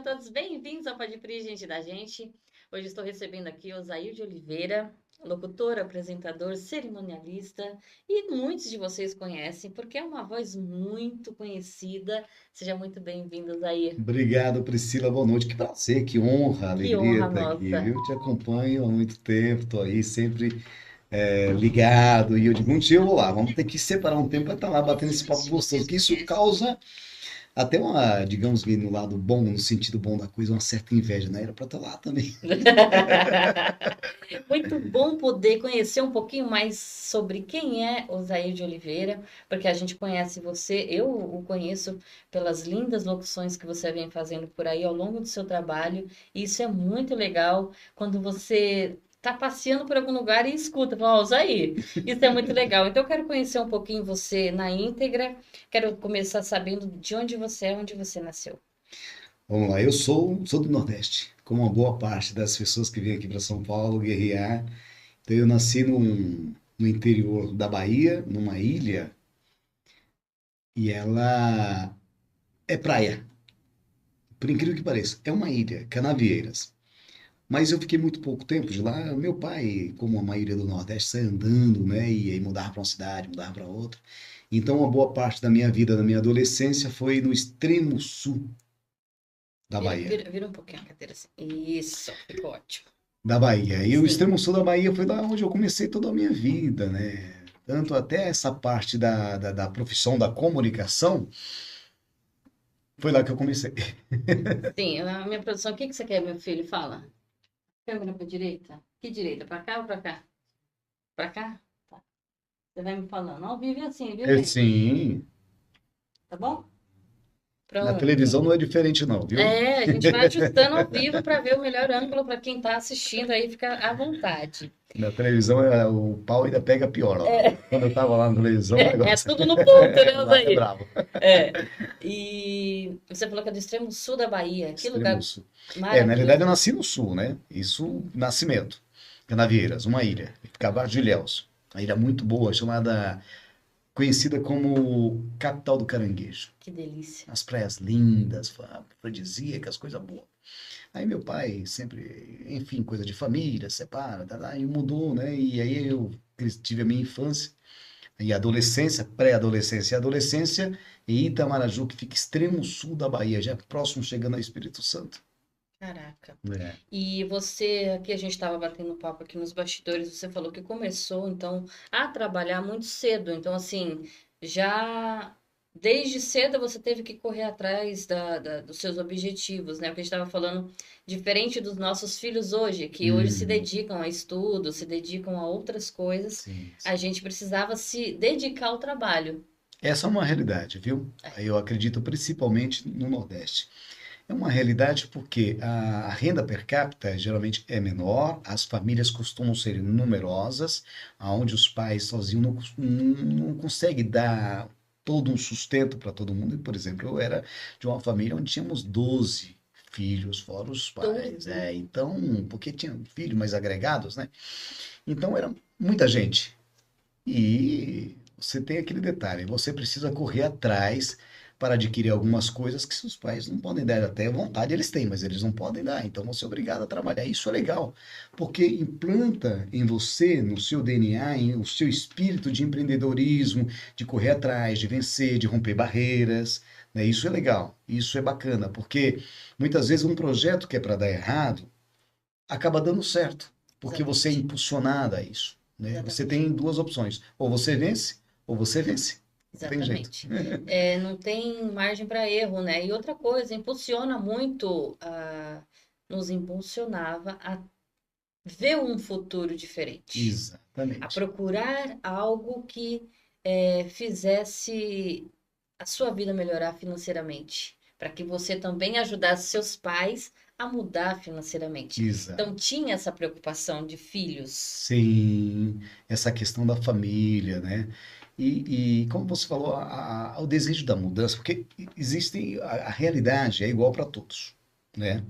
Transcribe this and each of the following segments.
Sejam todos bem-vindos ao Pode Crer, gente da gente. Hoje estou recebendo aqui o Zair de Oliveira, locutor, apresentador, cerimonialista, e muitos de vocês conhecem, porque é uma voz muito conhecida. Seja muito bem-vindo, Zair. Obrigado, Priscila. Boa noite. Que prazer, que honra, Que alegria honra estar aqui, nossa. viu? Te acompanho há muito tempo, estou aí sempre ligado. E eu digo, um dia eu vou lá, vamos ter que separar um tempo para estar lá batendo esse papo gostoso, que isso causa até uma, digamos que no lado bom, no sentido bom da coisa, uma certa inveja, né? Era para estar lá também. Muito bom poder conhecer um pouquinho mais sobre quem é o Zair de Oliveira, porque a gente conhece você, eu o conheço pelas lindas locuções que você vem fazendo por aí ao longo do seu trabalho, e isso é muito legal quando você está passeando por algum lugar e escuta, fala, ó, Zair, isso é muito legal. Então eu quero conhecer um pouquinho você na íntegra, quero começar sabendo de onde você é, onde você nasceu. Vamos lá, eu sou do Nordeste, como uma boa parte das pessoas que vêm aqui para São Paulo guerrear. Então eu nasci no interior da Bahia, numa ilha, e ela é praia. Por incrível que pareça, é uma ilha, Canavieiras. Mas eu fiquei muito pouco tempo de lá. Meu pai, como a maioria do Nordeste, sai andando, né? E aí mudar para uma cidade, mudar para outra. Então, uma boa parte da minha vida, da minha adolescência, foi no extremo sul da Bahia. Vira um pouquinho a cadeira assim. Isso, ficou ótimo. Da Bahia. E o Sim. extremo sul da Bahia foi lá onde eu comecei toda a minha vida, né? Tanto até essa parte da profissão da comunicação, foi lá que eu comecei. Sim, a minha produção, o que que você quer, meu filho? Fala. Câmera para direita? Que direita? Para cá ou para cá? Para cá? Tá. Você vai me falando. Ao vivo é assim, viu, gente? Sim, Tá bom? na Pronto. televisão não é diferente não, viu? É, a gente vai ajustando ao vivo para ver o melhor ângulo para quem está assistindo aí, fica à vontade. Na televisão o pau ainda pega pior, ó. Quando eu tava lá na televisão, o É negócio tudo no ponto, né, lá é Osaí? bravo. É. E você falou que é do extremo sul da Bahia. Que Extremo lugar sul. Na realidade eu maravilhoso. nasci no sul, né? Isso, nascimento. Canavieiras, uma ilha. Ficava abaixo de Ilhéus. Uma ilha muito boa, chamada, conhecida como capital do caranguejo. Que delícia. As praias lindas, paradisíacas, coisa boa. Aí meu pai sempre, enfim, coisa de família, separa, e mudou, né? E aí eu tive a minha infância. E adolescência, pré-adolescência e adolescência em Itamaraju, que fica extremo sul da Bahia, já próximo chegando ao Espírito Santo. Caraca. É. E você, aqui a gente estava batendo papo aqui nos bastidores, você falou que começou, então, a trabalhar muito cedo. Então, assim, já desde cedo você teve que correr atrás dos seus objetivos, né? Porque a gente estava falando, diferente dos nossos filhos hoje, que hoje se Hum, dedicam a estudo, se dedicam a outras coisas, sim, a sim. gente precisava se dedicar ao trabalho. Essa é uma realidade, viu? Eu acredito principalmente no Nordeste. É uma realidade porque a renda per capita geralmente é menor, as famílias costumam ser numerosas, aonde os pais sozinhos não conseguem dar todo um sustento para todo mundo. E, por exemplo, eu era de uma família onde tínhamos 12 filhos, fora os pais. Doze. Então, porque tinha filhos mais agregados, né? Então era muita gente. E você tem aquele detalhe, você precisa correr atrás para adquirir algumas coisas que seus pais não podem dar, até vontade eles têm, mas eles não podem dar, então você é obrigado a trabalhar. Isso é legal, porque implanta em você, no seu DNA, o seu espírito de empreendedorismo, de correr atrás, de vencer, de romper barreiras, né? Isso é legal, isso é bacana, porque muitas vezes um projeto que é para dar errado acaba dando certo, porque você é Exatamente. impulsionado a isso, né? Você Exatamente. tem duas opções, ou você vence, ou você vence. Não tem jeito. Exatamente. É, não tem margem para erro, né? E outra coisa, impulsiona muito, nos impulsionava a ver um futuro diferente, a Exatamente. procurar algo que fizesse a sua vida melhorar financeiramente, para que você também ajudasse seus pais a mudar financeiramente. Então, Exato. tinha essa preocupação de filhos. Sim, essa questão da família, né? E como você falou, o desejo da mudança, porque existem, a realidade é igual para todos, né?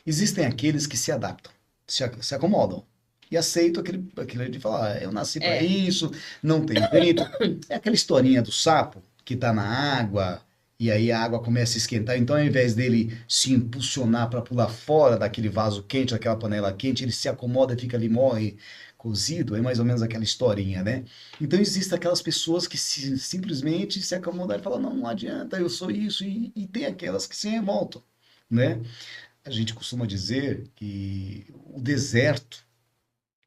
Existem aqueles que se adaptam, se acomodam e aceitam aquele de falar, eu nasci para É, isso, não tem jeito. É aquela historinha do sapo que está na água e aí a água começa a esquentar. Então, ao invés dele se impulsionar para pular fora daquele vaso quente, daquela panela quente, ele se acomoda, fica ali, morre cozido. É mais ou menos aquela historinha, né? Então, existem aquelas pessoas que simplesmente se acomodaram e falam: não, não adianta, eu sou isso. E tem aquelas que se revoltam, né? A gente costuma dizer que o deserto,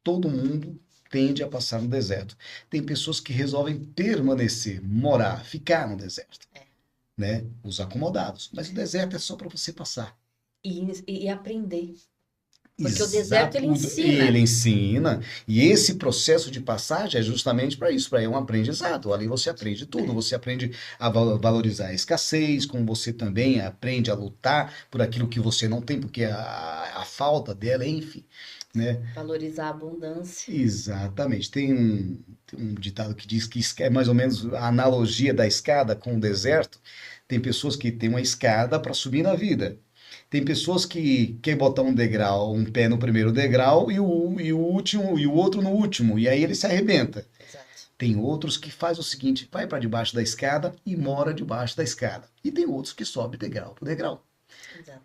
todo mundo tende a passar no deserto. Tem pessoas que resolvem permanecer, morar, ficar no deserto, É. né? Os acomodados. Mas o deserto é só para você passar. E aprender. Porque o deserto ele Exato, ele ensina. ensina, e esse processo de passagem é justamente para isso, para um aprendizado. Ali você aprende tudo, É, você aprende a valorizar a escassez, como você também aprende a lutar por aquilo que você não tem, porque a falta dela, enfim, né? valorizar a abundância. Exatamente. Tem um ditado que diz que é mais ou menos a analogia da escada com o deserto. Tem pessoas que têm uma escada para subir na vida. Tem pessoas que querem botar um degrau, um pé no primeiro degrau e o último e o outro no último, e aí ele se arrebenta. Exato. Tem outros que faz o seguinte, vai para debaixo da escada e mora debaixo da escada. E tem outros que sobe degrau por degrau.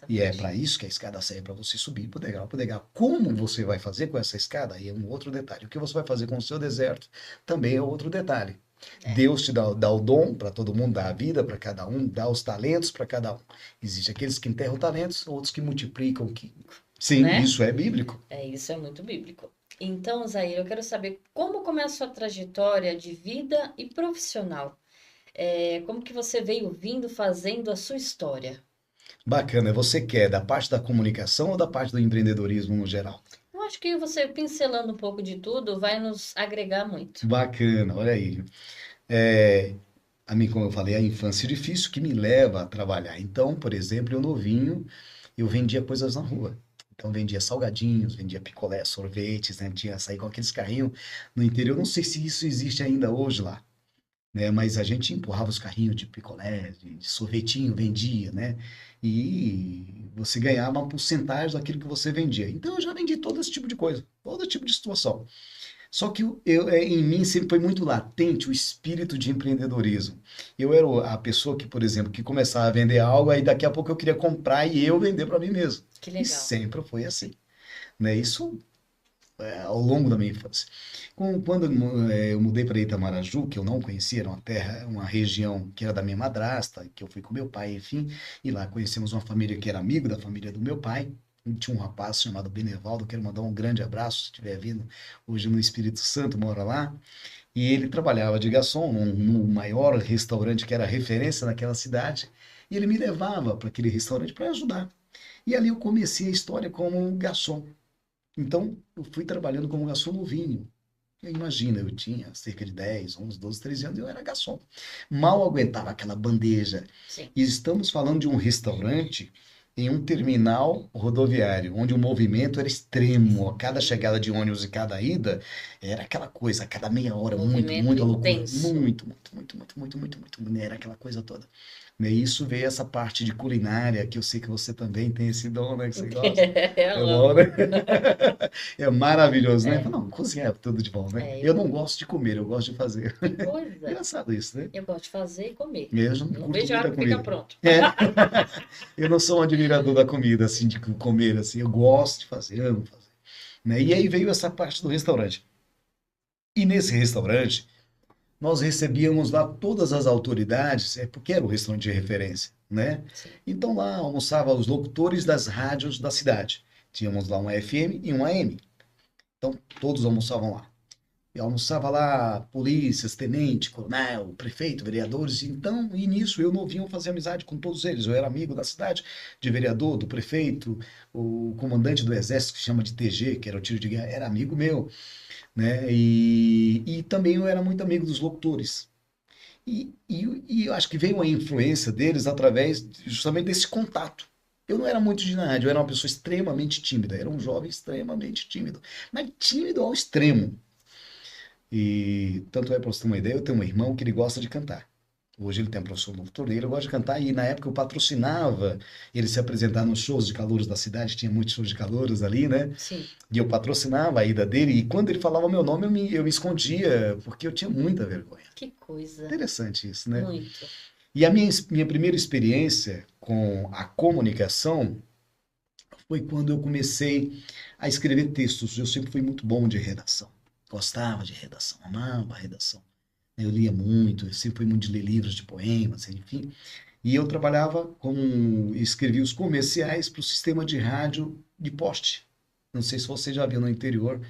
E é Exatamente. para isso que a escada serve, para você subir por degrau por degrau. Como você vai fazer com essa escada? Aí é um outro detalhe. O que você vai fazer com o seu deserto também é outro detalhe. É. Deus te dá o dom para todo mundo, dá a vida para cada um, dá os talentos para cada um. Existem aqueles que enterram talentos, outros que multiplicam. Sim, Né? isso é bíblico. É, isso é muito bíblico. Então, Zair, eu quero saber como começa a sua trajetória de vida e profissional. Como que você veio vindo fazendo a sua história? Bacana. Você quer da parte da comunicação ou da parte do empreendedorismo no geral? Eu acho que você pincelando um pouco de tudo vai nos agregar muito. Bacana, olha aí. É, a mim, como eu falei, a infância é difícil que me leva a trabalhar. Então, por exemplo, eu novinho, eu vendia coisas na rua. Então, vendia salgadinhos, vendia picolé, sorvetes, né? Tinha sair com aqueles carrinhos no interior. Não sei se isso existe ainda hoje lá, né? Mas a gente empurrava os carrinhos de picolé, de sorvetinho, vendia, né? E você ganhava uma porcentagem daquilo que você vendia. Então, eu já vendi todo esse tipo de coisa, todo tipo de situação. Só que em mim sempre foi muito latente o espírito de empreendedorismo. Eu era a pessoa que, por exemplo, que começava a vender algo, aí daqui a pouco eu queria comprar e eu vender para mim mesmo. Que E legal. sempre foi assim, né? Isso ao longo da minha infância. Quando eu mudei para Itamaraju, que eu não conhecia, era uma terra, uma região que era da minha madrasta, que eu fui com meu pai, enfim, e lá conhecemos uma família que era amigo da família do meu pai. E tinha um rapaz chamado Benevaldo, quero mandar um grande abraço, se estiver vindo hoje no Espírito Santo, mora lá. E ele trabalhava de garçom num maior restaurante que era referência naquela cidade. E ele me levava para aquele restaurante para ajudar. E ali eu comecei a história como garçom. Então, eu fui trabalhando como garçom novinho. E imagina, eu tinha cerca de 10, 11, 12, 13 anos e eu era garçom. Mal aguentava aquela bandeja. Sim. E estamos falando de um restaurante em um terminal rodoviário, onde o movimento era extremo. A cada chegada de ônibus e cada ida era aquela coisa, a cada meia hora, muito, Movimento muita loucura. intenso. Muito, muito, muito, muito, muito, muito, muito. Era aquela coisa toda. E isso veio essa parte de culinária, que eu sei que você também tem esse dom, né? Que você gosta. É Eu bom, amo. né? É maravilhoso, né? É, Não, cozinhar é tudo de bom, né? Eu não eu. gosto de comer, eu gosto de fazer. Que coisa. Engraçado isso, né? Eu gosto de fazer e comer. Eu já não Eu não curto vejo a hora muita que fica comida. pronto. É, eu não sou um admirador da comida, assim, de comer, assim. Eu gosto de fazer, amo fazer. Né? E aí veio essa parte do restaurante. E nesse restaurante, nós recebíamos lá todas as autoridades, porque era o restaurante de referência, né? Sim. Então lá almoçava os locutores das rádios da cidade. Tínhamos lá uma FM e uma AM. Então todos almoçavam lá. E almoçava lá polícias, tenente, coronel, prefeito, vereadores. Então, e nisso eu novinho fazia amizade com todos eles. Eu era amigo da cidade, de vereador, do prefeito, o comandante do exército, que chama de TG, que era o tiro de guerra, era amigo meu, né? E também eu era muito amigo dos locutores. E eu acho que veio a influência deles através justamente desse contato. Eu não era muito de rádio, eu era uma pessoa extremamente tímida, era um jovem extremamente tímido, mas tímido ao extremo. E tanto é para você ter uma ideia, eu tenho um irmão que ele gosta de cantar. Hoje ele tem a profissão de locutor, ele gosta de cantar e na época eu patrocinava ele se apresentar nos shows de calouros da cidade, tinha muitos shows de calouros ali, né? Sim. E eu patrocinava a ida dele e quando ele falava meu nome eu me escondia porque eu tinha muita vergonha. Que coisa. Interessante isso, né? Muito. E a minha primeira experiência com a comunicação foi quando eu comecei a escrever textos. Eu sempre fui muito bom de redação. Gostava de redação, amava a redação. Eu lia muito, eu sempre fui muito de ler livros de poemas, enfim. E eu trabalhava como escrevia os comerciais para o sistema de rádio de poste. Não sei se você já viu no interior,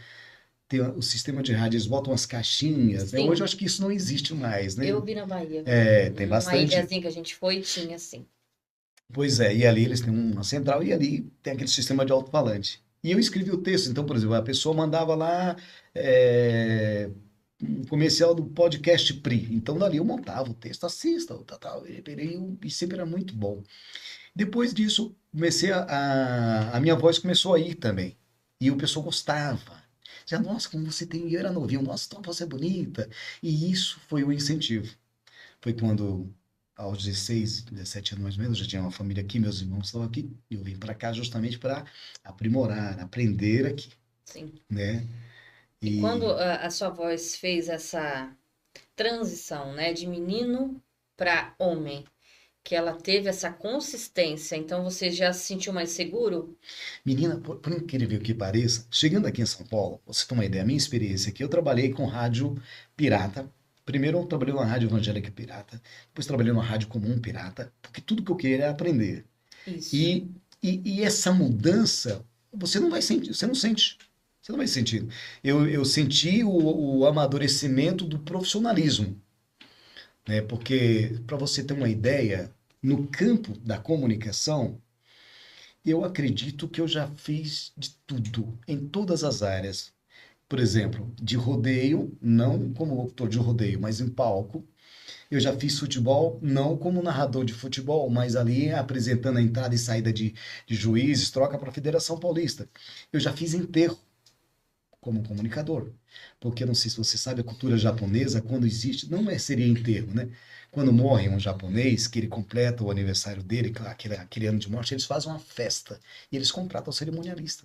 tem o sistema de rádio, eles botam as caixinhas, né? Hoje eu Sim, acho que isso não existe mais, né? eu vi na Bahia. É, tem Uma bastante. ilhazinha que a gente foi, tinha assim. Pois é, e ali eles têm uma central e ali tem aquele sistema de alto-falante. E eu escrevi o texto, então, por exemplo, a pessoa mandava lá um comercial do podcast Pri. Então, dali eu montava o texto, assista, tal, tal, e sempre era muito bom. Depois disso, a minha voz começou a ir também. E o pessoal gostava. Já, nossa, como você tem, eu era novinho, nossa, tua voz é bonita. E isso foi o incentivo. Foi quando, aos 16, 17 anos mais ou menos, eu já tinha uma família aqui, meus irmãos estavam aqui, e eu vim para cá justamente para aprimorar, aprender aqui, Sim. né? E quando E a sua voz fez essa transição, né, de menino para homem, que ela teve essa consistência, então você já se sentiu mais seguro? menina, por incrível que pareça, chegando aqui em São Paulo, você tem uma ideia, a minha experiência aqui, eu trabalhei com rádio pirata. Primeiro eu trabalhei numa rádio evangélica pirata, depois trabalhei numa rádio comum pirata, porque tudo que eu queria era aprender. Isso. E, e essa mudança, você não vai sentir, você não sente. Você não vai sentir. Eu senti o amadurecimento do profissionalismo, né? Porque, para você ter uma ideia, no campo da comunicação, eu acredito que eu já fiz de tudo, em todas as áreas. Por exemplo, de rodeio, não como locutor de rodeio, mas em palco. Eu já fiz futebol, não como narrador de futebol, mas ali apresentando a entrada e saída de juízes, troca para a Federação Paulista. Eu já fiz enterro como comunicador, porque não sei se você sabe, a cultura japonesa, quando existe, não é, seria enterro, né? Quando morre um japonês, que ele completa o aniversário dele, aquele ano de morte, eles fazem uma festa e eles contratam o cerimonialista.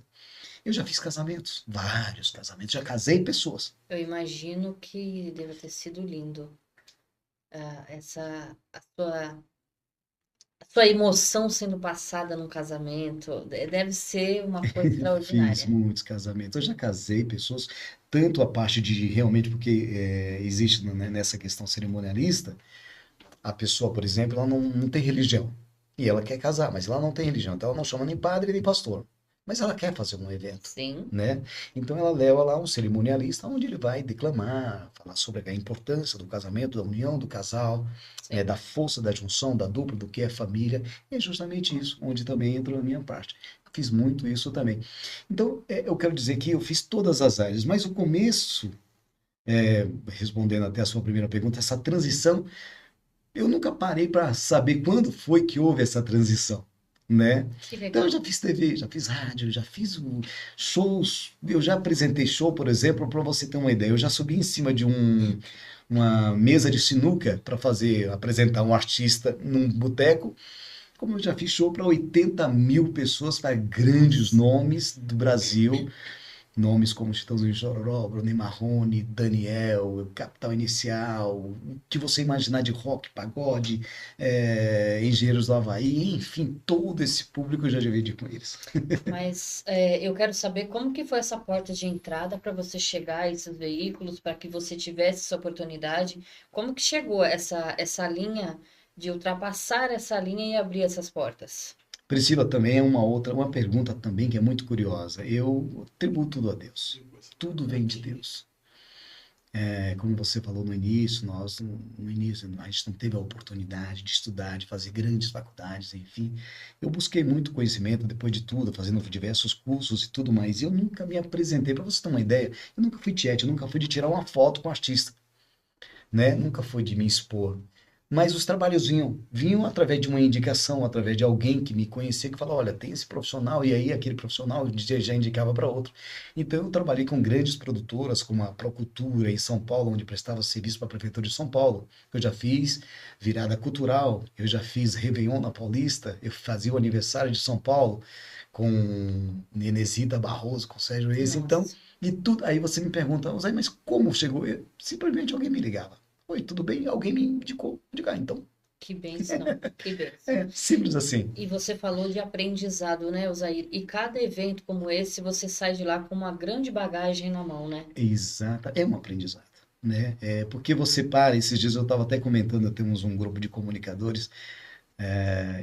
Eu já fiz casamentos, vários casamentos, já casei pessoas. Eu imagino que deve ter sido lindo. Essa a sua emoção sendo passada num casamento deve ser uma coisa Fiz extraordinária. muitos casamentos. Eu já casei pessoas, tanto a parte de realmente, porque existe né, nessa questão cerimonialista, a pessoa, por exemplo, ela não tem religião. E ela quer casar, mas ela não tem religião. Então ela não chama nem padre nem pastor. Mas ela quer fazer um evento, Sim, né? Então ela leva lá um cerimonialista onde ele vai declamar, falar sobre a importância do casamento, da união do casal, né, sim. da força da junção, da dupla, do que é família. E é justamente isso, onde também entra a minha parte. Fiz muito isso também. Então, eu quero dizer que eu fiz todas as áreas, mas o começo, respondendo até a sua primeira pergunta, essa transição eu nunca parei para saber quando foi que houve essa transição, né? Que Então eu legal. já fiz TV, já fiz rádio, já fiz shows, eu já apresentei show, por exemplo, para você ter uma ideia, eu já subi em cima de uma mesa de sinuca para fazer apresentar um artista num boteco, como eu já fiz show para 80 mil pessoas, para grandes Nossa. nomes do Brasil. Nomes como Chitãozinho Chororó, Bruno Marrone, Daniel, Capital Inicial, o que você imaginar de rock, pagode, Engenheiros do Havaí, enfim, todo esse público eu já dividi com eles. Mas eu quero saber como que foi essa porta de entrada para você chegar a esses veículos, para que você tivesse essa oportunidade. Como que chegou essa linha de ultrapassar essa linha e abrir essas portas? Priscila também é uma pergunta também que é muito curiosa. Eu tributo tudo a Deus. Tudo vem de Deus. Como você falou no início, nós, no início, a gente não teve a oportunidade de estudar, de fazer grandes faculdades, enfim. Eu busquei muito conhecimento depois de tudo, fazendo diversos cursos e tudo mais. E eu nunca me apresentei, para você ter uma ideia, eu nunca fui tiete, eu nunca fui de tirar uma foto com o artista, né? Nunca fui de me expor. Mas os trabalhos vinham através de uma indicação, através de alguém que me conhecia, que falou, olha, tem esse profissional, e aí aquele profissional já indicava para outro. Então eu trabalhei com grandes produtoras, como a Procultura em São Paulo, onde prestava serviço para a Prefeitura de São Paulo. Eu já fiz virada cultural, eu já fiz Réveillon na Paulista, eu fazia o aniversário de São Paulo com Nenezita Barroso, com Sérgio Reis. Então, Nossa, e tudo, aí você me pergunta, Zé, mas como chegou? Simplesmente alguém me ligava. Oi, tudo bem? Alguém me indicou. Eu digo, então. Que bênção, que bênção. É simples assim. E você falou de aprendizado, né, Osair? E cada evento como esse, você sai de lá com uma grande bagagem na mão, né? Exata, é um aprendizado, né? É porque você para, esses dias eu estava até comentando, temos um grupo de comunicadores,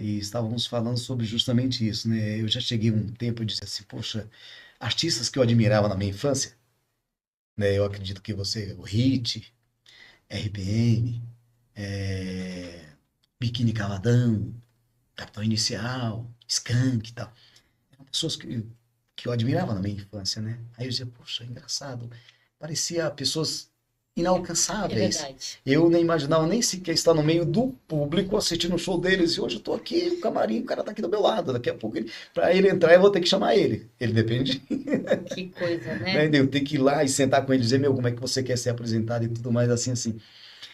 e estávamos falando sobre justamente isso, né? Eu já cheguei um tempo e disse assim, poxa, artistas que eu admirava na minha infância, né? Eu acredito que você, o Hit, RPM, é, Biquíni Cavadão, Capital Inicial, Skank e tal. Eram pessoas que eu admirava na minha infância, né? Aí eu dizia, poxa, engraçado. Parecia pessoas É inalcançáveis. verdade. Eu nem imaginava nem sequer estar no meio do público assistindo o show deles. E hoje eu tô aqui no camarim, o cara tá aqui do meu lado. Daqui a pouco, para ele entrar, eu vou ter que chamar ele. Ele depende, Que coisa, né? né? Eu tenho que ir lá e sentar com ele e dizer, meu, como é que você quer ser apresentado e tudo mais assim, assim.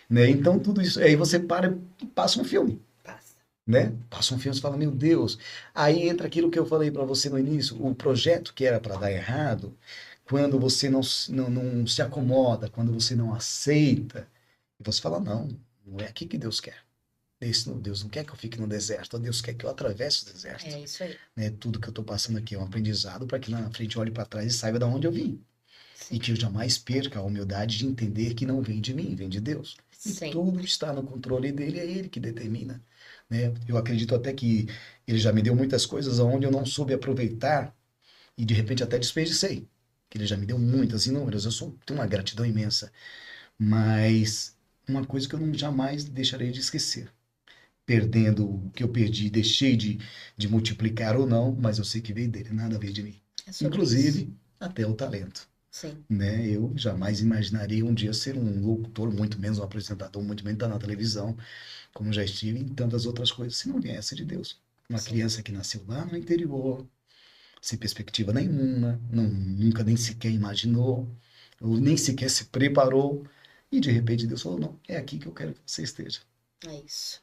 Né? Então, tudo isso. Aí você para e passa um filme. Passa. Né? Passa um filme e fala, meu Deus. Aí entra aquilo que eu falei para você no início, o projeto que era para dar errado, quando você não se acomoda, quando você não aceita, e você fala, não, não é aqui que Deus quer. Deus não quer que eu fique no deserto, Deus quer que eu atravesse o deserto. É isso aí. Né? Tudo que eu estou passando aqui é um aprendizado para que lá na frente eu olhe para trás e saiba de onde eu vim. E Sim. que eu jamais perca a humildade de entender que não vem de mim, vem de Deus. E tudo Sempre. está no controle dele, é ele que determina. Né? Eu acredito até que ele já me deu muitas coisas onde eu não soube aproveitar e de repente até desperdicei. Que ele já me deu muitas, inúmeras. Tenho uma gratidão imensa. Mas uma coisa que eu não jamais deixarei de esquecer. Perdendo o que eu perdi, deixei de multiplicar ou não, mas eu sei que veio dele, nada veio de mim. É sobre isso. Inclusive, até o talento. Sim. Né? Eu jamais imaginaria um dia ser um locutor, muito menos um apresentador, muito menos estar na televisão, como já estive em tantas outras coisas, se não viesse de Deus. Uma Sim. criança que nasceu lá no interior, sem perspectiva nenhuma, nunca nem sequer imaginou, ou nem sequer se preparou, e de repente Deus falou: não, é aqui que eu quero que você esteja. É isso.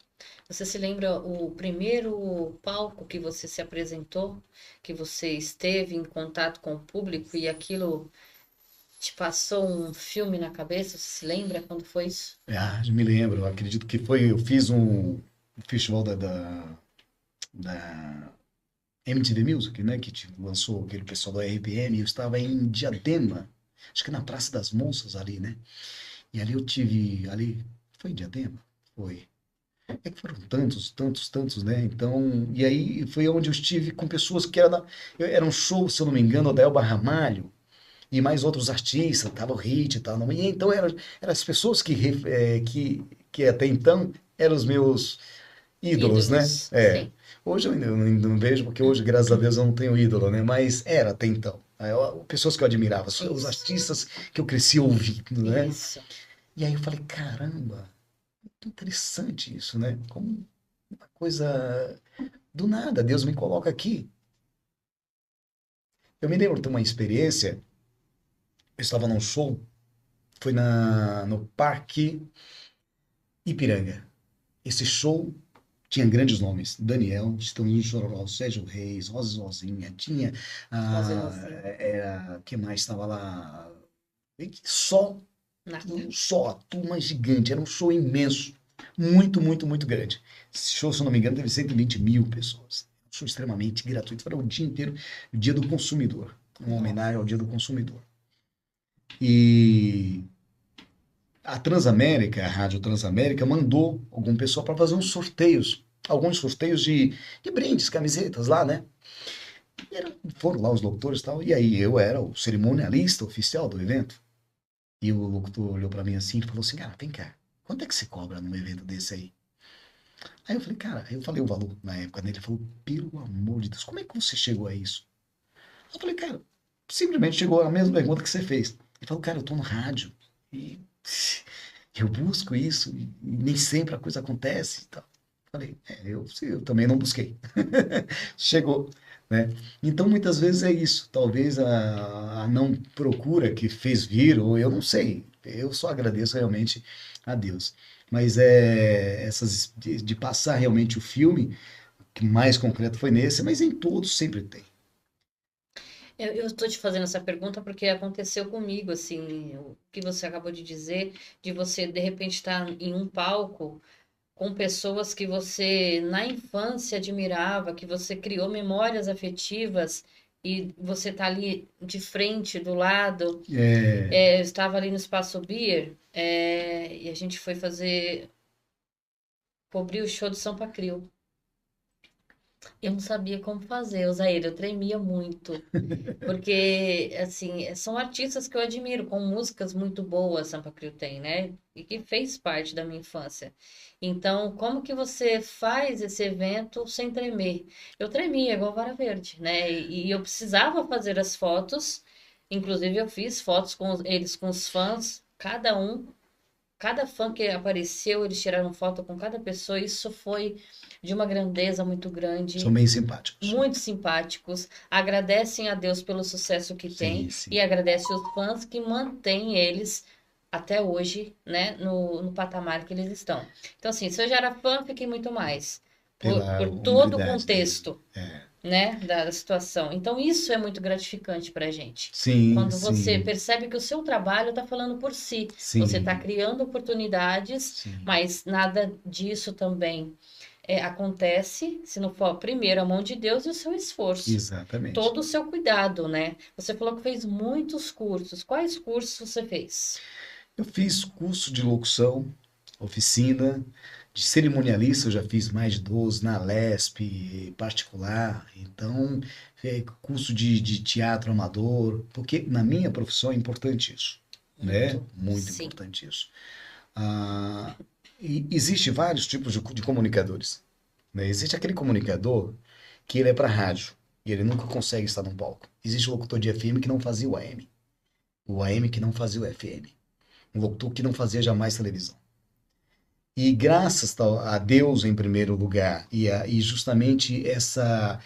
Você se lembra o primeiro palco que você se apresentou, que você esteve em contato com o público e aquilo te passou um filme na cabeça? Você se lembra quando foi isso? Ah, eu me lembro, eu acredito que foi, eu fiz um festival da MTV Music, né, que lançou aquele pessoal do RPM, eu estava em Diadema, acho que na Praça das Moças ali, né? E ali eu tive, ali, foi em Diadema? Foi. É que foram tantos, tantos, tantos, né? Então, e aí foi onde eu estive com pessoas que era um show, se eu não me engano, da Elba Ramalho e mais outros artistas, tava o Hit e tal. Não, e então eram as pessoas que até então eram os meus ídolos, né? Ídolos, É. sim. Hoje eu ainda não vejo, porque hoje, graças a Deus, eu não tenho ídolo, né? Mas era até então. Pessoas que eu admirava, os Isso, artistas que eu cresci ouvindo, né? isso. E aí eu falei, caramba, muito interessante isso, né? Como uma coisa do nada, Deus me coloca aqui. Eu me lembro de uma experiência, eu estava num show, foi no Parque Ipiranga. Esse show tinha grandes nomes. Daniel, Estamos no Chororó, Sérgio Reis, Rosa Zozinha, tinha. Rosa Ah, Rosinha. quem mais estava lá? Só, Nata. só a turma gigante. Era um show imenso. Muito, muito, muito grande. Esse show, se eu não me engano, teve 120 mil pessoas. Um show extremamente gratuito. Foi o dia inteiro, o dia do consumidor. Uma homenagem ao dia do consumidor. E a Transamérica, a Rádio Transamérica, mandou algum pessoal para fazer uns sorteios. Alguns sorteios de brindes, camisetas lá, né? Foram lá os locutores e tal. E aí eu era o cerimonialista oficial do evento. E o locutor olhou para mim assim e falou assim: cara, vem cá, quanto é que você cobra num evento desse aí? Aí eu falei, cara, eu falei o valor na época dele. Ele falou, pelo amor de Deus, como é que você chegou a isso? Eu falei, cara, simplesmente chegou a mesma pergunta que você fez. Ele falou, cara, eu tô no rádio e eu busco isso e nem sempre a coisa acontece e tal. Falei, eu também não busquei. Chegou, né? Então, muitas vezes é isso. Talvez a não procura que fez vir, ou eu não sei. Eu só agradeço realmente a Deus. Mas essas de passar realmente o filme, que mais concreto foi nesse, mas em todos sempre tem. Eu estou te fazendo essa pergunta porque aconteceu comigo, assim, o que você acabou de dizer, de você de repente estar em um palco. com pessoas que você na infância admirava, que você criou memórias afetivas e você tá ali de frente, do lado. É, Eu estava ali no Espaço Beer, e a gente foi cobrir o show do Sampa Crio. Eu não sabia como fazer, Osair, eu tremia muito. Porque, assim, são artistas que eu admiro, com músicas muito boas, Sampa Crio tem, né? E que fez parte da minha infância. Então, como que você faz esse evento sem tremer? Eu tremia igual vara verde, né? E eu precisava fazer as fotos, inclusive eu fiz fotos com eles, com os fãs, cada fã que apareceu, eles tiraram foto com cada pessoa, isso foi de uma grandeza muito são grande, bem simpáticos. muito simpáticos, agradecem a Deus pelo sucesso que tem Sim, sim. e agradecem os fãs que mantêm eles até hoje, né, no patamar que eles estão. Então, assim, se eu já era fã, fiquei muito mais, Pela por todo o hombridade deles. contexto, É. né, da situação. Então, isso é muito gratificante para a gente. Sim, Quando você sim, percebe que o seu trabalho está falando por si, você está sim, criando oportunidades, sim. mas nada disso também acontece se não for primeiro a mão de Deus e o seu esforço, Exatamente. todo o seu cuidado, né? Você falou que fez muitos cursos. Quais cursos você fez? Eu fiz curso de locução, oficina, de cerimonialista, eu já fiz mais de 12 na Lesp, particular. Então, curso de teatro amador, porque na minha profissão é importante isso, né? Muito, Muito sim. importante isso. Ah, e existe vários tipos de comunicadores, né? Existe aquele comunicador que ele é para rádio e ele nunca consegue estar num palco. Existe o locutor de FM que não fazia o AM que não fazia o FM, um locutor que não fazia jamais televisão. E graças a Deus em primeiro lugar e justamente essa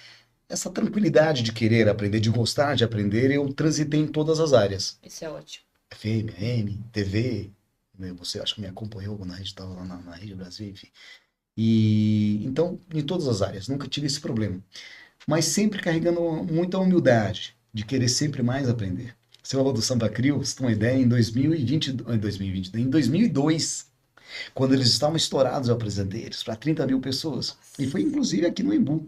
tranquilidade de querer aprender, de gostar de aprender, eu transitei em todas as áreas. Isso é ótimo. FM, AM, TV, né? Você acho que me acompanhou quando a gente estava lá na Rede Brasil, enfim. E então, em todas as áreas, nunca tive esse problema. Mas sempre carregando muita humildade, de querer sempre mais aprender. Você falou do Samba Crio, você tem uma ideia, em 2020, em 2002, quando eles estavam estourados, eu apresentei eles para 30 mil pessoas. E foi Nossa. inclusive aqui no Embu,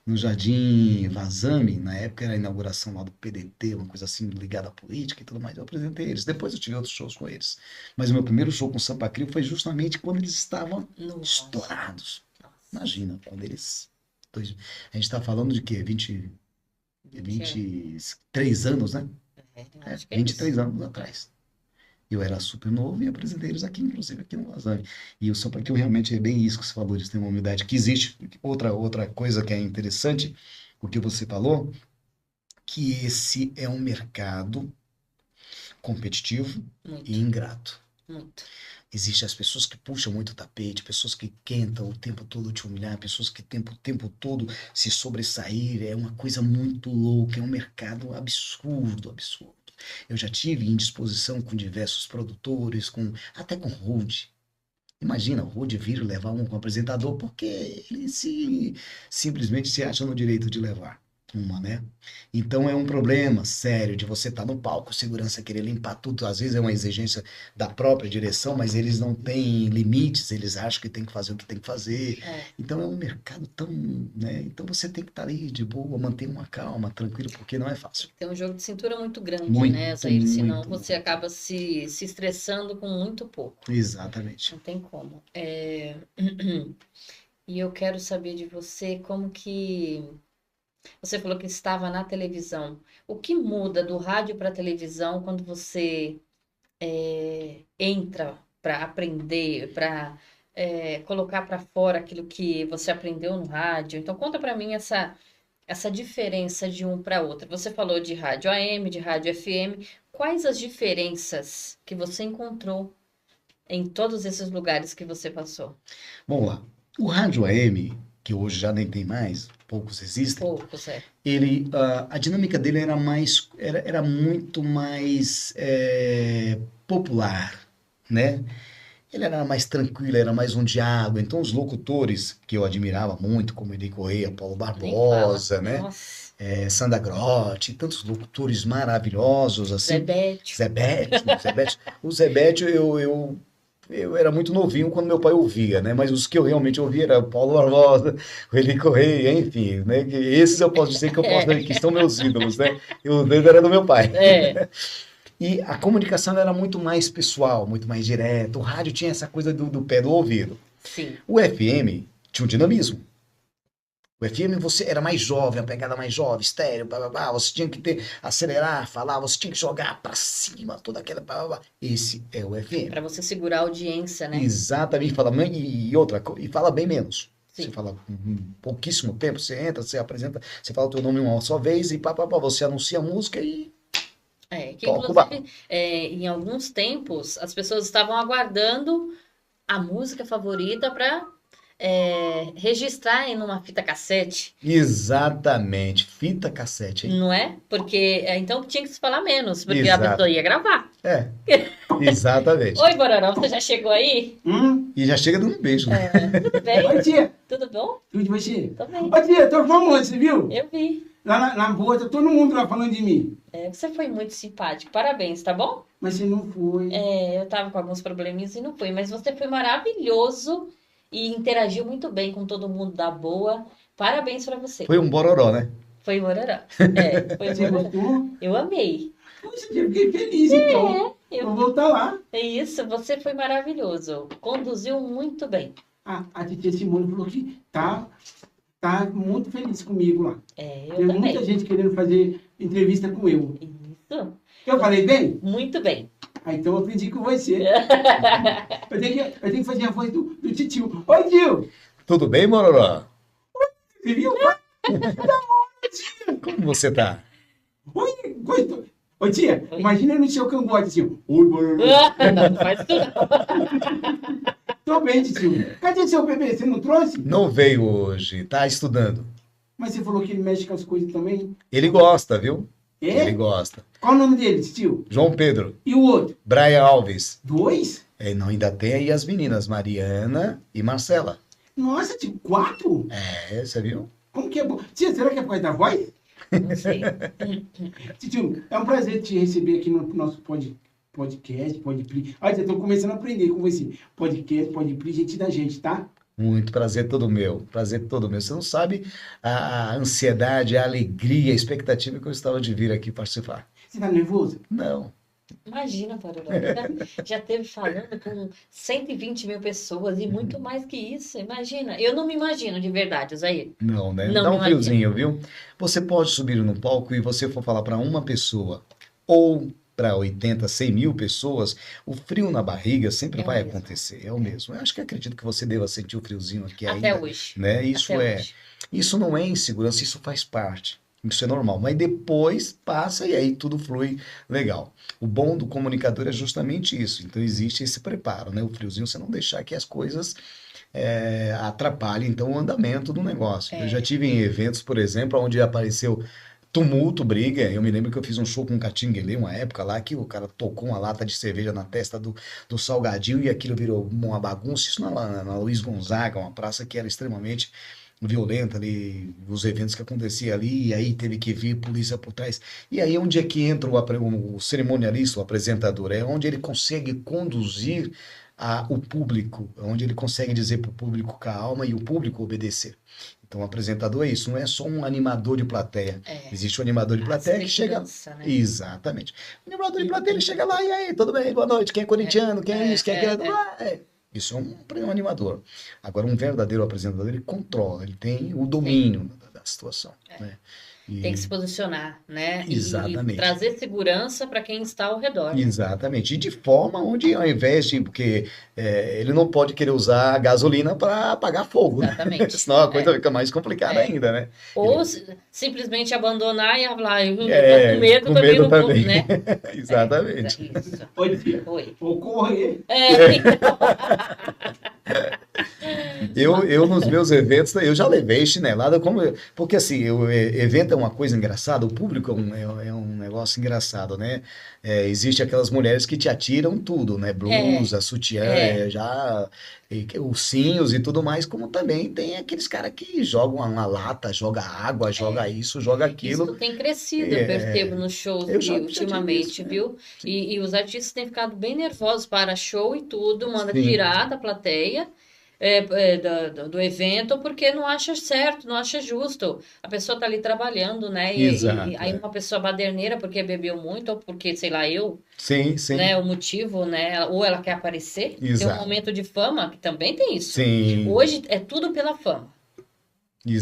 no Jardim Vazame, na época era a inauguração lá do PDT, uma coisa assim ligada à política e tudo mais. Eu apresentei eles. Depois eu tive outros shows com eles. Mas o meu primeiro show com o Sampa Crio foi justamente quando eles estavam No auge. estourados. Nossa. Imagina, quando eles. A gente está falando de quê? 20 anos. 23 anos, né? Eu É, acho que é 23 isso. anos É. atrás. Eu era super novo e apresentei eles aqui, inclusive aqui no Lasanha. E o Sampa Crio realmente é bem isso que você falou, eles têm uma humildade que existe. Outra coisa que é interessante, o que você falou, que esse é um mercado competitivo e Muito, ingrato. muito. Existem as pessoas que puxam muito o tapete, pessoas que tentam o tempo todo te humilhar, pessoas que tentam o tempo todo se sobressair. É uma coisa muito louca, é um mercado absurdo, absurdo. Eu já tive indisposição com diversos produtores, até com road. Imagina o road vir levar um apresentador porque ele simplesmente se acha no direito de levar uma, né? Então é um problema sério de você estar no palco, segurança querer limpar tudo. Às vezes é uma exigência da própria direção, mas eles não têm limites, eles acham que tem que fazer o que tem que fazer. É. Então é um mercado tão, né? Então você tem que estar ali de boa, manter uma calma, tranquilo, porque não é fácil. Tem um jogo de cintura muito grande, né, Muito, Zair? Senão muito, você muito. acaba se estressando com muito pouco. Exatamente. Não tem como. E eu quero saber de você como que. Você falou que estava na televisão. O que muda do rádio para a televisão quando você entra para aprender, para colocar para fora aquilo que você aprendeu no rádio? Então, conta para mim essa diferença de um para outro. Você falou de rádio AM, de rádio FM. Quais as diferenças que você encontrou em todos esses lugares que você passou? Vamos lá. O rádio AM, que hoje já nem tem mais, poucos existem, Poucos, é. a dinâmica dele era muito mais popular, né? Ele era mais tranquilo, era mais um diálogo. Então, os locutores que eu admirava muito, como Eli Correia, Paulo Nem fala. Barbosa, né? Nossa, Sandra Grotti, tantos locutores maravilhosos, Zé assim. Bétio. Zé Bétio. O Zé Bétio, eu eu era muito novinho quando meu pai ouvia, né? Mas os que eu realmente ouvia era o Paulo Barbosa, o Eli Correia, enfim, né? Esses eu posso dizer que eu posso dizer que são meus ídolos, né? E o dedo era do meu pai. É, E a comunicação era muito mais pessoal, muito mais direta. O rádio tinha essa coisa do pé do ouvido. sim. O FM tinha o dinamismo. O FM você era mais jovem, a pegada mais jovem, estéreo, blá, blá, blá. Você tinha que ter, acelerar, falar, você tinha que jogar pra cima, toda aquela. Blá, blá, blá. Esse é o FM. Para você segurar a audiência, né? Exatamente, fala, e outra, e fala bem menos. Você Sim. fala pouquíssimo tempo, você entra, você apresenta, você fala o teu nome uma só vez e pá, pá, pá, você anuncia a música e É, que toca o barco. inclusive, em alguns tempos, as pessoas estavam aguardando a música favorita para registrar em uma fita cassete, Exatamente, fita cassete, hein? não é? Porque então tinha que se falar menos, porque a Exato. pessoa ia gravar. É, exatamente. Oi, Bororó, você já chegou aí? E já chega dando um beijo, né? Tudo bem? Oi, tia. Tudo bom? Tudo de você? Tô bem. Ô, tia, tô famoso, você viu? Eu vi. Lá na rua, tá todo mundo lá falando de mim. Você foi muito simpático. Parabéns, tá bom? Mas você não foi. Eu tava com alguns probleminhas e não fui, mas você foi maravilhoso e interagiu muito bem com todo mundo da boa. Parabéns pra você. Foi um bororó, né? Foi o Bororó. Foi o Você Bororó. gostou? Eu amei. Poxa, tia, fiquei feliz, então. Eu- Vou voltar lá. É isso, você foi maravilhoso. Conduziu muito bem. A titia Simone falou que tá muito feliz comigo lá. Eu Tem também. muita gente querendo fazer entrevista com eu. Isso, Eu falei bem? muito bem. Ah, então eu aprendi com você. Eu tenho que fazer a voz do titio. Oi, tio! Tudo bem, Bororó? Você viu? Como você tá? Oi, gostou? Ô, tia, imagina no seu cangote assim. Oi, Bororó. Não faz isso não. Tô bem, tio. Cadê seu bebê? Você não trouxe? Não veio hoje, tá estudando. Mas você falou que ele mexe com as coisas também. Ele gosta, viu? É? Ele gosta. Qual o nome dele, tio? João Pedro, E o outro? Brian Alves. 2? Não, ainda tem aí as meninas, Mariana e Marcela. Nossa, tio, 4? Você viu? Como que é bom? Tia, será que é por causa da voz? Não sei. Tio, é um prazer te receber aqui no nosso podcast, Podpri. Olha, eu tô começando a aprender com você. Podcast, Podpri, gente da gente, tá? Muito prazer todo meu. Prazer todo meu. Você não sabe a ansiedade, a alegria, a expectativa que eu estava de vir aqui participar. Você tá nervoso? Não. Imagina, Bororó. Já teve falando com 120 mil pessoas e muito mais que isso. Imagina. Eu não me imagino de verdade, Zair. Não, né? Não Dá me um imagino. friozinho, viu? Você pode subir no palco e você for falar para uma pessoa ou para 80, 100 mil pessoas, o frio na barriga sempre É o vai mesmo. acontecer. É o mesmo. Eu acho que acredito que você deva sentir o friozinho aqui Até ainda, hoje. né? Até hoje. Isso não é insegurança, isso faz parte. Isso é normal, mas depois passa e aí tudo flui legal. O bom do comunicador é justamente isso. Então existe esse preparo, né? O friozinho, você não deixar que as coisas atrapalhem então o andamento do negócio. Eu já tive em eventos, por exemplo, onde apareceu tumulto, briga. Eu me lembro que eu fiz um show com o Catinguelê, uma época lá, que o cara tocou uma lata de cerveja na testa do Salgadinho e aquilo virou uma bagunça. Isso na Luiz Gonzaga, uma praça que era extremamente violenta ali, os eventos que aconteciam ali, e aí teve que vir polícia por trás. E aí onde é que entra o cerimonialista, o apresentador? É onde ele consegue conduzir o público, onde ele consegue dizer para o público calma e o público obedecer. Então, o apresentador é isso, não é só um animador de plateia. Existe um animador de plateia que chega. Né? Exatamente. O animador de plateia ele chega lá, e aí, tudo bem, boa noite, quem é corintiano, quem é isso, quem é aquilo. Isso é um animador. Agora, um verdadeiro apresentador, ele controla, ele tem o domínio da situação. Né? Tem que se posicionar, né? Exatamente. E trazer segurança para quem está ao redor. Exatamente. E de forma onde, ao invés de. Porque ele não pode querer usar gasolina para apagar fogo. Exatamente. Né? Senão a coisa fica mais complicada ainda, né? Ou simplesmente abandonar e falar, eu tô com medo, com também medo não vou, também. né? Exatamente. Isso. Oi, tia. Oi. Vou correr. Eu nos meus eventos, eu já levei chinelada, porque assim, evento é uma coisa engraçada, o público é um negócio engraçado, né? Existe aquelas mulheres que te atiram tudo, né? É, Blusa, sutiã, é. ursinhos e tudo mais, como também tem aqueles caras que jogam uma lata, joga água, joga isso, joga aquilo. Isso tem crescido, eu percebo É, nos shows eu e já tive isso, ultimamente, né? viu? E os artistas têm ficado bem nervosos para show e tudo, manda Sim, tirar da plateia, do evento, porque não acha certo, não acha justo. A pessoa tá ali trabalhando, né? E exato, aí é. uma pessoa baderneira porque bebeu muito, ou porque, sei lá, Sim, né, sim, o motivo, né? Ou ela quer aparecer, tem um exato. momento de fama, que também tem isso. Sim, Hoje é tudo pela fama. Nem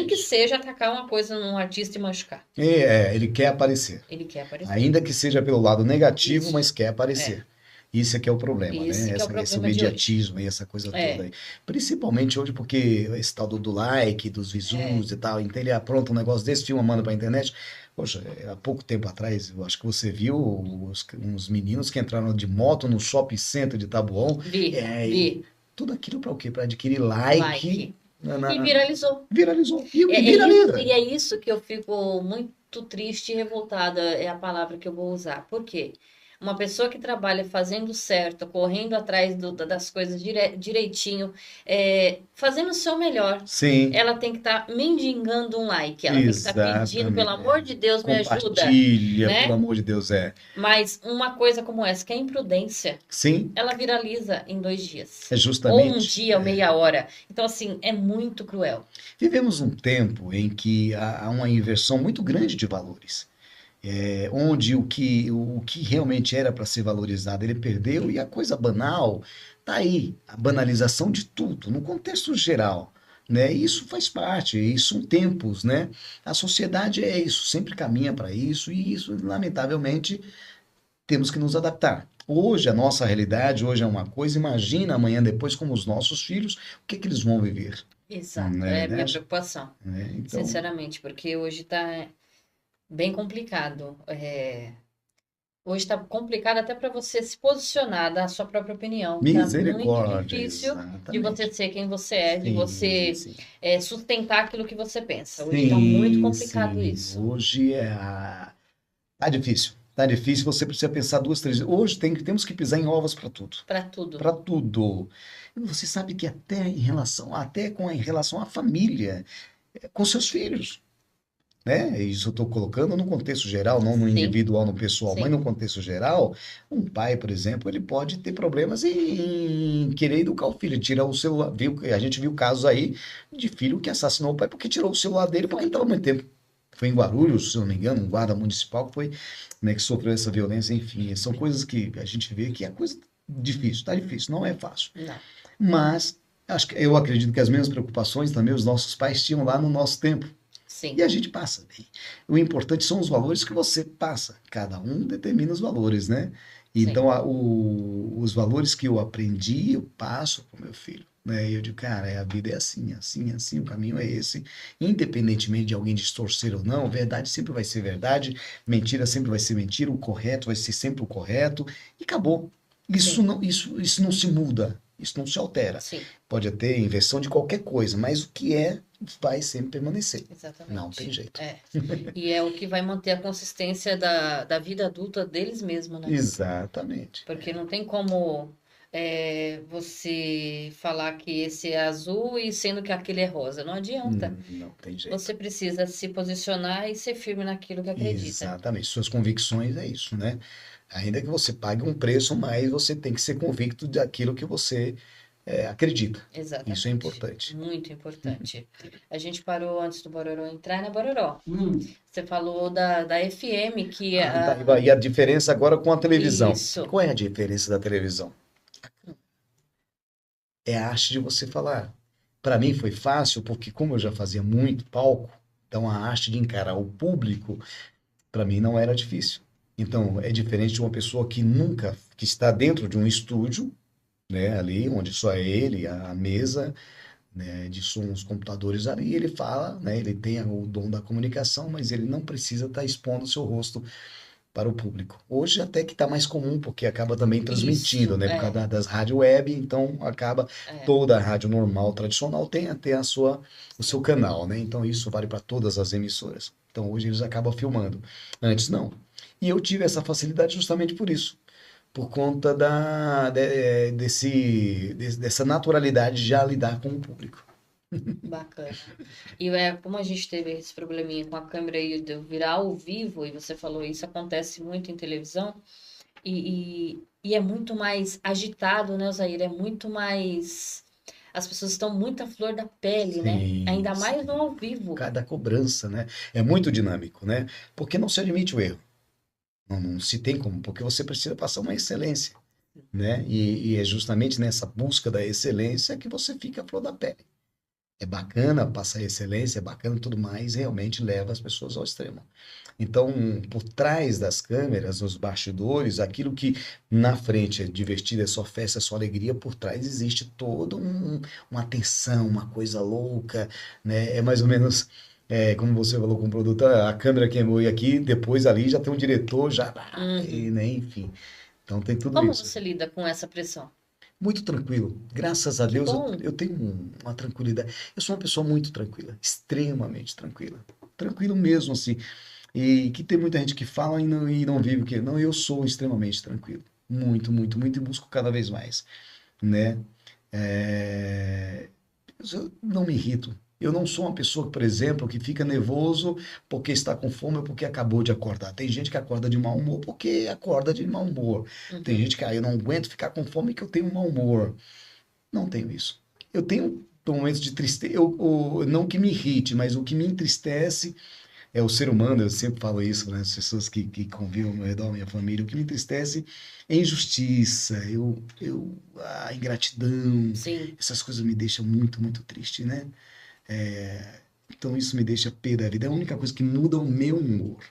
que exatamente. seja atacar uma coisa num artista e machucar. Ele quer aparecer. Ele quer aparecer. Ainda que seja pelo lado negativo, mas Isso. quer É. aparecer. Isso é que é o problema, Esse né? que é o Esse problema de hoje. mediatismo e essa coisa toda É. aí. Principalmente hoje, porque esse tal do like, dos É. visus e tal, então ele apronta um negócio desse, filma, manda pra internet. Poxa, há pouco tempo atrás, eu acho que você viu uns meninos que entraram de moto no shopping center de Taboão, e Vi. tudo aquilo para o quê? Para adquirir like. Like. E viralizou. Viralizou. É, E é isso, viraliza. e é isso que eu fico muito triste e revoltada, é a palavra que eu vou usar. Por quê? Uma pessoa que trabalha fazendo certo, correndo atrás das coisas direitinho, fazendo o seu melhor, Sim. ela tem que estar mendigando um like, ela tem que estar pedindo, pelo Exatamente. amor de Deus, me ajuda, Compartilha, pelo né? amor de Deus, é. Mas uma coisa como essa, que é imprudência, Sim, ela viraliza em 2 dias. é Ou um justamente. dia, ou meia hora. Então, assim, é muito cruel. Vivemos um tempo em que há uma inversão muito grande de valores. Onde o que realmente era para ser valorizado, ele perdeu, e a coisa banal tá aí, a banalização de tudo, no contexto geral. Né? E isso faz parte, isso são tempos, né? A sociedade é isso, sempre caminha para isso, e isso, lamentavelmente, temos que nos adaptar. Hoje a nossa realidade, hoje é uma coisa, imagina amanhã depois como os nossos filhos, o que que eles vão viver, Exato, né? é a minha preocupação, Então, sinceramente, porque hoje está bem complicado. Hoje está complicado até para você se posicionar, dar a sua própria opinião. Está muito misericórdia, difícil de você exatamente. ser quem você é, de Sim, você sim. sustentar aquilo que você pensa. Hoje está muito Sim, complicado sim. isso, Hoje tá difícil. Tá difícil, você precisa pensar duas, três vezes. Hoje temos que pisar em ovos para tudo. para tudo. Para tudo. E você sabe que até em relação à família, com seus filhos, né? Isso eu estou colocando no contexto geral, não no Sim, individual, no pessoal, mas sim, no contexto geral, um pai, por exemplo, ele pode ter problemas em querer educar o filho, tirar o celular. A gente viu casos aí de filho que assassinou o pai porque tirou o celular dele porque ele foi. estava muito tempo. Foi em Guarulhos, se eu não me engano, um guarda municipal que foi, né, que sofreu essa violência, enfim, são coisas que a gente vê que é coisa difícil, tá difícil, não é fácil. Não, Mas eu acredito que as mesmas preocupações também os nossos pais tinham lá no nosso tempo. E sim, a gente passa bem. O importante são os valores que você passa. Cada um determina os valores, né? sim, Então, os valores que eu aprendi, eu passo para o meu filho. Né? E eu digo, cara, a vida é assim, assim, assim, o caminho é esse. Independentemente de alguém distorcer ou não, verdade sempre vai ser verdade, mentira sempre vai ser mentira, o correto vai ser sempre o correto, e acabou. Isso sim, não, isso não se muda, isso não se altera. sim, Pode ter inversão de qualquer coisa, mas o que vai sempre permanecer. Não tem exatamente. jeito. E é o que vai manter a consistência da vida adulta deles mesmos, né? Exatamente. Porque não tem como você falar que esse é azul e sendo que aquele é rosa. Não adianta. Não tem jeito. Você precisa se posicionar e ser firme naquilo que acredita. Exatamente. Suas convicções é isso, né? Ainda que você pague um preço, mas você tem que ser convicto daquilo que você acredita. Isso é Exatamente. importante. Muito importante. A gente parou antes do Bororó entrar na Bororó. Hum, Você falou da FM, que E a diferença agora com a televisão. isso, Qual é a diferença da televisão? É a arte de você falar. Para mim foi fácil, porque como eu já fazia muito palco, então a arte de encarar o público, para mim não era difícil. Então é diferente de uma pessoa que está dentro de um estúdio, né, ali onde só é ele, a mesa, né, de som, os computadores ali, ele fala, né, ele tem o dom da comunicação, mas ele não precisa estar expondo o seu rosto para o público. Hoje até que está mais comum, porque acaba também transmitindo, Isso, né? Por causa das rádio web, então acaba é. toda a rádio normal, tradicional, tem até o seu canal, né? Então isso vale para todas as emissoras. Então hoje eles acabam filmando. Antes não. E eu tive essa facilidade justamente por isso. Por conta dessa naturalidade de já lidar com o público. Bacana. E como a gente teve esse probleminha com a câmera aí de eu virar ao vivo, e você falou isso, acontece muito em televisão, e é muito mais agitado, né, Osair? É muito mais. As pessoas estão muito à flor da pele, né? Sim, Ainda mais no sim. ao vivo. Cada cobrança, né? É muito dinâmico, né? Porque não se admite o erro. Não se tem como, porque você precisa passar uma excelência, né? E é justamente nessa busca da excelência que você fica à flor da pele. É bacana passar excelência, é bacana tudo mais, realmente leva as pessoas ao extremo. Então, por trás das câmeras, nos bastidores, aquilo que na frente é divertido, é só festa, é só alegria, por trás existe toda uma tensão, uma coisa louca, né? É mais ou menos, como você falou com o produtor, a câmera queimou e aqui, depois ali já tem um diretor, já, Uhum. né? Enfim. Então tem tudo Como isso. você lida com essa pressão? Muito tranquilo. Graças a Que Deus bom. eu tenho uma tranquilidade. Eu sou uma pessoa muito tranquila, extremamente tranquila. Tranquilo mesmo, assim. E que tem muita gente que fala e não vive o que. Não, eu sou extremamente tranquilo. Muito, muito, muito e busco cada vez mais, né? É, eu não me irrito. Eu não sou uma pessoa, por exemplo, que fica nervoso porque está com fome ou porque acabou de acordar. Tem gente que acorda de mau humor porque acorda de mau humor. Tem Uhum. gente que, eu não aguento ficar com fome porque eu tenho mau humor. Não tenho isso. Eu tenho momentos de tristeza, não que me irrite, mas o que me entristece é o ser humano, eu sempre falo isso, né? As pessoas que convivem ao meu redor, minha família, o que me entristece é a injustiça, a ingratidão, Sim. essas coisas me deixam muito, muito triste, né? Então isso me deixa pé da vida. É a única coisa que muda o meu humor.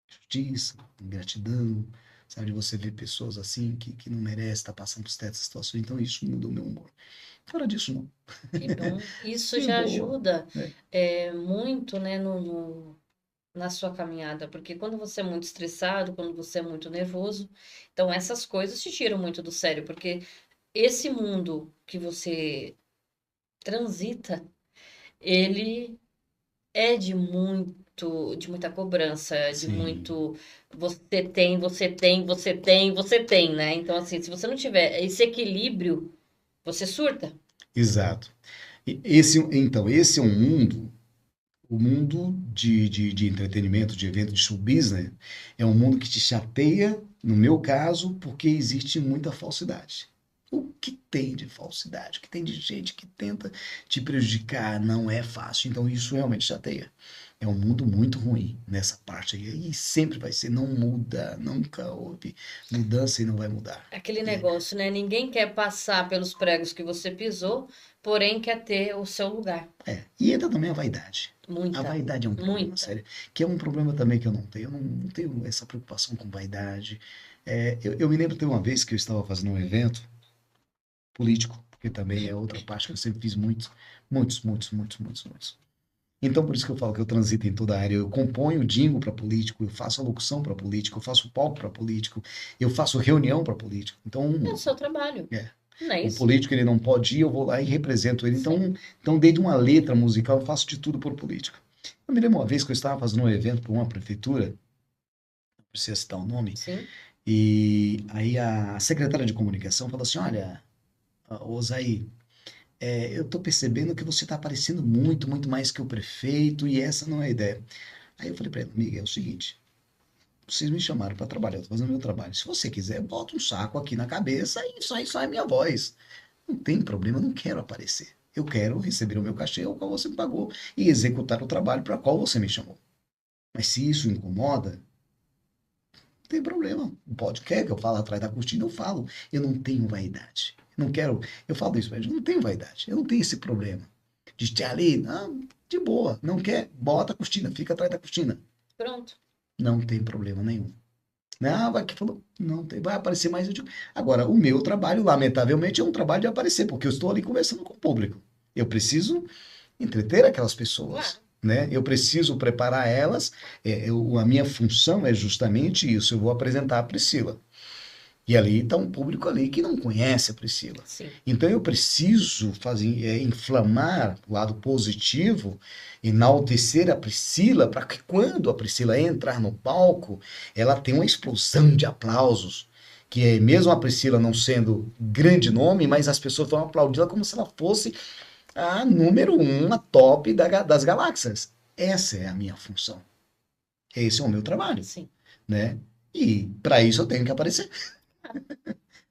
Justiça, ingratidão, sabe? De você ver pessoas assim que não merecem estar passando por certas situações. Então isso muda o meu humor. Fora disso, não. Que bom. Isso De já boa, ajuda né? muito, né, na sua caminhada, porque quando você é muito estressado, quando você é muito nervoso, então essas coisas te tiram muito do sério, porque esse mundo que você transita, ele é de muita cobrança, de Sim, muito você tem, você tem, você tem, você tem, né? Então, assim, se você não tiver esse equilíbrio, você surta. exato. Então, esse é um mundo, o mundo de entretenimento, de evento, de show business, é um mundo que te chateia, no meu caso, porque existe muita falsidade. O que tem de falsidade? O que tem de gente que tenta te prejudicar não é fácil. Então, isso realmente chateia. É um mundo muito ruim nessa parte aí. E sempre vai ser. Não muda. Nunca houve mudança e não vai mudar. Aquele Né? negócio, né? Ninguém quer passar pelos pregos que você pisou, porém quer ter o seu lugar. E entra também a vaidade. A Muita, vaidade é um problema muita. sério, que é um problema também que eu não tenho. Eu não tenho essa preocupação com vaidade. Eu me lembro de uma vez que eu estava fazendo um evento político, porque também é outra parte que eu sempre fiz muitos, muitos, muitos, muitos, muitos, muitos. Então, por isso que eu falo que eu transito em toda a área. Eu componho jingle para político, eu faço a locução para político, eu faço palco para político, eu faço reunião para político. Então, É o seu trabalho, é, não é o isso? político ele não pode ir, eu vou lá e represento ele. Sim, Então desde uma letra musical, eu faço de tudo por político. Eu me lembro uma vez que eu estava fazendo um evento para uma prefeitura, não precisa citar o nome, sim. e aí a secretária de comunicação falou assim: Olha, Osaí, eu estou percebendo que você está aparecendo muito, muito mais que o prefeito, e essa não é a ideia. Aí eu falei para ela: Amiga, é o seguinte. Vocês me chamaram para trabalhar, eu estou fazendo meu trabalho. Se você quiser, bota um saco aqui na cabeça e isso aí sai minha voz. Não tem problema, eu não quero aparecer. Eu quero receber o meu cachê, o qual você me pagou, e executar o trabalho para o qual você me chamou. Mas se isso incomoda, não tem problema. Pode, quer que eu fale atrás da cortina, eu falo. Eu não tenho vaidade. Eu não quero, eu falo isso, mas eu não tenho vaidade. Eu não tenho esse problema. De estar ali, de boa. Não quer, bota a cortina, fica atrás da cortina. Pronto. Não tem problema nenhum. Não, vai que falou, não tem, vai aparecer mais. Agora, o meu trabalho, lamentavelmente, é um trabalho de aparecer, porque eu estou ali conversando com o público. Eu preciso entreter aquelas Claro. pessoas. né? Eu preciso preparar elas. A minha função é justamente isso. Eu vou apresentar a Priscila. E ali está um público ali que não conhece a Priscila. Sim. Então eu preciso inflamar o lado positivo, enaltecer a Priscila, para que quando a Priscila entrar no palco, ela tenha uma explosão de aplausos. Que é mesmo a Priscila não sendo grande nome, mas as pessoas vão aplaudi-la como se ela fosse a número um, a top das galáxias. Essa é a minha função. Esse é o meu trabalho, Sim. né? E para isso eu tenho que aparecer.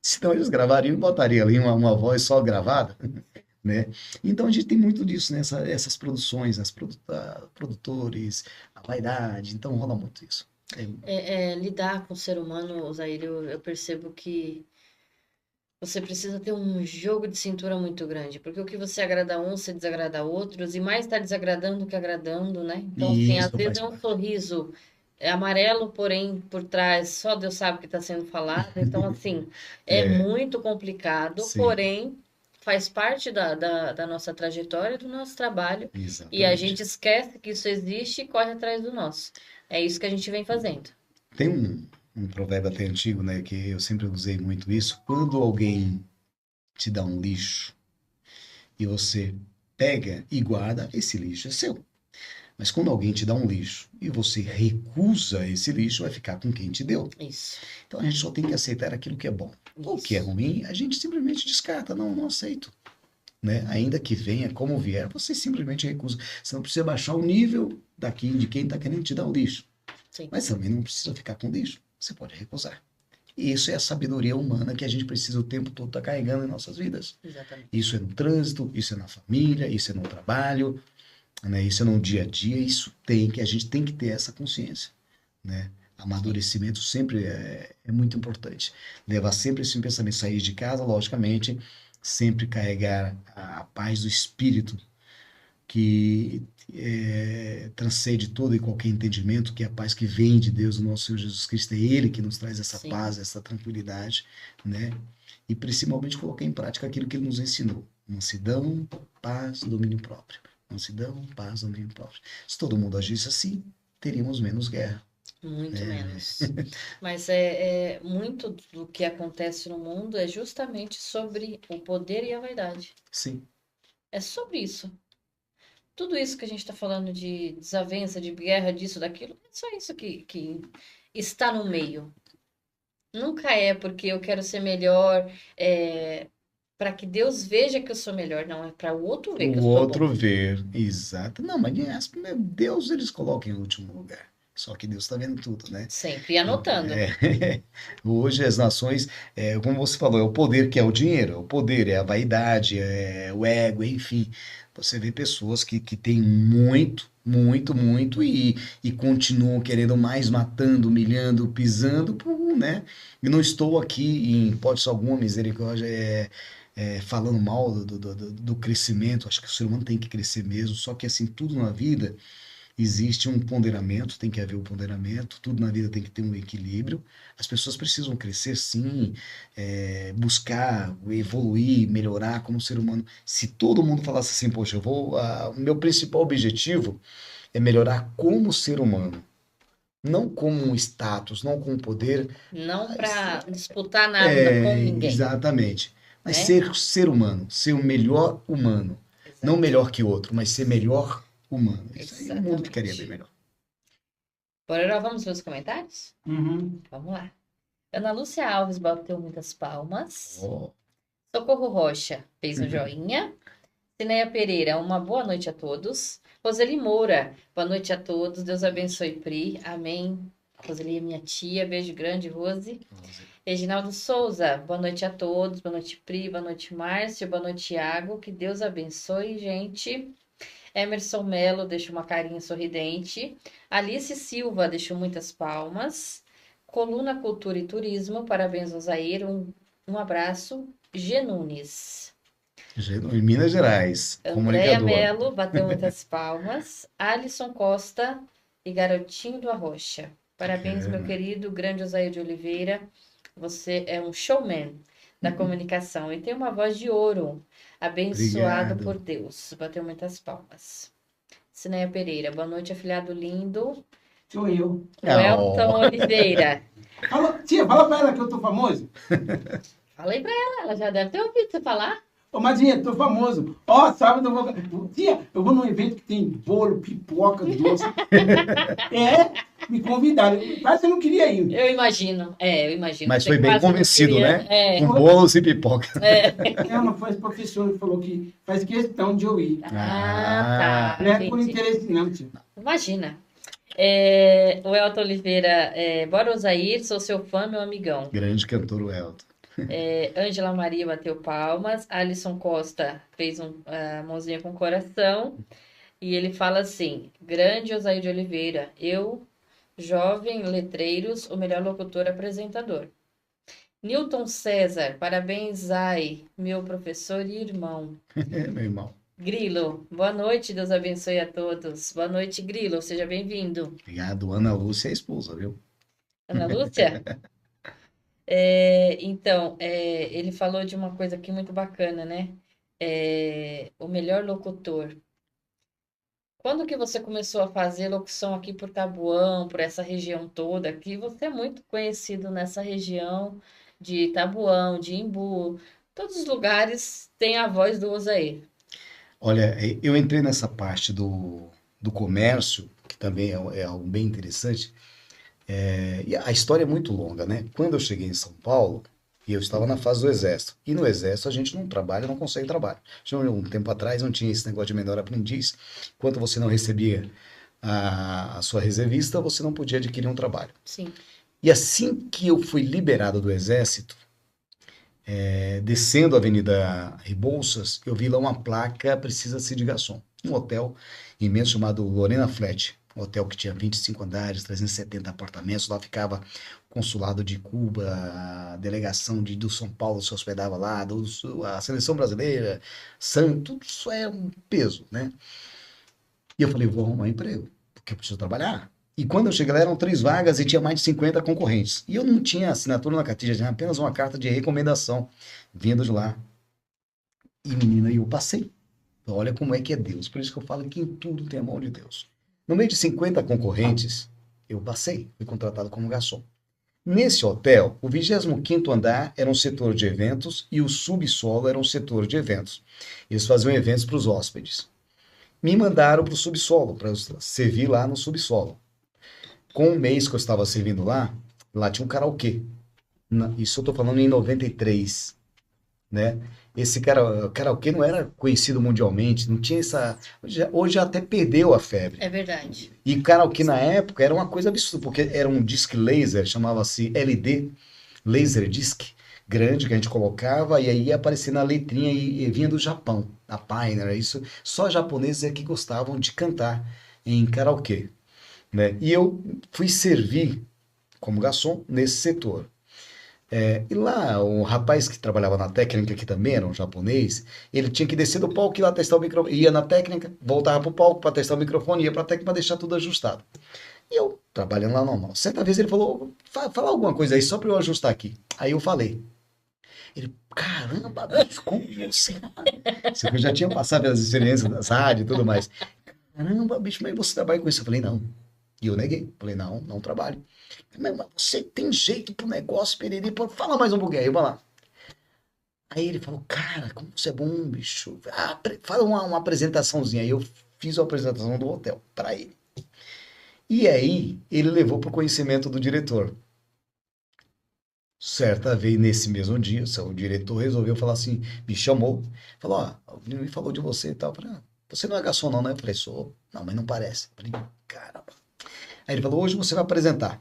Senão eles gravariam e botariam ali uma voz só gravada, né? Então a gente tem muito disso, né? Essas produções, produtores, a vaidade, então rola muito isso. Lidar com o ser humano, Osair, eu percebo que você precisa ter um jogo de cintura muito grande, porque o que você agrada a uns, você desagrada a outros, e mais está desagradando do que agradando, né? Então, assim, E às isso vezes faz é um parte. sorriso amarelo, porém por trás só Deus sabe o que está sendo falado. Então, assim, é É, muito complicado, sim, porém faz parte da nossa trajetória, do nosso trabalho, e a exatamente. gente esquece que isso existe e corre atrás do nosso. É isso que a gente vem fazendo. Tem um provérbio até antigo, né, que eu sempre usei muito isso. Quando alguém te dá um lixo e você pega e guarda, esse lixo é seu. Mas quando alguém te dá um lixo e você recusa esse lixo, vai ficar com quem te deu. Isso, Então a gente só tem que aceitar aquilo que é bom. O que é isso. ruim, a gente simplesmente descarta, não aceito. Né? Ainda que venha como vier, você simplesmente recusa. Você não precisa baixar o nível de quem está querendo te dar o lixo. Sim, Mas também não precisa ficar com lixo. Você pode recusar. E isso é a sabedoria humana que a gente precisa o tempo todo estar carregando em nossas vidas. exatamente. Isso é no trânsito, isso é na família, isso é no trabalho, né? Isso é no dia a dia. A gente tem que ter essa consciência, né? Sim. Amadurecimento sempre é muito importante. Levar sempre esse pensamento, sair de casa, logicamente, sempre carregar a paz do espírito que transcende todo e qualquer entendimento, que é a paz que vem de Deus, o nosso Senhor Jesus Cristo. É Ele que nos traz essa Sim. paz, essa tranquilidade, né? E principalmente colocar em prática aquilo que Ele nos ensinou. Mansidão, paz, domínio próprio. Mansidão, paz, domínio próprio. Se todo mundo agisse assim, teríamos menos guerra. Muito Né? menos. Mas muito do que acontece no mundo é justamente sobre o poder e a vaidade. Sim, É sobre isso. Tudo isso que a gente está falando de desavença, de guerra, disso, daquilo, é só isso que está no meio. Nunca é porque eu quero ser melhor, para que Deus veja que eu sou melhor. Não, é para o outro ver que o eu sou bom. outro ver, exato. Não, mas meu Deus, eles colocam em último lugar. Só que Deus está vendo tudo, né? Sempre anotando. Hoje as nações, como você falou, é o poder que é o dinheiro, é o poder, é a vaidade, é o ego, enfim. Você vê pessoas que têm muito, muito, muito e continuam querendo mais, matando, humilhando, pisando, né? E não estou aqui, em hipótese alguma, misericórdia, falando mal do crescimento. Acho que o ser humano tem que crescer mesmo, só que assim, tudo na vida existe um ponderamento, tem que haver um ponderamento, tudo na vida tem que ter um equilíbrio. As pessoas precisam crescer sim, buscar evoluir, melhorar como ser humano. Se todo mundo falasse assim, poxa, o meu principal objetivo é melhorar como ser humano, não como um status, não como poder, Não mas, para disputar nada com ninguém, exatamente. Mas né? ser humano, ser o melhor humano. Não Exato. melhor que outro, mas ser melhor humano. Isso aí o mundo ficaria bem Exatamente. melhor. Bora, vamos ver os comentários? Uhum. Vamos lá. Ana Lúcia Alves bateu muitas palmas. Oh. Socorro Rocha fez um joinha. Cineia Pereira, uma boa noite a todos. Roseli Moura, boa noite a todos. Deus abençoe, Pri. Amém. Roseli é minha tia. Beijo grande, Rose. Reginaldo Souza, boa noite a todos. Boa noite, Pri. Boa noite, Márcio. Boa noite, Thiago. Que Deus abençoe, gente. Emerson Melo deixa uma carinha sorridente. Alice Silva deixou muitas palmas. Coluna Cultura e Turismo, parabéns, Osair. Um abraço. G. Nunes. Em Minas Gerais, Andréia comunicador. Melo bateu muitas palmas. Alisson Costa e Garotinho do Arrocha. Parabéns, meu Bacana. querido, grande Osair de Oliveira. Você é um showman da comunicação e tem uma voz de ouro. Abençoado por Obrigado. Deus. Bateu muitas palmas. Cineia Pereira. Boa noite, afilhado lindo. Sou eu. Welton Oliveira. Tia, fala pra ela que eu tô famoso. Fala aí pra ela já deve ter ouvido você falar. Ô, Madinha, tô famoso. Ó, sábado eu vou... Tia, eu vou num evento que tem bolo, pipoca, doce. Me convidaram. Mas você não queria ir. Eu imagino, eu imagino. Mas Você foi bem quase não convencido, queria. né? Com bolos e pipoca. Ela foi esse professor que falou que faz questão de eu ir. Ah, tá. Não é por Entendi. interesse não, tia. Imagina. O Elton Oliveira, bora Osair, sou seu fã, meu amigão. Grande cantor, o Elton. Ângela Maria bateu palmas. Alisson Costa fez mãozinha com coração. E ele fala assim: grande Osair de Oliveira, eu, jovem letreiros, o melhor locutor apresentador. Newton César, parabéns, Ai, meu professor e irmão. Meu irmão. Grilo, boa noite, Deus abençoe a todos. Boa noite, Grilo, seja bem-vindo. Obrigado, Ana Lúcia é a esposa, viu? Ana Lúcia? Então, ele falou de uma coisa aqui muito bacana, né? O melhor locutor. Quando que você começou a fazer locução aqui por Tabuão, por essa região toda? Aqui você é muito conhecido nessa região de Tabuão, de Imbu. Todos os lugares têm a voz do Osair. Olha, eu entrei nessa parte do comércio, que também é algo bem interessante. E a história é muito longa, né? Quando eu cheguei em São Paulo, eu estava na fase do Exército. E no Exército a gente não trabalha, não consegue trabalho. Um tempo atrás não tinha esse negócio de menor aprendiz. Enquanto você não recebia a sua reservista, você não podia adquirir um trabalho. Sim. E assim que eu fui liberado do Exército, descendo a Avenida Rebouças, eu vi lá uma placa, precisa-se de garçom. Um hotel imenso chamado Lorena Flat. Um hotel que tinha 25 andares, 370 apartamentos. Lá ficava o consulado de Cuba, a delegação do São Paulo se hospedava lá, a seleção brasileira, Santos, tudo isso é um peso, né? E eu falei, vou arrumar um emprego, porque eu preciso trabalhar. E quando eu cheguei lá, eram 3 vagas e tinha mais de 50 concorrentes. E eu não tinha assinatura na cartilha, tinha apenas uma carta de recomendação vindo de lá. E menina, eu passei. Olha como é que é Deus. Por isso que eu falo que em tudo tem a mão de Deus. No meio de 50 concorrentes, eu passei. Fui contratado como garçom. Nesse hotel, o 25º andar era um setor de eventos e o subsolo era um setor de eventos. Eles faziam eventos para os hóspedes. Me mandaram para o subsolo, para servir lá no subsolo. Com um mês que eu estava servindo lá tinha um karaokê. Isso eu estou falando em 93, né? Esse karaokê não era conhecido mundialmente, não tinha essa... Hoje até perdeu a febre. É verdade. E karaokê na época era uma coisa absurda, porque era um disc laser, chamava-se LD, Laser Disc, grande, que a gente colocava, e aí ia aparecer na letrinha e vinha do Japão, a Pioneer, isso. Só japoneses é que gostavam de cantar em karaokê, né? E eu fui servir como garçom nesse setor. E lá, o rapaz que trabalhava na técnica, que também era um japonês, ele tinha que descer do palco e ir lá testar o microfone. Ia na técnica, voltava pro palco para testar o microfone, ia pra técnica para deixar tudo ajustado. E eu, trabalhando lá normal. Certa vez ele falou, fala alguma coisa aí, só para eu ajustar aqui. Aí eu falei. Ele, caramba, bicho, como você... Isso que eu já tinha passado pelas experiências das rádios e tudo mais. Caramba, bicho, mas você trabalha com isso? Eu falei, não. E eu neguei. Falei, não trabalho. Mas você tem jeito pro negócio, perere, fala mais um pouquinho aí, vai lá. Aí ele falou, cara, como você é bom, bicho. Fala uma apresentaçãozinha. Aí eu fiz uma apresentação do hotel para ele. E aí ele levou pro conhecimento do diretor. Certa vez, nesse mesmo dia, o diretor resolveu falar assim, me chamou, falou, ó, o menino me falou de você e tal. Eu falei, você não é garçom não, né? Eu falei, sou. Não, mas não parece. Eu falei, caramba. Aí ele falou, hoje você vai apresentar.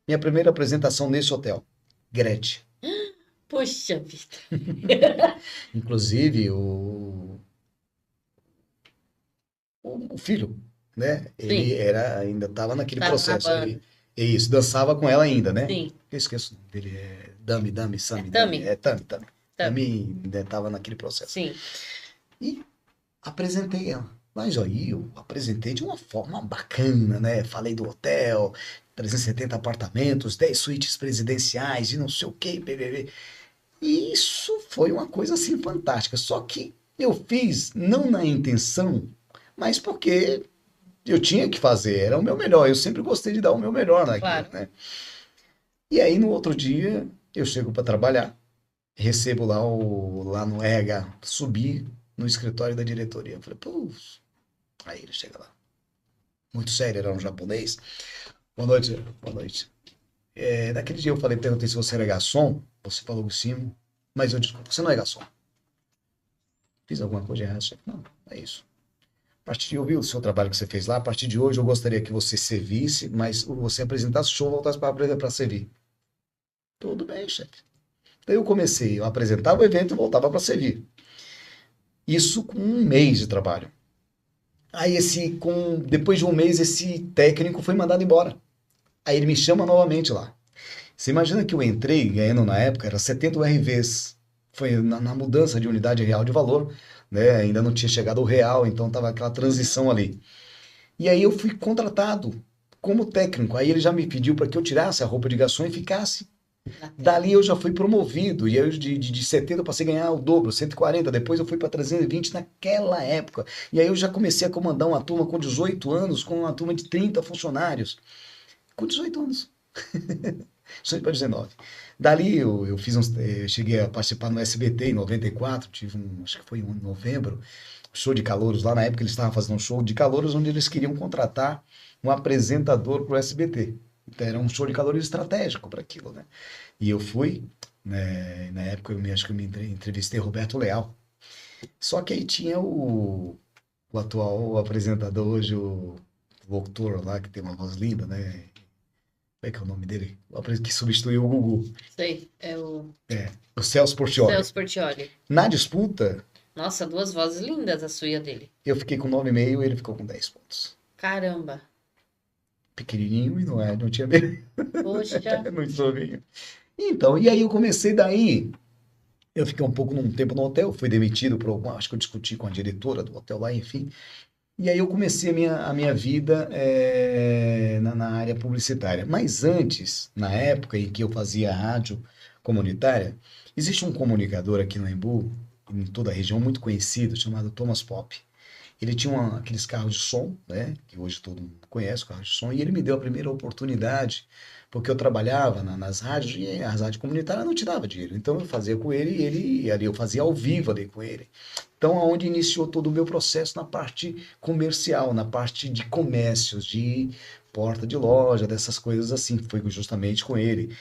Minha primeira apresentação nesse hotel. Gretchen. Puxa vida. Inclusive, o filho, né? Ele ainda estava naquele processo. Isso, dançava com ela ainda, né? Sim. Eu esqueço o nome dele, Dami, Sami. Tami. Tami. Tami ainda estava naquele processo. Sim. E apresentei ela. Mas aí eu apresentei de uma forma bacana, né? Falei do hotel, 370 apartamentos, 10 suítes presidenciais e não sei o que, BBB. E isso foi uma coisa assim fantástica. Só que eu fiz não na intenção mas porque eu tinha que fazer, era o meu melhor. Eu sempre gostei de dar o meu melhor naquilo, Claro. né? E aí no outro dia eu chego para trabalhar, recebo lá no RH, subi no escritório da diretoria. Eu falei, pô, aí ele chega lá, muito sério, era um japonês. Boa noite, boa noite. Naquele dia eu falei, perguntei se você era garçom, você falou que sim, mas eu desculpa, você não é garçom. Fiz alguma coisa errada? Chefe? Não, é isso. A partir de eu vi o seu trabalho que você fez lá, a partir de hoje eu gostaria que você servisse, mas você apresentasse show, voltasse para servir. Tudo bem, chefe. Daí eu apresentava o evento e voltava para servir. Isso com um mês de trabalho. Aí depois de um mês, esse técnico foi mandado embora. Aí ele me chama novamente lá. Você imagina que eu entrei ganhando na época, era 70 URVs. Foi na mudança de unidade real de valor, né? Ainda não tinha chegado o real, então tava aquela Uhum. transição ali. E aí eu fui contratado como técnico. Aí ele já me pediu para que eu tirasse a roupa de garçom e ficasse. Na Dali técnica. eu já fui promovido, e aí de 70 eu passei a ganhar o dobro, 140, depois eu fui para 320 naquela época. E aí eu já comecei a comandar uma turma com 18 anos, com uma turma de 30 funcionários. Com 18 anos. 18 para 19. Dali eu cheguei a participar no SBT em 94, tive acho que foi em novembro, show de calouros. Lá na época eles estavam fazendo um show de calouros onde eles queriam contratar um apresentador para o SBT. Então era um show de calouros estratégico para aquilo, né? E eu fui, né, na época acho que eu me entrevistei Roberto Leal. Só que aí tinha o atual apresentador hoje, o locutor lá, que tem uma voz linda, né? Como é que é o nome dele? Que substituiu o Gugu. Sei, é o O Celso Portiolli. Celso Portiolli. Na disputa, Nossa, duas vozes lindas a sua e a dele. eu fiquei com 9,5 e ele ficou com 10 pontos. Caramba. Pequenininho e não tinha medo. Poxa. Muito novinho. Então, e aí eu comecei daí. Eu fiquei um pouco num tempo no hotel, fui demitido por alguma, acho que eu discuti com a diretora do hotel lá, enfim. E aí eu comecei a minha vida na área publicitária. Mas antes, na época em que eu fazia rádio comunitária, existe um comunicador aqui no Embu, em toda a região, muito conhecido, chamado Thomas Pop. Ele tinha aqueles carros de som, né? Que hoje todo mundo conhece, carros de som, e ele me deu a primeira oportunidade, porque eu trabalhava nas rádios e as rádios comunitárias não te dava dinheiro. Então eu fazia com ele e ele ali eu fazia ao vivo ali com ele. Então, aonde iniciou todo o meu processo na parte comercial, na parte de comércios, de porta de loja, dessas coisas assim, foi justamente com ele.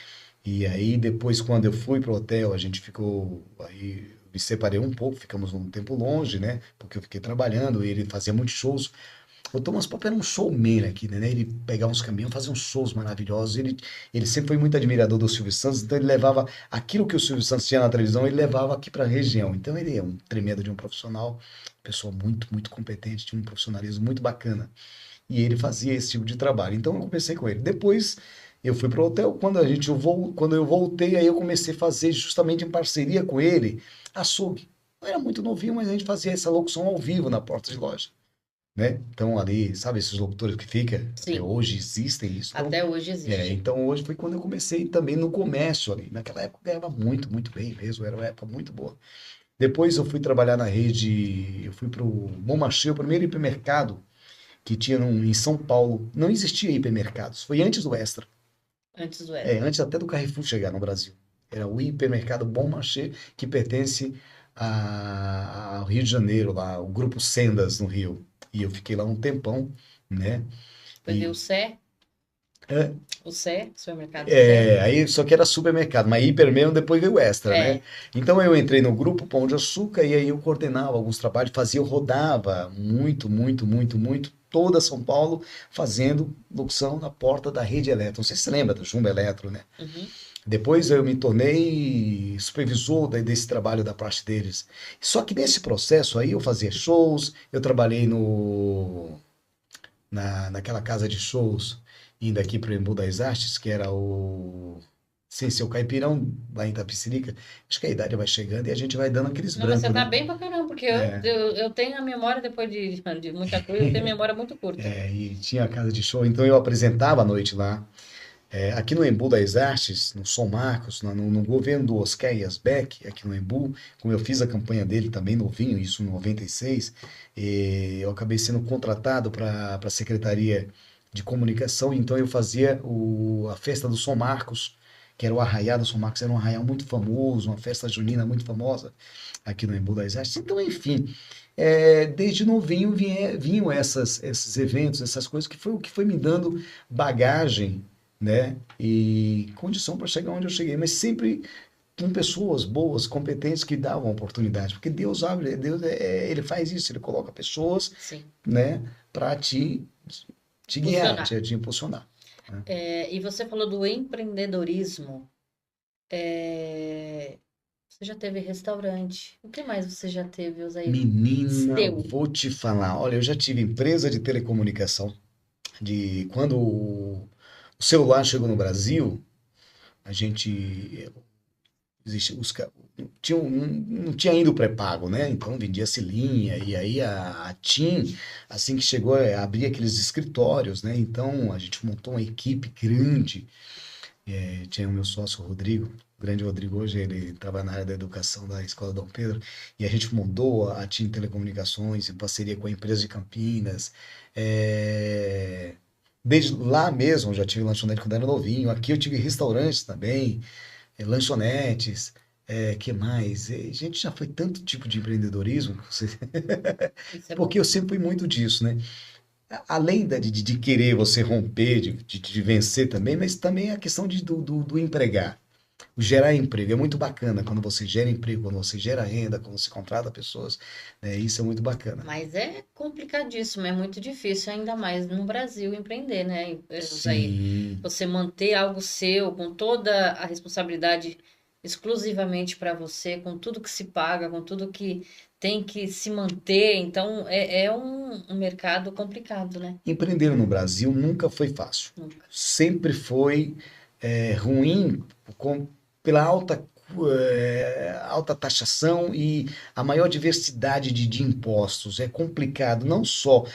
E aí, depois, quando eu fui pro hotel, a gente ficou. Aí me separei um pouco, ficamos um tempo longe, né? Porque eu fiquei trabalhando, e ele fazia muitos shows. O Thomas Pop era um showman aqui, né? Ele pegava uns caminhões, fazia uns shows maravilhosos. Ele sempre foi muito admirador do Silvio Santos, então ele levava aquilo que o Silvio Santos tinha na televisão, ele levava aqui para a região. Então ele é um tremendo de um profissional, pessoa muito, muito competente, tinha um profissionalismo muito bacana. E ele fazia esse tipo de trabalho. Então eu comecei com ele. Depois eu fui para o hotel. Quando eu voltei, aí eu comecei a fazer justamente em parceria com ele açougue. Eu era muito novinho, mas a gente fazia essa locução ao vivo na porta de loja, né? Então ali, sabe, esses locutores que fica, até Sim, hoje existem isso. Então, até hoje existe. então hoje foi quando eu comecei também no comércio ali. Naquela época eu ganhava muito, muito bem mesmo, era uma época muito boa. Depois eu fui trabalhar na rede, eu fui para o Bom Marché, o primeiro hipermercado que tinha em São Paulo. Não existia hipermercados, foi antes do Extra. Antes do Extra. Antes até do Carrefour chegar no Brasil. Era o hipermercado Bom Marché, que pertence ao Rio de Janeiro, lá, o Grupo Sendas, no Rio. E eu fiquei lá um tempão, né? Depois veio E, o Sé, é, o Sé, supermercado Sé. aí só que era supermercado, mas hiper mesmo depois veio o Extra, né? É, Então eu entrei no grupo Pão de Açúcar e aí eu coordenava alguns trabalhos, eu rodava muito, muito, muito, muito, toda São Paulo fazendo locução na porta da Rede Eletro. Não sei se você lembra do Jumbo Eletro, né? uhum. Depois eu me tornei supervisor desse trabalho da parte deles. Só que nesse processo aí eu fazia shows, eu trabalhei naquela casa de shows, indo aqui para o Embu das Artes, que era sem ser o Caipirão, lá em Itapecerica. Acho que a idade vai chegando e a gente vai dando aqueles Não, mas você brancos, tá né? bem pra caramba, porque É, eu tenho a memória depois de muita coisa, eu tenho memória muito curta. e tinha a casa de show, então eu apresentava à noite lá. Aqui no Embu das Artes, no São Marcos, no governo do Oscar Iasbeck, aqui no Embu, como eu fiz a campanha dele também novinho, isso em 96, eu acabei sendo contratado para a Secretaria de Comunicação, então eu fazia a festa do São Marcos, que era o arraiá do São Marcos, era um arraiá muito famoso, uma festa junina muito famosa aqui no Embu das Artes. Então, enfim, desde novinho vinham esses eventos, essas coisas, que foi o que foi me dando bagagem, né? E condição para chegar onde eu cheguei, mas sempre com pessoas boas, competentes que davam oportunidade, porque Deus abre, Deus ele faz isso, ele coloca pessoas, Sim. né, para te guiar, Funcionar. te impulsionar. Né? E você falou do empreendedorismo. Você já teve restaurante. O que mais você já teve, Osair? Menina, Seu. vou te falar, olha, eu já tive empresa de telecomunicação, de quando o celular chegou no Brasil, a gente existe, não tinha ainda o pré-pago, né? Então vendia-se linha, e aí a TIM, assim que chegou, abria aqueles escritórios, né? Então a gente montou uma equipe grande. Tinha o meu sócio Rodrigo, o grande Rodrigo, hoje ele trabalha na área da educação da Escola Dom Pedro, e a gente fundou a TIM Telecomunicações em parceria com a empresa de Campinas. É, Desde lá mesmo, eu já tive lanchonete quando era novinho. Aqui eu tive restaurantes também, lanchonetes, que mais? Gente, já foi tanto tipo de empreendedorismo, Isso é bom. porque eu sempre fui muito disso, né? Além de querer você romper, de vencer também, mas também a questão do empregar. O gerar emprego é muito bacana quando você gera emprego, quando você gera renda, quando você contrata pessoas, né? Isso é muito bacana. Mas é complicadíssimo, é muito difícil, ainda mais no Brasil, empreender, né, Osair? Sim. Você manter algo seu, com toda a responsabilidade exclusivamente para você, com tudo que se paga, com tudo que tem que se manter. Então, é um mercado complicado, né? Empreender no Brasil nunca foi fácil. Nunca. Sempre foi ruim com, pela alta taxação e a maior diversidade de impostos. É complicado não só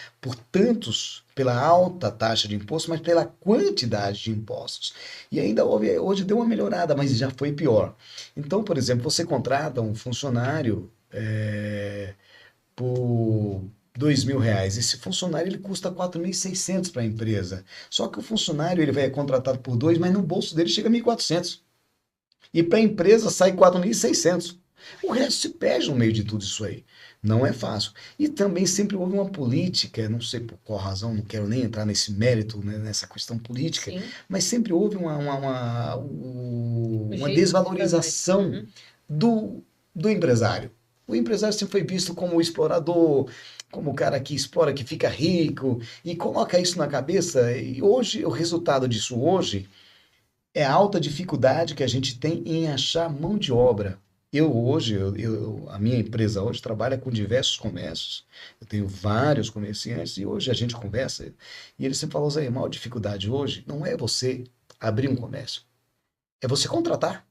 pela alta taxa de impostos, mas pela quantidade de impostos. E ainda hoje deu uma melhorada, mas já foi pior. Então, por exemplo, você contrata um funcionário por R$ 2.000. Esse funcionário ele custa 4.600 para a empresa. Só que o funcionário ele vai é contratado por dois, mas no bolso dele chega a 1.400. E para a empresa sai 4.600. O resto se perde no meio de tudo isso aí. Não é fácil. E também sempre houve uma política, não sei por qual razão, não quero nem entrar nesse mérito, né, nessa questão política, Sim, mas sempre houve o uma jeito de fazer. desvalorização Uhum. do empresário. O empresário sempre foi visto como o explorador, como o cara que explora, que fica rico, e coloca isso na cabeça. E hoje, o resultado disso hoje é a alta dificuldade que a gente tem em achar mão de obra. A minha empresa hoje trabalha com diversos comércios. Eu tenho vários comerciantes e hoje a gente conversa e eles sempre falam, Zé, a maior dificuldade hoje não é você abrir um comércio, é você contratar,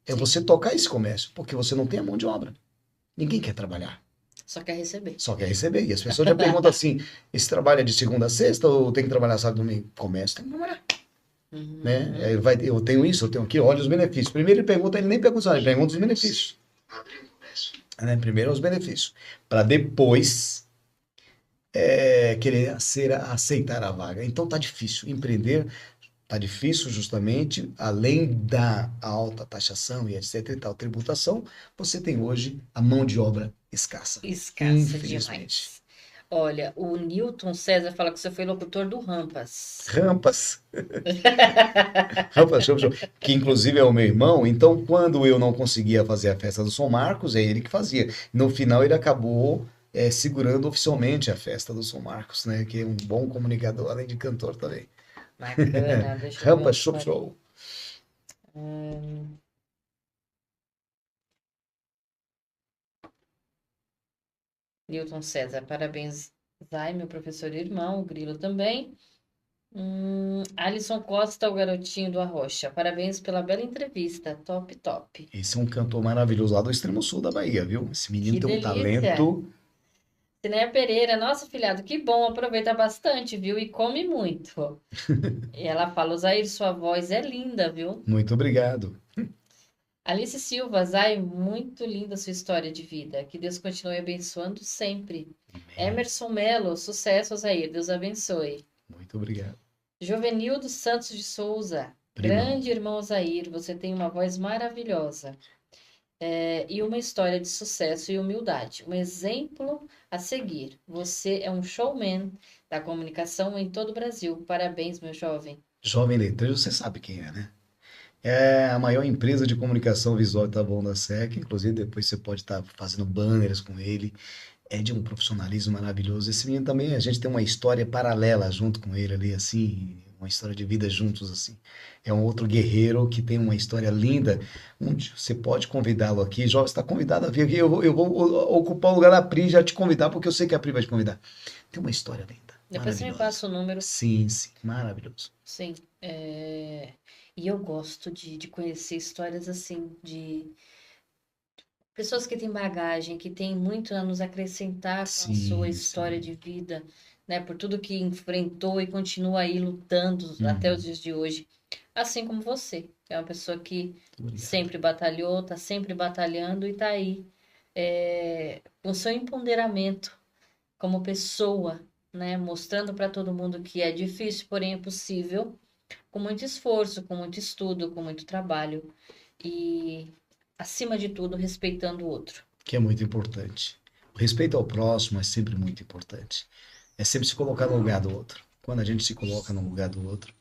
é Sim, você tocar esse comércio, porque você não tem a mão de obra. Ninguém quer trabalhar, só quer receber. só quer receber. E as pessoas já perguntam assim, esse trabalho é de segunda a sexta ou tem que trabalhar sábado e domingo? Comércio tem que trabalhar. Né? Uhum. Eu tenho isso, eu tenho aquilo, olha os benefícios. Primeiro ele pergunta, ele nem pergunta, ele pergunta os benefícios. Né? Primeiro os benefícios, para depois querer aceitar a vaga. Então tá difícil empreender, tá difícil justamente, além da alta taxação e etc e tal, tributação, você tem hoje a mão de obra escassa, Escassa infelizmente. demais. Olha, o Newton César fala que você foi locutor do Rampas. Rampas, Rampas Show, que inclusive é o meu irmão, então quando eu não conseguia fazer a festa do São Marcos, é ele que fazia. No final ele acabou segurando oficialmente a festa do São Marcos, né? Que é um bom comunicador, além de cantor também. Bacana, deixa eu ver Rampas onde Show parei. Show. Newton César, parabéns, Zay, meu professor e irmão, o Grilo também. Alisson Costa, o garotinho do Arrocha, parabéns pela bela entrevista, top, top. Esse é um cantor maravilhoso lá do extremo sul da Bahia, viu? Esse menino Que tem um delícia! talento. Cineia Pereira, nossa, filhado, que bom, aproveita bastante, viu? E come muito. E ela fala, Osair, sua voz é linda, viu? Muito obrigado. Alice Silva, Zay, muito linda sua história de vida. Que Deus continue abençoando sempre. Amém. Emerson Melo, sucesso, Osair, Deus abençoe. Muito obrigado. Jovenildo Santos de Souza, Primão. grande irmão Osair, você tem uma voz maravilhosa. E uma história de sucesso e humildade. Um exemplo a seguir. Você é um showman da comunicação em todo o Brasil. Parabéns, meu jovem. Jovem Letreiro, você sabe quem é, né? É a maior empresa de comunicação visual e bom da SEC. Inclusive, depois você pode estar fazendo banners com ele. É de um profissionalismo maravilhoso. Esse menino também, a gente tem uma história paralela junto com ele ali, assim, uma história de vida juntos, assim. É um outro guerreiro que tem uma história linda. Você pode convidá-lo aqui. Jovem, você está convidado a vir aqui. Eu vou ocupar o lugar da Pri e já te convidar, porque eu sei que a Pri vai te convidar. Tem uma história linda, Depois você me maravilhosa. passa o número. Sim, sim, maravilhoso. Sim. E eu gosto de conhecer histórias assim, de pessoas que têm bagagem, que têm muito a nos acrescentar com a sua Sim, história sim. de vida, né? Por tudo que enfrentou e continua aí lutando até os Uhum. dias de hoje. Assim como você, que é uma pessoa que Obrigado. sempre batalhou, tá sempre batalhando e tá aí com seu empoderamento como pessoa, né? Mostrando para todo mundo que é difícil, porém é possível, com muito esforço, com muito estudo, com muito trabalho e, acima de tudo, respeitando o outro. Que é muito importante. O respeito ao próximo é sempre muito importante. É sempre se colocar no lugar do outro. Quando a gente se coloca no lugar do outro.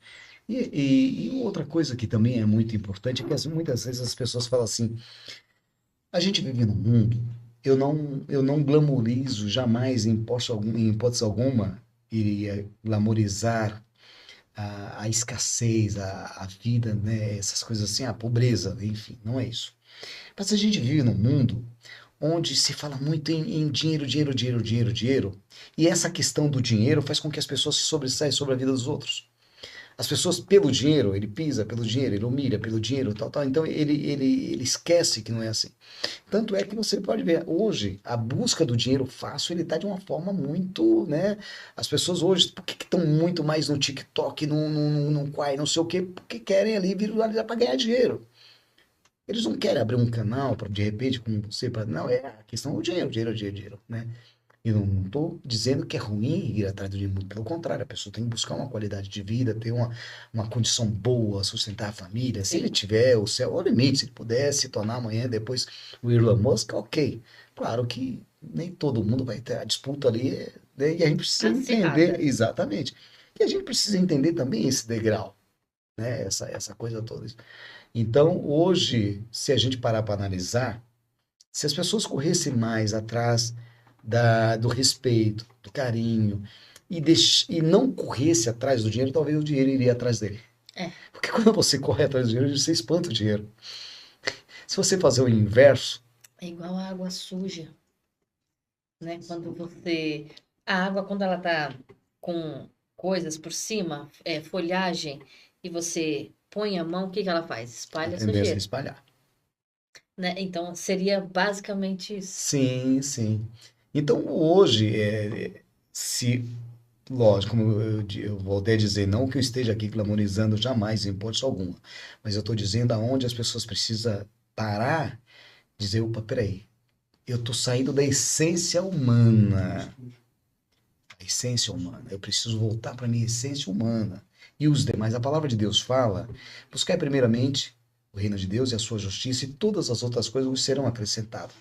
E outra coisa que também é muito importante é que muitas vezes as pessoas falam assim: a gente vive num mundo, eu não glamorizo jamais, em hipótese alguma, iria glamorizar a escassez, a vida, né, essas coisas assim, a pobreza, enfim, não é isso. Mas a gente vive num mundo onde se fala muito em dinheiro, dinheiro, dinheiro, dinheiro, dinheiro, e essa questão do dinheiro faz com que as pessoas se sobressaem sobre a vida dos outros. As pessoas, pelo dinheiro, ele pisa pelo dinheiro, ele humilha pelo dinheiro, tal, tal. Então ele esquece que não é assim. Tanto é que você pode ver, hoje, a busca do dinheiro fácil, ele está de uma forma muito, né? As pessoas hoje, por que estão muito mais no TikTok, no Quai, não sei o quê? Porque querem ali viralizar para ganhar dinheiro. Eles não querem abrir um canal para, de repente, com você, para. Não, é a questão do dinheiro, dinheiro, dinheiro, dinheiro, né? E não estou dizendo que é ruim ir atrás do dinheiro, muito pelo contrário, a pessoa tem que buscar uma qualidade de vida, ter uma condição boa, sustentar a família. Se ele Sim, tiver o céu ao limite, se ele puder se tornar amanhã depois o Elon Musk, ok. Claro que nem todo mundo vai ter a disputa ali, né? E a gente precisa entender, acirrada. exatamente. E a gente precisa entender também esse degrau, né? Essa coisa toda. Então, hoje, se a gente parar para analisar, se as pessoas corressem mais atrás do respeito, do carinho, e não corresse atrás do dinheiro, talvez o dinheiro iria atrás dele. É, Porque quando você corre atrás do dinheiro, você espanta o dinheiro. Se você fazer o inverso, é igual a água suja, né? Quando você. A água, quando ela tá com coisas por cima, folhagem, e você põe a mão, o que que ela faz? a Espalha a tendência é sujeira, espalhar. né? Então, seria basicamente isso. Sim, sim. Então, hoje, se, lógico, como eu voltei a dizer, não que eu esteja aqui glamorizando jamais, em hipótese alguma, mas eu estou dizendo aonde as pessoas precisam parar, dizer, opa, peraí, eu estou saindo da essência humana. A essência humana. Eu preciso voltar para a minha essência humana. E os demais, a palavra de Deus fala: buscai primeiramente o reino de Deus e a sua justiça, e todas as outras coisas vos serão acrescentadas.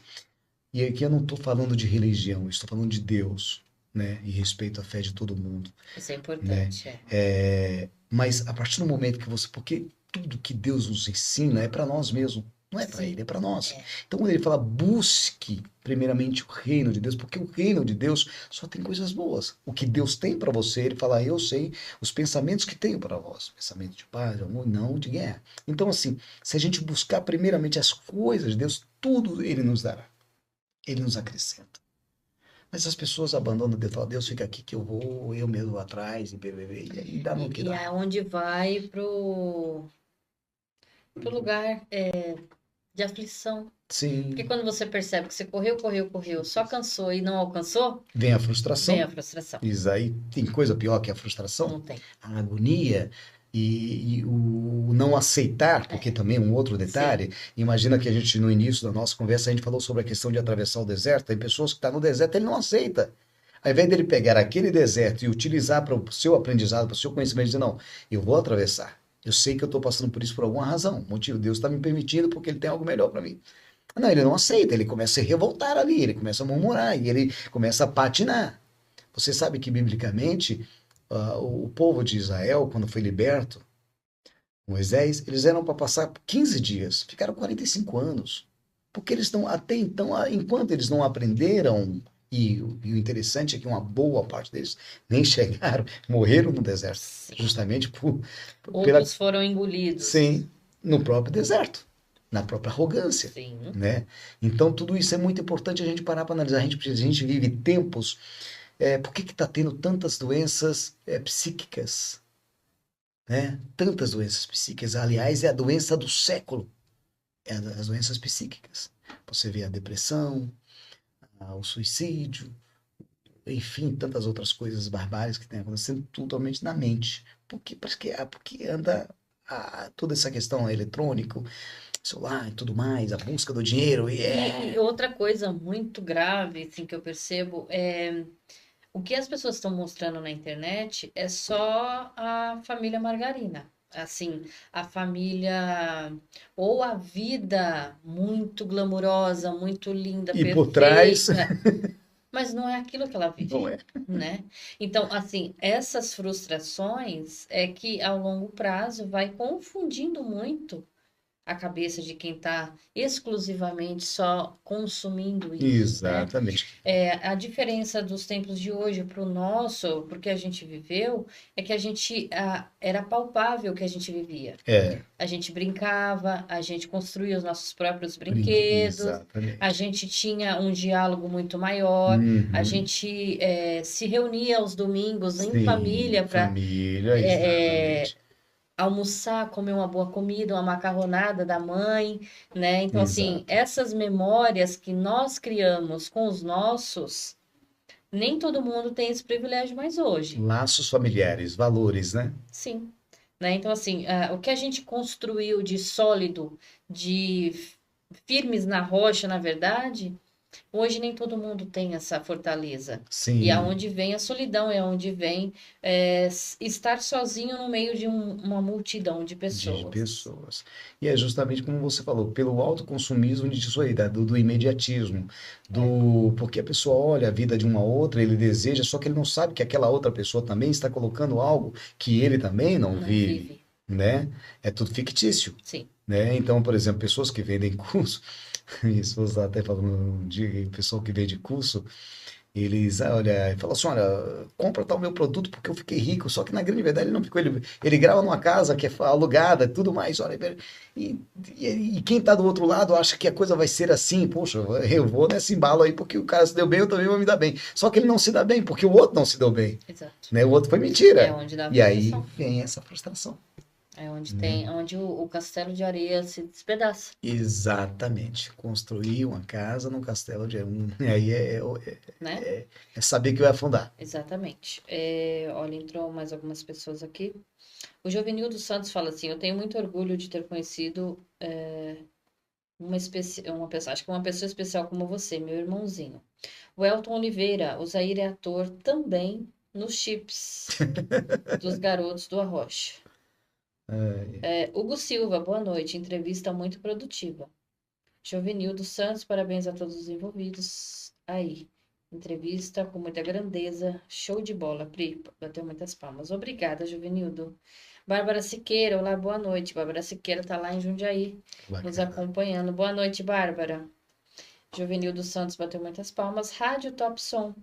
E aqui eu não estou falando de religião, eu estou falando de Deus, né? E respeito à fé de todo mundo, Isso é né? importante, é. Mas a partir do momento que você. Porque tudo que Deus nos ensina é para nós mesmos. Não é para Sim, ele, é para nós. é. Então, quando ele fala, busque primeiramente o reino de Deus, porque o reino de Deus só tem coisas boas. O que Deus tem para você, ele fala, eu sei os pensamentos que tenho para vós. Pensamento de paz, de amor, não de guerra. Então, assim, se a gente buscar primeiramente as coisas de Deus, tudo ele nos dará. Ele nos acrescenta. Mas as pessoas abandonam Deus, falam, Deus fica aqui que eu vou, eu mesmo vou atrás, e BBB, e aí dá no que E dá. aonde vai pro lugar de aflição. Sim. Porque quando você percebe que você correu, só cansou e não alcançou, Vem a frustração. vem a frustração. Isso aí tem coisa pior que a frustração? Não tem. A agonia e o não aceitar, porque também é um outro detalhe. Imagina que a gente, no início da nossa conversa, a gente falou sobre a questão de atravessar o deserto. Tem pessoas que estão no deserto, ele não aceita. Ao invés dele pegar aquele deserto e utilizar para o seu aprendizado, para o seu conhecimento, dizer, não, eu vou atravessar. Eu sei que eu estou passando por isso por alguma razão. Motivo, Deus está me permitindo porque ele tem algo melhor para mim. Não, ele não aceita, ele começa a se revoltar ali, ele começa a murmurar e ele começa a patinar. Você sabe que, biblicamente, o povo de Israel, quando foi liberto, Moisés, eles eram para passar 15 dias, ficaram 45 anos. Porque eles não, até então, enquanto eles não aprenderam, e o interessante é que uma boa parte deles nem chegaram, morreram no deserto, justamente pela, Outros foram engolidos. sim, no próprio deserto, na própria arrogância, Sim. né? Então, tudo isso é muito importante a gente parar para analisar. A gente vive tempos. Por que está tendo tantas doenças psíquicas? Né? Tantas doenças psíquicas. Aliás, é a doença do século. As doenças psíquicas. Você vê a depressão, o suicídio, enfim, tantas outras coisas barbárias que têm acontecendo totalmente na mente. Porque anda toda essa questão eletrônica, celular e tudo mais, a busca do dinheiro. E outra coisa muito grave, assim, que eu percebo é o que as pessoas estão mostrando na internet é só a família margarina. Assim, a família ou a vida muito glamurosa, muito linda, E por trás, mas não é aquilo que ela vive, não é. né? Então, assim, essas frustrações é que ao longo prazo vai confundindo muito a cabeça de quem está exclusivamente só consumindo isso, né? Exatamente. A diferença dos tempos de hoje para o nosso, porque a gente viveu, é que a gente era palpável o que a gente vivia. A gente brincava, a gente construía os nossos próprios brinquedos, Exatamente. a gente tinha um diálogo muito maior, a gente se reunia aos domingos em família para exatamente. almoçar, comer uma boa comida, uma macarronada da mãe, né? Então, assim, Exato. essas memórias que nós criamos com os nossos, nem todo mundo tem esse privilégio mais hoje. Laços familiares, valores, né? Sim. Né? Então, assim, o que a gente construiu de sólido, de firmes na rocha, na verdade, hoje nem todo mundo tem essa fortaleza. Sim. E aonde vem a solidão, é onde vem estar sozinho no meio de uma multidão de pessoas. E é justamente como você falou, pelo autoconsumismo disso aí, do imediatismo. Porque a pessoa olha a vida de uma outra, ele deseja, só que ele não sabe que aquela outra pessoa também está colocando algo que ele também não vive. Né? É tudo fictício. Sim. Né? Então, por exemplo, pessoas que vendem curso, minha esposa até falou um dia, o pessoal que vende curso, eles, falam assim, olha, compra tal meu produto porque eu fiquei rico, só que na grande verdade ele não ficou, ele grava numa casa que é alugada, tudo mais, olha, e quem tá do outro lado acha que a coisa vai ser assim, poxa, eu vou nesse embalo aí porque o cara se deu bem, eu também vou me dar bem, só que ele não se dá bem porque o outro não se deu bem. Exato. Né? O outro foi mentira. É onde dá e aí vem essa frustração. É onde onde o castelo de areia se despedaça. Exatamente. Construir uma casa num castelo de areia. Aí né? É saber que vai afundar. Exatamente. Olha, entrou mais algumas pessoas aqui. O Jovenildo Santos fala assim: eu tenho muito orgulho de ter conhecido uma pessoa, acho que uma pessoa especial como você, meu irmãozinho. O Elton Oliveira, o Zaire é ator também nos chips dos garotos do Arrocha. Hugo Silva, boa noite. Entrevista muito produtiva. Jovenildo Santos, parabéns a todos os envolvidos. Aí, entrevista com muita grandeza. Show de bola, Pri. Bateu muitas palmas. Obrigada, Jovenildo. Bárbara Siqueira, olá, boa noite. Bárbara Siqueira está lá em Jundiaí, nos acompanhando. Boa noite, Bárbara. Jovenildo Santos bateu muitas palmas. Rádio Top Som.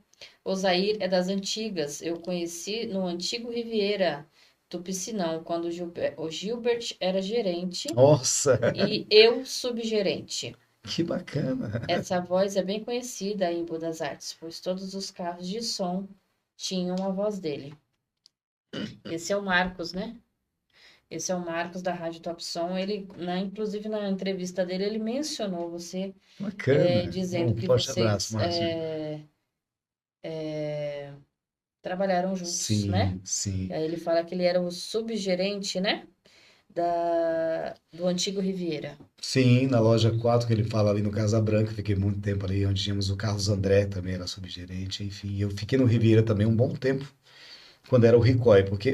Osair é das antigas. Eu conheci no antigo Riviera do Piscinão, quando o Gilbert era gerente. Nossa! E eu subgerente. Que bacana! Essa voz é bem conhecida em Budas Artes, pois todos os carros de som tinham a voz dele. Esse é o Marcos, né? Esse é o Marcos da Rádio Top Som. Ele, inclusive na entrevista dele, ele mencionou você, Bacana. dizendo Um que forte abraço, vocês Márcio. trabalharam juntos, né? Sim, sim. E aí ele fala que ele era o subgerente, né? Do antigo Riviera. Sim, na loja 4 que ele fala ali no Casa Branca, fiquei muito tempo ali, onde tínhamos o Carlos André, também era subgerente, enfim. Eu fiquei no Riviera também um bom tempo, quando era o Ricói, porque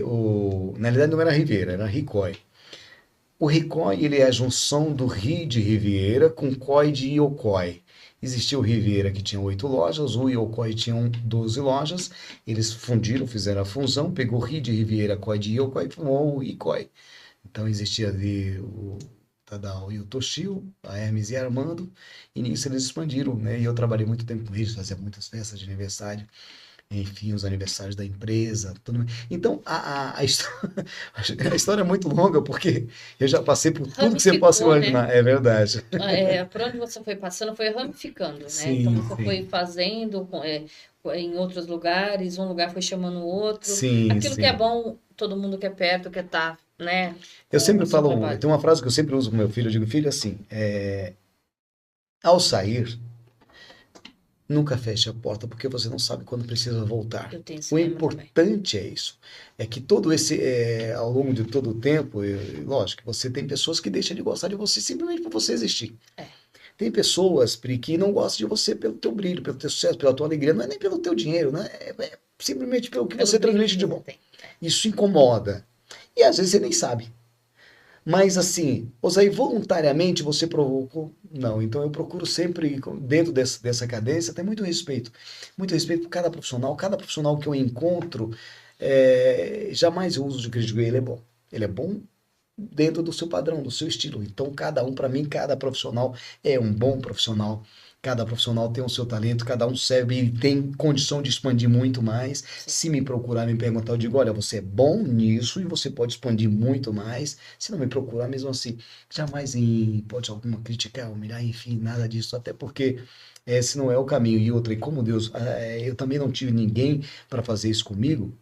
na realidade não era Riviera, era Ricói. O Ricói, ele é a junção do Ri de Riviera com Coi de Iocói. Existia o Riviera que tinha 8 lojas, o Iocói tinha 12 lojas, eles fundiram, fizeram a fusão, pegou Ri de Riviera, Coi de Iocói e formou o Ricói. Então existia ali o Tadao e o Toshio, a Hermes e a Armando, e nisso eles expandiram, né? E eu trabalhei muito tempo com eles, fazia muitas festas de aniversário, enfim, os aniversários da empresa, tudo. Então a história é muito longa, porque eu já passei por tudo que você possa Ramificou, né? imaginar, é verdade. Por onde você foi passando, foi ramificando, né? Então Sim, você foi sim, fazendo em outros lugares, um lugar foi chamando o outro. sim, Aquilo que é sim. bom, todo mundo quer perto, quer estar, né, Eu com o sempre seu falo, trabalho. tem uma frase que eu sempre uso com meu filho, eu digo, filho, assim, ao sair, nunca feche a porta, porque você não sabe quando precisa voltar. Eu tenho esse O lema também. importante é isso. É que todo esse, ao longo de todo o tempo, lógico, você tem pessoas que deixam de gostar de você simplesmente por você existir. É, Tem pessoas, Pri, que não gostam de você pelo teu brilho, pelo teu sucesso, pela tua alegria, não é nem pelo teu dinheiro, né? É simplesmente pelo que pelo você brilho transmite que de você bom. tem. Isso incomoda. E às vezes você nem sabe. Mas assim, Osaí, voluntariamente você provocou? Não. Então eu procuro sempre, dentro dessa cadência, ter muito respeito. Muito respeito por cada profissional que eu encontro, jamais eu uso de crítico, ele é bom. Ele é bom dentro do seu padrão, do seu estilo. Então, cada um, para mim, cada profissional é um bom profissional. Cada profissional tem o seu talento, cada um serve e tem condição de expandir muito mais. Sim, Se me procurar, me perguntar, eu digo: olha, você é bom nisso e você pode expandir muito mais. Se não me procurar, mesmo assim, jamais em pode alguma criticar, humilhar, enfim, nada disso. Até porque esse não é o caminho. E outra, e como Deus, eu também não tive ninguém para fazer isso comigo,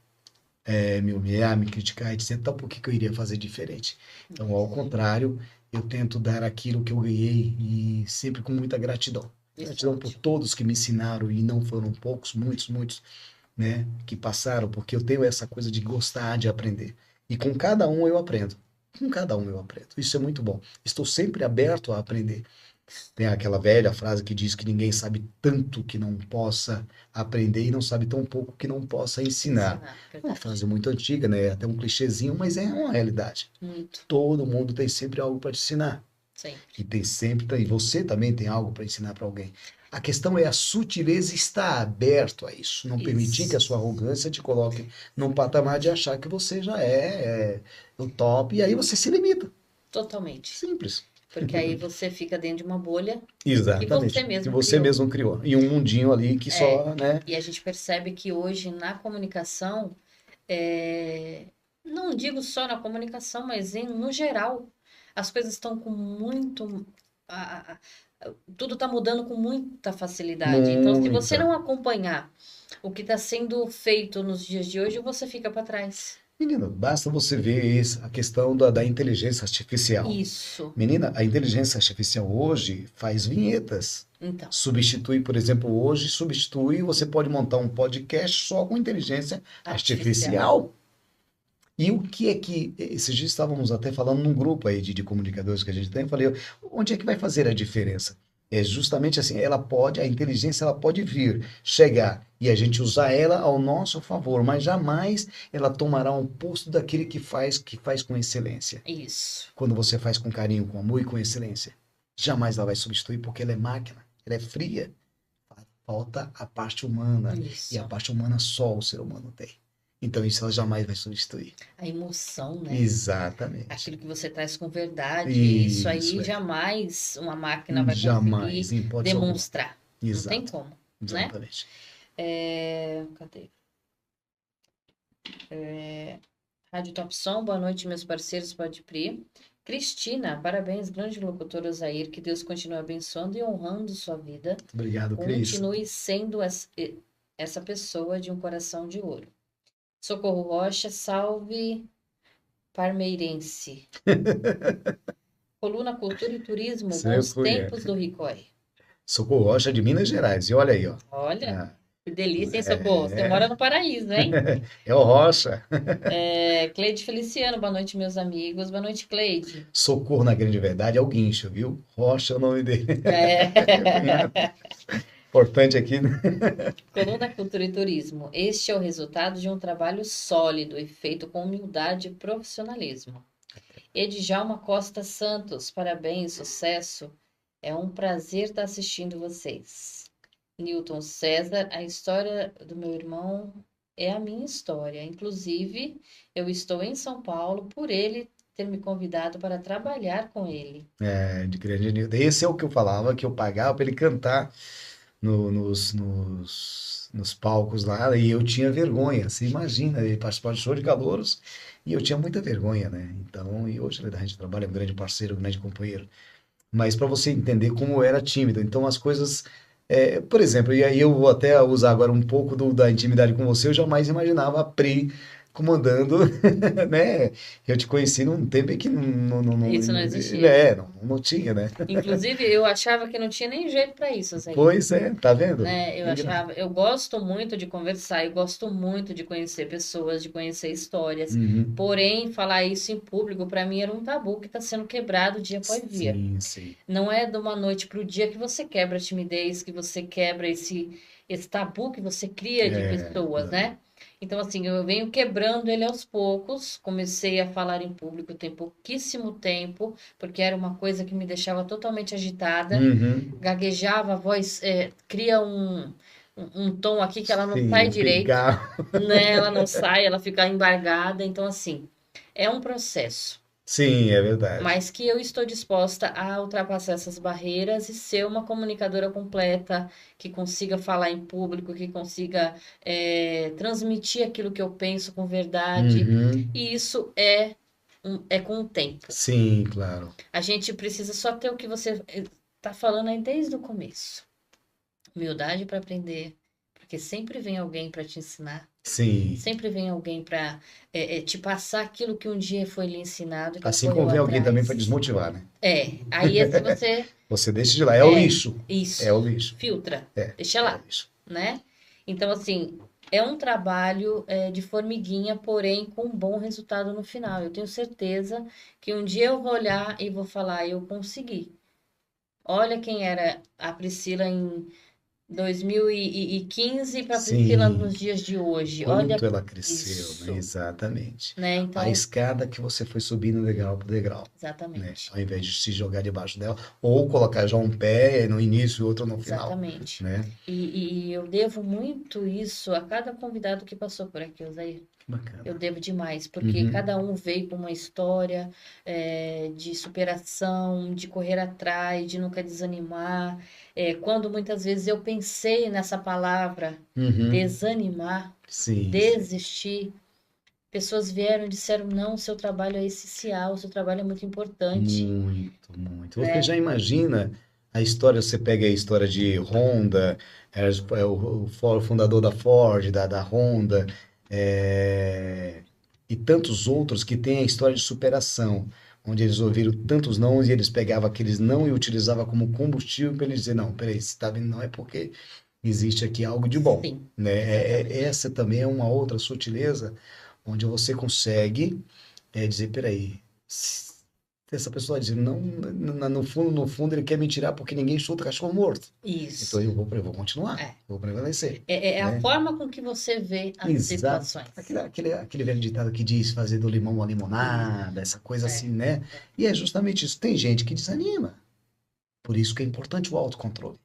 me humilhar, me criticar, etc. Então, por que que eu iria fazer diferente? Então, ao contrário, eu tento dar aquilo que eu ganhei e sempre com muita gratidão. isso é Gratidão por ótimo. todos que me ensinaram e não foram poucos, muitos, muitos, né, que passaram, porque eu tenho essa coisa de gostar de aprender. E com cada um eu aprendo. Com cada um eu aprendo. Isso é muito bom. Estou sempre aberto a aprender. Tem aquela velha frase que diz que ninguém sabe tanto que não possa aprender e não sabe tão pouco que não possa ensinar. Ensinar, É uma verdade. frase muito antiga, né? Até um clichêzinho, mas é uma realidade. Muito, Todo mundo tem sempre algo para te ensinar. sempre. E e você também tem algo para ensinar para alguém. A questão é a sutileza estar aberto a isso. Não permitir que a Isso, sua arrogância te coloque num patamar de achar que você já é o top e aí você se limita. totalmente. Simples. Porque aí você fica dentro de uma bolha que você Exatamente. Que mesmo você criou. mesmo criou. E um mundinho ali que É, só, né? e a gente percebe que hoje na comunicação, não digo só na comunicação, mas no geral, as coisas estão com muito. a- a- Tudo está mudando com muita facilidade. Então, se você Muita. não acompanhar o que está sendo feito nos dias de hoje, você fica para trás. Menino, basta você ver a questão da inteligência artificial. Isso. Menina, a inteligência artificial hoje faz vinhetas. Então, Substitui, por exemplo, hoje, você pode montar um podcast só com inteligência artificial. artificial. E o que é que, esses dias estávamos até falando num grupo aí de comunicadores que a gente tem, eu falei, onde é que vai fazer a diferença? É justamente assim, a inteligência ela pode vir, chegar e a gente usar ela ao nosso favor, mas jamais ela tomará um posto daquele que faz com excelência. Isso. Quando você faz com carinho, com amor e com excelência, jamais ela vai substituir porque ela é máquina, ela é fria. Falta a parte humana e a Isso. parte humana só o ser humano tem. Então isso ela jamais vai substituir. A emoção, né? Exatamente. Aquilo que você traz com verdade, isso Isso aí é. jamais uma máquina vai Jamais, conseguir em hipótese alguma. demonstrar. Não tem Exato. como, né? Exatamente. Cadê? Rádio Top Som, boa noite, meus parceiros, pode Pri. Cristina, parabéns, grande locutor Osair, que Deus continue abençoando e honrando sua vida. Obrigado, Cris. Continue sendo essa pessoa de um coração de ouro. Socorro Rocha, salve parmeirense. Coluna Cultura e Turismo, Você Bons conhece. Tempos do Ricói. Socorro Rocha de Minas Gerais. E olha aí, ó. Olha, Ah, que delícia, hein, Socorro? Você mora no paraíso, hein? é o Rocha. Cleide Feliciano, boa noite, meus amigos. Boa noite, Cleide. Socorro, na grande verdade, é o Guincho, viu? Rocha é o nome dele. É. Importante aqui, né? Coluna Cultura e Turismo. Este é o resultado de um trabalho sólido e feito com humildade e profissionalismo. Edjalma Costa Santos, parabéns, sucesso. É um prazer estar assistindo vocês. Newton César, a história do meu irmão é a minha história. Inclusive, eu estou em São Paulo por ele ter me convidado para trabalhar com ele. É, de grande nível. Esse é o que eu falava, que eu pagava para ele cantar nos palcos lá, e eu tinha vergonha. Você imagina, ele participar de show de calouros, e eu tinha muita vergonha, né? Então, e hoje a gente trabalha, é um grande parceiro, um grande companheiro. Mas para você entender como eu era tímido, então as coisas. Por exemplo, e aí eu vou até usar agora um pouco da intimidade com você, eu jamais imaginava a Pri comandando, né? Eu te conheci num tempo em que Isso não existia. não tinha, né? Inclusive, eu achava que não tinha nem jeito para isso, Zé. Pois é, tá vendo? Né? Eu gosto muito de conversar, eu gosto muito de conhecer pessoas, de conhecer histórias. Uhum. Porém, falar isso em público para mim era um tabu que está sendo quebrado dia após dia. Sim, sim. Não é de uma noite para o dia que você quebra a timidez, que você quebra esse tabu que você cria de pessoas, né? Então, assim, eu venho quebrando ele aos poucos. Comecei a falar em público tem pouquíssimo tempo, porque era uma coisa que me deixava totalmente agitada. Uhum. Gaguejava, a voz cria um tom aqui que ela não Sim, sai um direito, pigarro. né? Ela não sai, ela fica embargada. Então, assim, é um processo. Sim, é verdade. Mas que eu estou disposta a ultrapassar essas barreiras e ser uma comunicadora completa, que consiga falar em público, que consiga transmitir aquilo que eu penso com verdade. Uhum. E isso é com o tempo. Sim, claro. A gente precisa só ter o que você está falando aí desde o começo. Humildade para aprender, porque sempre vem alguém para te ensinar. Sim. Sempre vem alguém para te passar aquilo que um dia foi lhe ensinado. Que Assim como vem alguém também para desmotivar, né? Aí esse você... Você deixa de lá, é o lixo. Isso. É o lixo. Filtra. É, Deixa lá, é o lixo. né? Então, assim, é um trabalho de formiguinha, porém com um bom resultado no final. Eu tenho certeza que um dia eu vou olhar e vou falar, eu consegui. Olha quem era a Priscila em 2015 para a Priscila Sim. nos dias de hoje. Olha Quanto ela cresceu, isso, né? Exatamente. né? Então, A escada que você foi subindo degrau por degrau, né? exatamente. Ao invés de se jogar debaixo dela, ou colocar já um pé no início e outro no final, Exatamente. né? E eu devo muito isso a cada convidado que passou por aqui, Osair. Bacana. Eu devo demais, porque Uhum. cada um veio com uma história de superação, de correr atrás, de nunca desanimar. Quando muitas vezes eu pensei nessa palavra, Uhum. desanimar, Sim. desistir, pessoas vieram e disseram, não, o seu trabalho é essencial, o seu trabalho é muito importante. Muito, muito. Você já imagina a história, você pega a história de Honda, o fundador da Ford, da Honda, e tantos outros que têm a história de superação, onde eles ouviram tantos nãos e eles pegavam aqueles não e utilizavam como combustível para eles dizer, não, peraí, se está vendo não é porque existe aqui algo de bom, Sim, né? exatamente. Essa também é uma outra sutileza onde você consegue dizer, peraí, se essa pessoa diz, não, no fundo ele quer me tirar porque ninguém chuta cachorro morto. Isso. Então eu vou continuar, É. vou prevalecer. É a né? forma com que você vê as Exato. situações. Aquele velho ditado que diz fazer do limão uma limonada, essa coisa assim, né? E é justamente isso. Tem gente que desanima. Por isso que é importante o autocontrole.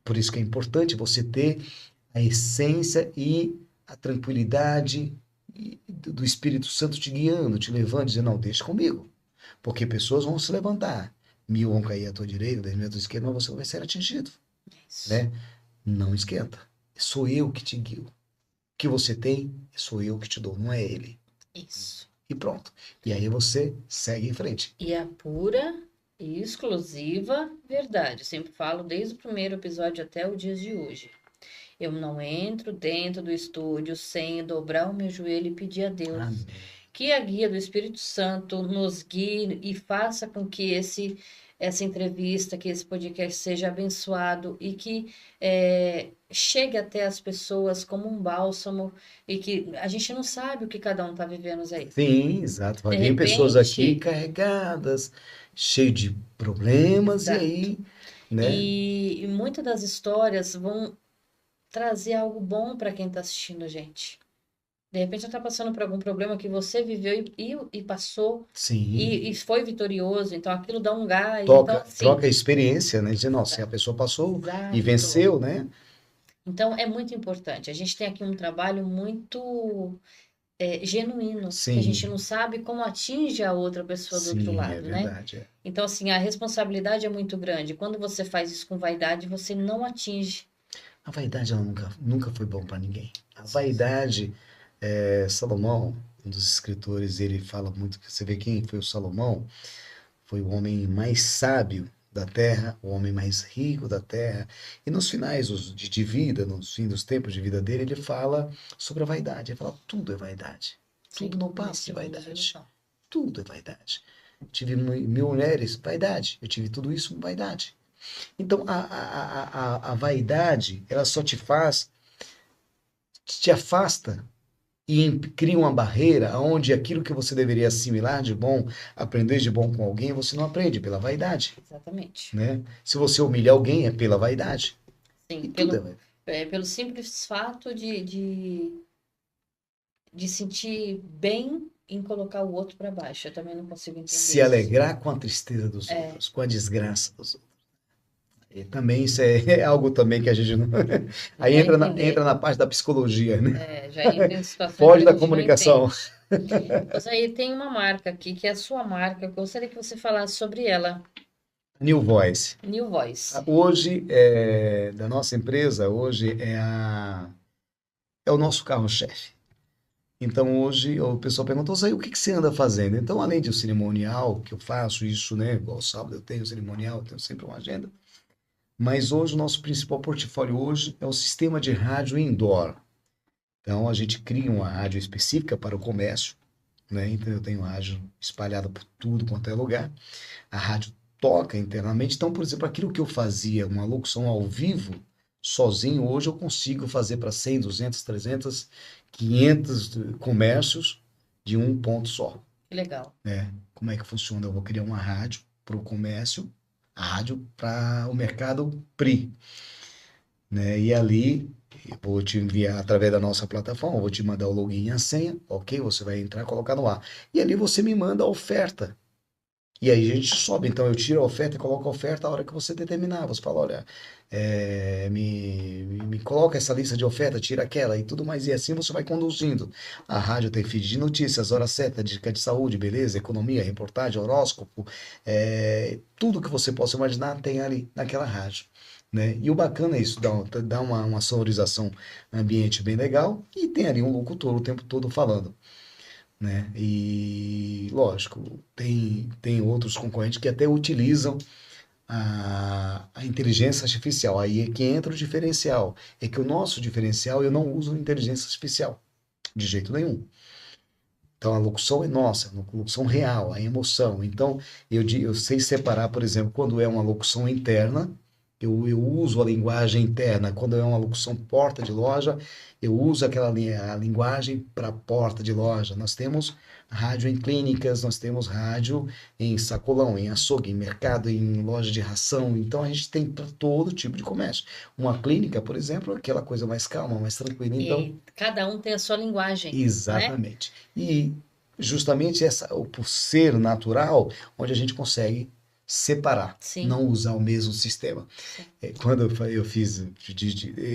Por isso que é importante você ter a essência e a tranquilidade do Espírito Santo te guiando, te levando, dizendo, não, deixa comigo. Porque pessoas vão se levantar. 1000 vão cair à tua direita, 10.000 à tua esquerda, mas você vai ser atingido. Isso. Né? Não esquenta. Sou eu que te guio. O que você tem, sou eu que te dou, não é ele. Isso. E pronto. E aí você segue em frente. E a pura e exclusiva verdade. Eu sempre falo desde o primeiro episódio até o dia de hoje. Eu não entro dentro do estúdio sem dobrar o meu joelho e pedir a Deus Amém. que a guia do Espírito Santo nos guie e faça com que essa entrevista, que esse podcast seja abençoado e que chegue até as pessoas como um bálsamo e que a gente não sabe o que cada um está vivendo aí. Sim, exato. Vai De vir pessoas aqui repente, carregadas, cheias de problemas, e exato. aí, né? E muitas das histórias vão trazer algo bom para quem está assistindo a gente. De repente, você está passando por algum problema que você viveu e passou Sim, e foi vitorioso, então aquilo dá um gás. Então, troca assim, a experiência, né? Dizer, nossa, se a exato. pessoa passou e Exato. venceu, né? Então, é muito importante. A gente tem aqui um trabalho muito genuíno, que a gente Sim, não sabe como atinge a outra pessoa do outro sim, é lado, né? verdade. É. Então, assim, a responsabilidade é muito grande. Quando você faz isso com vaidade, você não atinge. A vaidade ela nunca foi bom para ninguém. A vaidade, Salomão, um dos escritores, ele fala muito que você vê quem foi o Salomão, foi o homem mais sábio da terra, o homem mais rico da terra. E nos finais de vida, nos fins dos tempos de vida dele, ele fala sobre a vaidade. Ele fala, tudo é vaidade. Tudo Sim, não passa de nesse mundo de vaidade. ilusão. Tudo é vaidade. Tive mil mulheres, vaidade. Eu tive tudo isso, vaidade. Então, a vaidade, ela só te afasta e cria uma barreira onde aquilo que você deveria assimilar de bom, aprender de bom com alguém, você não aprende pela vaidade, Exatamente. né? Se você humilha alguém, é pela vaidade. Sim, E tudo é pelo, vaidade. pelo simples fato de sentir bem em colocar o outro para baixo. Eu também não consigo entender Se isso. alegrar com a tristeza dos É, outros, com a desgraça dos outros. E também isso é algo também que a gente não... não Aí vai entra entender. na parte da psicologia, né? Já entra em situações que Foge a da gente não comunicação. entende. Mas aí tem uma marca aqui, que é a sua marca. Eu gostaria que você falasse sobre ela. New Voice. New Voice. Hoje, da nossa empresa, hoje é o nosso carro-chefe. Então, hoje, o pessoal perguntou, Zé, o que que você anda fazendo? Então, além do cerimonial, que eu faço isso, né? Igual sábado eu tenho cerimonial, eu tenho sempre uma agenda. Mas hoje, o nosso principal portfólio hoje é o sistema de rádio indoor. Então, a gente cria uma rádio específica para o comércio, né? Então, eu tenho rádio espalhada por tudo quanto é lugar. A rádio toca internamente. Então, por exemplo, aquilo que eu fazia, uma locução ao vivo, sozinho, hoje eu consigo fazer para 100, 200, 300, 500 comércios de um ponto só. Que legal. Como é que funciona? Eu vou criar uma rádio para o comércio, a rádio para o mercado PRI, né? E ali eu vou te enviar através da nossa plataforma, eu vou te mandar o login e a senha, ok? Você vai entrar, colocar no ar. E ali você me manda a oferta. E aí a gente sobe, então eu tiro a oferta e coloco a oferta a hora que você determinar. Você fala, olha, me coloca essa lista de oferta, tira aquela e tudo mais. E assim você vai conduzindo. A rádio tem feed de notícias, hora certa, dica de saúde, beleza, economia, reportagem, horóscopo, tudo que você possa imaginar tem ali naquela rádio. Né? E o bacana é isso, dá uma sonorização ambiente bem legal e tem ali um locutor o tempo todo falando, né? E, lógico, tem outros concorrentes que até utilizam a inteligência artificial. Aí é que entra o diferencial. É que o nosso diferencial, eu não uso inteligência artificial, de jeito nenhum. Então, a locução é nossa, a locução real, a emoção. Então, eu sei separar, por exemplo, quando é uma locução interna, eu uso a linguagem interna. Quando é uma locução porta de loja, eu uso a linguagem para porta de loja. Nós temos rádio em clínicas, nós temos rádio em sacolão, em açougue, em mercado, em loja de ração. Então, a gente tem para todo tipo de comércio. Uma clínica, por exemplo, é aquela coisa mais calma, mais tranquila. Então, E cada um tem a sua linguagem, né? exatamente. E justamente por ser natural, onde a gente consegue separar, Sim, não usar o mesmo sistema. sim. Quando eu fiz,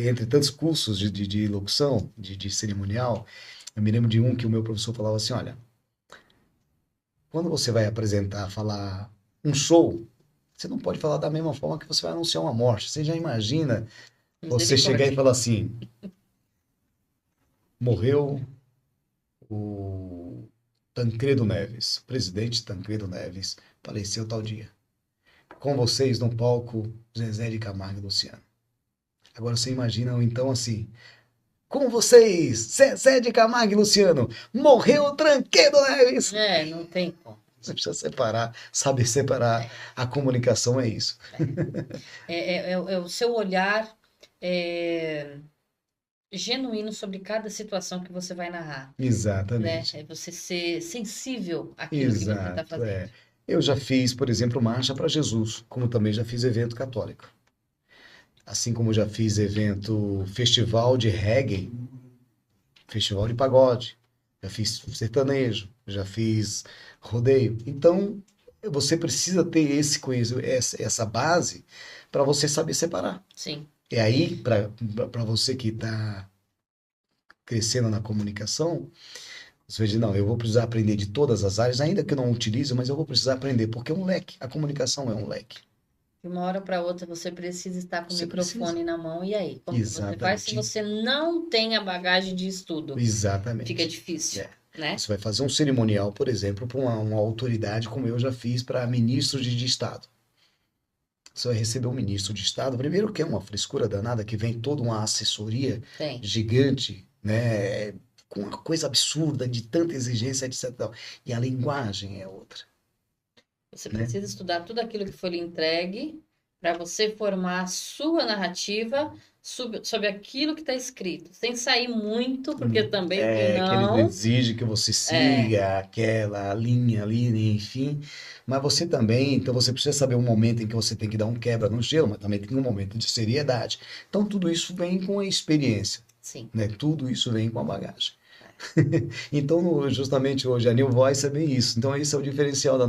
entre tantos cursos de locução, de cerimonial, eu me lembro de um que o meu professor falava assim, olha, quando você vai apresentar, falar um show, você não pode falar da mesma forma que você vai anunciar uma morte. Você já imagina você chegar e Misericórdia. falar assim, morreu o Tancredo Neves, o presidente Tancredo Neves, faleceu tal dia. Com vocês no palco, Zezé de Camargo e Luciano. Agora você imagina, então, assim, Com vocês, Zezé de Camargo e Luciano. Morreu o Tranquedo Neves. Não tem como. Você precisa separar, saber separar. A comunicação é isso. É o seu olhar genuíno sobre cada situação que você vai narrar, né? Exatamente. É você ser sensível àquilo que você está Exato, fazendo. Eu já fiz, por exemplo, Marcha para Jesus, como também já fiz evento católico. Assim como já fiz evento festival de reggae, festival de pagode, já fiz sertanejo, já fiz rodeio. Então, você precisa ter esse conhecimento, essa base para você saber separar. Sim, É aí, para você que está crescendo na comunicação, você vai dizer, não, eu vou precisar aprender de todas as áreas, ainda que eu não utilize, mas eu vou precisar aprender, porque é um leque. A comunicação é um leque. de uma hora para outra você precisa estar com o Você microfone na mão, e aí? Como que você faz se Exatamente. você não tem a bagagem de estudo? Exatamente. Fica difícil, né? Você vai fazer um cerimonial, por exemplo, para uma autoridade, como eu já fiz para ministro de Estado. Você vai receber um ministro de Estado, primeiro que é uma frescura danada, que vem toda uma assessoria Tem. gigante, né? Com uma coisa absurda, de tanta exigência, etc. E a linguagem é outra. Você Né? precisa estudar tudo aquilo que foi lhe entregue para você formar a sua narrativa sobre aquilo que está escrito, sem sair muito, porque também que eles não. exigem que você siga aquela linha ali, enfim. Mas você também, então você precisa saber um momento em que você tem que dar um quebra no gelo, mas também tem um momento de seriedade. Então tudo isso vem com a experiência, Sim. né? Tudo isso vem com a bagagem. Então, justamente hoje, a New Voice é bem isso. Então, esse é o diferencial da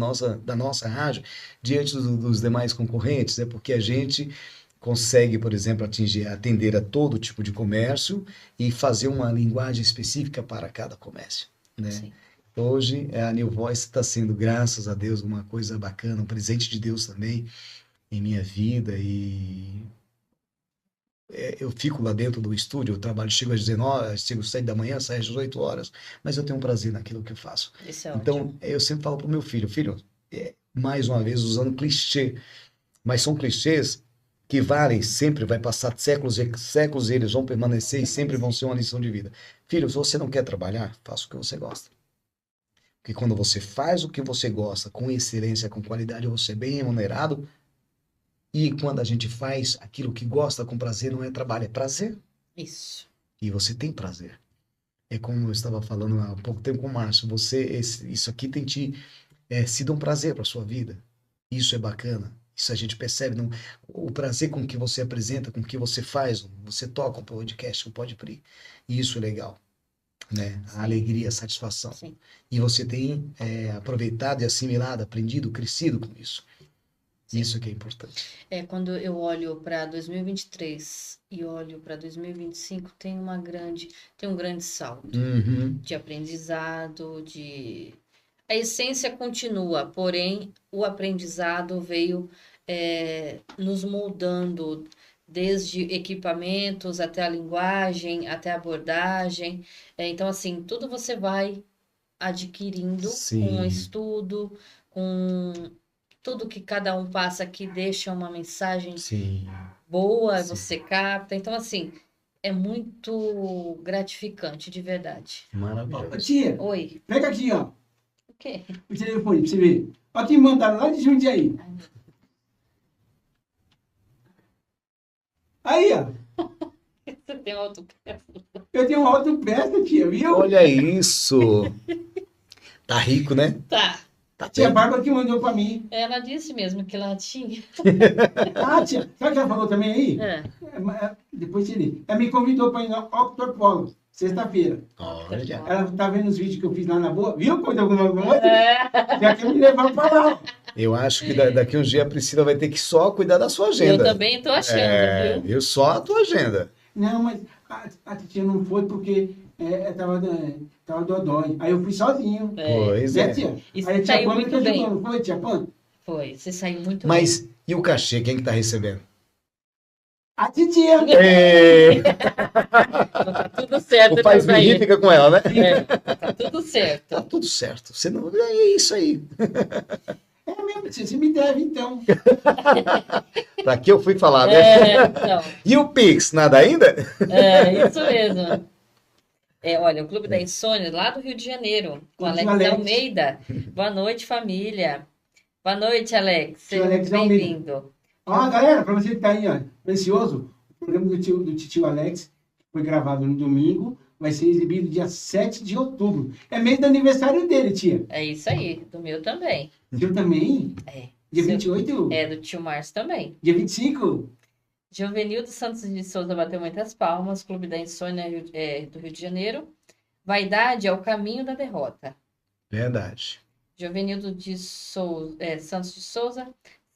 nossa rádio diante dos demais concorrentes, é porque a gente consegue, por exemplo, atender a todo tipo de comércio e fazer uma linguagem específica para cada comércio, né? Sim. Hoje, a New Voice está sendo, graças a Deus, uma coisa bacana, um presente de Deus também em minha vida e eu fico lá dentro do estúdio, eu trabalho, chego às 19, chego às 7 da manhã, saio às 18 horas, mas eu tenho um prazer naquilo que eu faço. Isso é Então, ótimo. eu sempre falo pro meu filho, mais uma vez usando clichê, mas são clichês que valem sempre, vai passar séculos e séculos e eles vão permanecer e sempre vão ser uma lição de vida. Filho, se você não quer trabalhar, faça o que você gosta. Porque quando você faz o que você gosta, com excelência, com qualidade, você é bem remunerado. E quando a gente faz aquilo que gosta com prazer, não é trabalho, é prazer. Isso. E você tem prazer. É como eu estava falando há pouco tempo com o Márcio, isso aqui tem sido um prazer para sua vida. Isso é bacana. Isso a gente percebe. O prazer com que você apresenta, com que você faz, você toca um podcast, um Podpri. E isso é legal. Né? A alegria, a satisfação. Sim. E você tem aproveitado e assimilado, aprendido, crescido com isso. Sim. Isso que é importante. Quando eu olho para 2023 e olho para 2025, tem um grande salto de aprendizado, a essência continua, porém o aprendizado veio nos moldando desde equipamentos até a linguagem, até a abordagem. Então, assim, tudo você vai adquirindo com estudo, com tudo que cada um passa aqui deixa uma mensagem boa, você capta. Então, assim, é muito gratificante, de verdade. Maravilhoso. Tia, Oi. pega aqui, ó. O quê? O telefone, pra você ver. Aqui mandaram lá de Jundiaí. Aí, ó. Você tem autopeça? Eu tenho uma autopeça, tia, viu? Olha isso. Tá rico, né? Tá. Tá Tia bem. Bárbara que mandou pra mim. Ela disse mesmo que ela tinha. Ah, tia, sabe o que ela falou também aí? Depois ele. Ela me convidou pra ir no Octopolo, sexta-feira. Olha. Ela tá vendo os vídeos que eu fiz lá na boa. Viu coisa alguma coisa? Já quer me levar pra lá. Eu acho que daqui uns dias a Priscila vai ter que só cuidar da sua agenda. Eu também tô achando, viu? Eu só a tua agenda. Não, mas a titia não foi porque tava dodói. Aí eu fui sozinho. Pois Né, é. tia? E Aí a tia saiu Pana muito que bem. ajudou, não foi, tia Pana? Foi, você saiu muito bem. Mas e o cachê? Quem que tá recebendo? A titia. Tá tudo certo, O pai meus aí. fica com ela, né? Tá tudo certo. Tá tudo certo. Você não... É isso aí. É Você me deve, então. Pra que eu fui falar, né? Então, E o Pix, nada ainda? isso mesmo. Olha, o Clube da Insônia, lá do Rio de Janeiro, com O tio Alex Alex. Almeida. Boa noite, família. Boa noite, Alex. Tio Seja Alex muito Almeida. bem-vindo. Ó, galera, pra você que tá aí, ó, ansioso, o programa do tio Alex foi gravado no domingo, vai ser exibido dia 7 de outubro. É mês do aniversário dele, tia. É isso aí, do meu também. Seu também? É. Dia Seu- 28? Do tio Márcio também. Dia 25? Jovenildo Santos de Souza bateu muitas palmas, Clube da Insônia do Rio de Janeiro. Vaidade é o caminho da derrota. Verdade. Jovenildo Santos de Souza,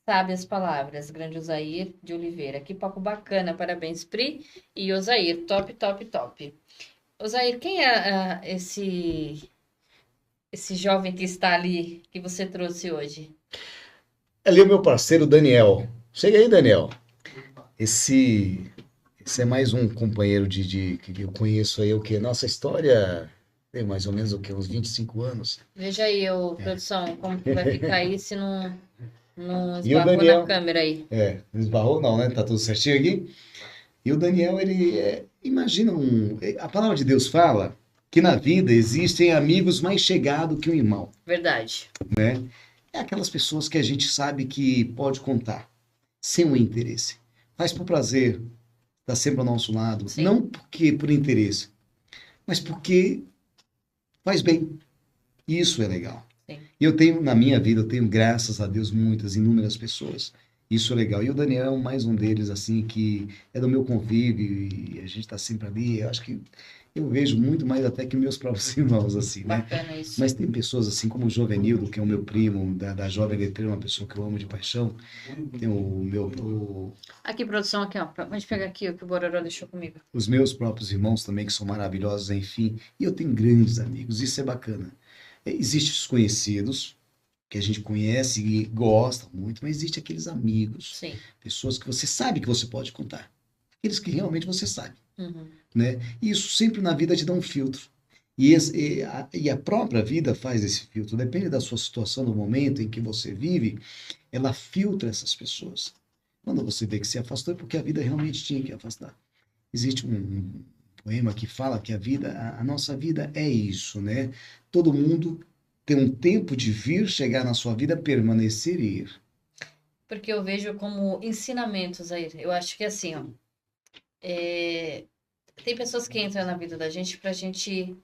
sabe as palavras. Grande Osair de Oliveira. Que papo bacana, parabéns, Pri e Osair. Top, top, top. Osair, quem é esse jovem que está ali, que você trouxe hoje? Ali é o meu parceiro Daniel. Chega aí, Daniel. Esse é mais um companheiro que eu conheço aí, o quê? Nossa história tem mais ou menos o quê? Uns 25 anos. Veja aí, produção, como que vai ficar aí se não E o esbarrou Daniel? na câmera aí. Não esbarrou não, né? Tá tudo certinho aqui? E o Daniel, imagina a palavra de Deus fala que na vida existem amigos mais chegados que um irmão, Verdade. né? É aquelas pessoas que a gente sabe que pode contar, sem um interesse. Faz por prazer, está sempre ao nosso lado. Sim. Não porque por interesse, mas porque faz bem. Isso é legal. Sim. E eu tenho, na minha vida, eu tenho, graças a Deus, inúmeras pessoas. Isso é legal. E o Daniel é mais um deles, assim, que é do meu convívio e a gente está sempre ali. Eu acho que eu vejo muito mais até que meus próprios irmãos, assim, né? Bacana isso. Mas tem pessoas, assim, como o Jovenildo, que é o meu primo, da Jovem Letreira, uma pessoa que eu amo de paixão. Tem Aqui, produção, aqui, ó. Pode pegar aqui o que o Bororó deixou comigo. os meus próprios irmãos também, que são maravilhosos, enfim. E eu tenho grandes amigos, isso é bacana. Existem os conhecidos, que a gente conhece e gosta muito, mas existem aqueles amigos, Sim. pessoas que você sabe que você pode contar. Aqueles que realmente você sabe, Uhum. né? E isso sempre na vida te dá um filtro. E a própria vida faz esse filtro. Depende da sua situação, do momento em que você vive, ela filtra essas pessoas. Quando você vê que se afastou, é porque a vida realmente tinha que afastar. Existe um poema que fala que a nossa vida é isso, né? Todo mundo tem um tempo de vir, chegar na sua vida, permanecer e ir. Porque eu vejo como ensinamentos aí. Eu acho que assim, ó. Tem pessoas que entram na vida da gente pra gente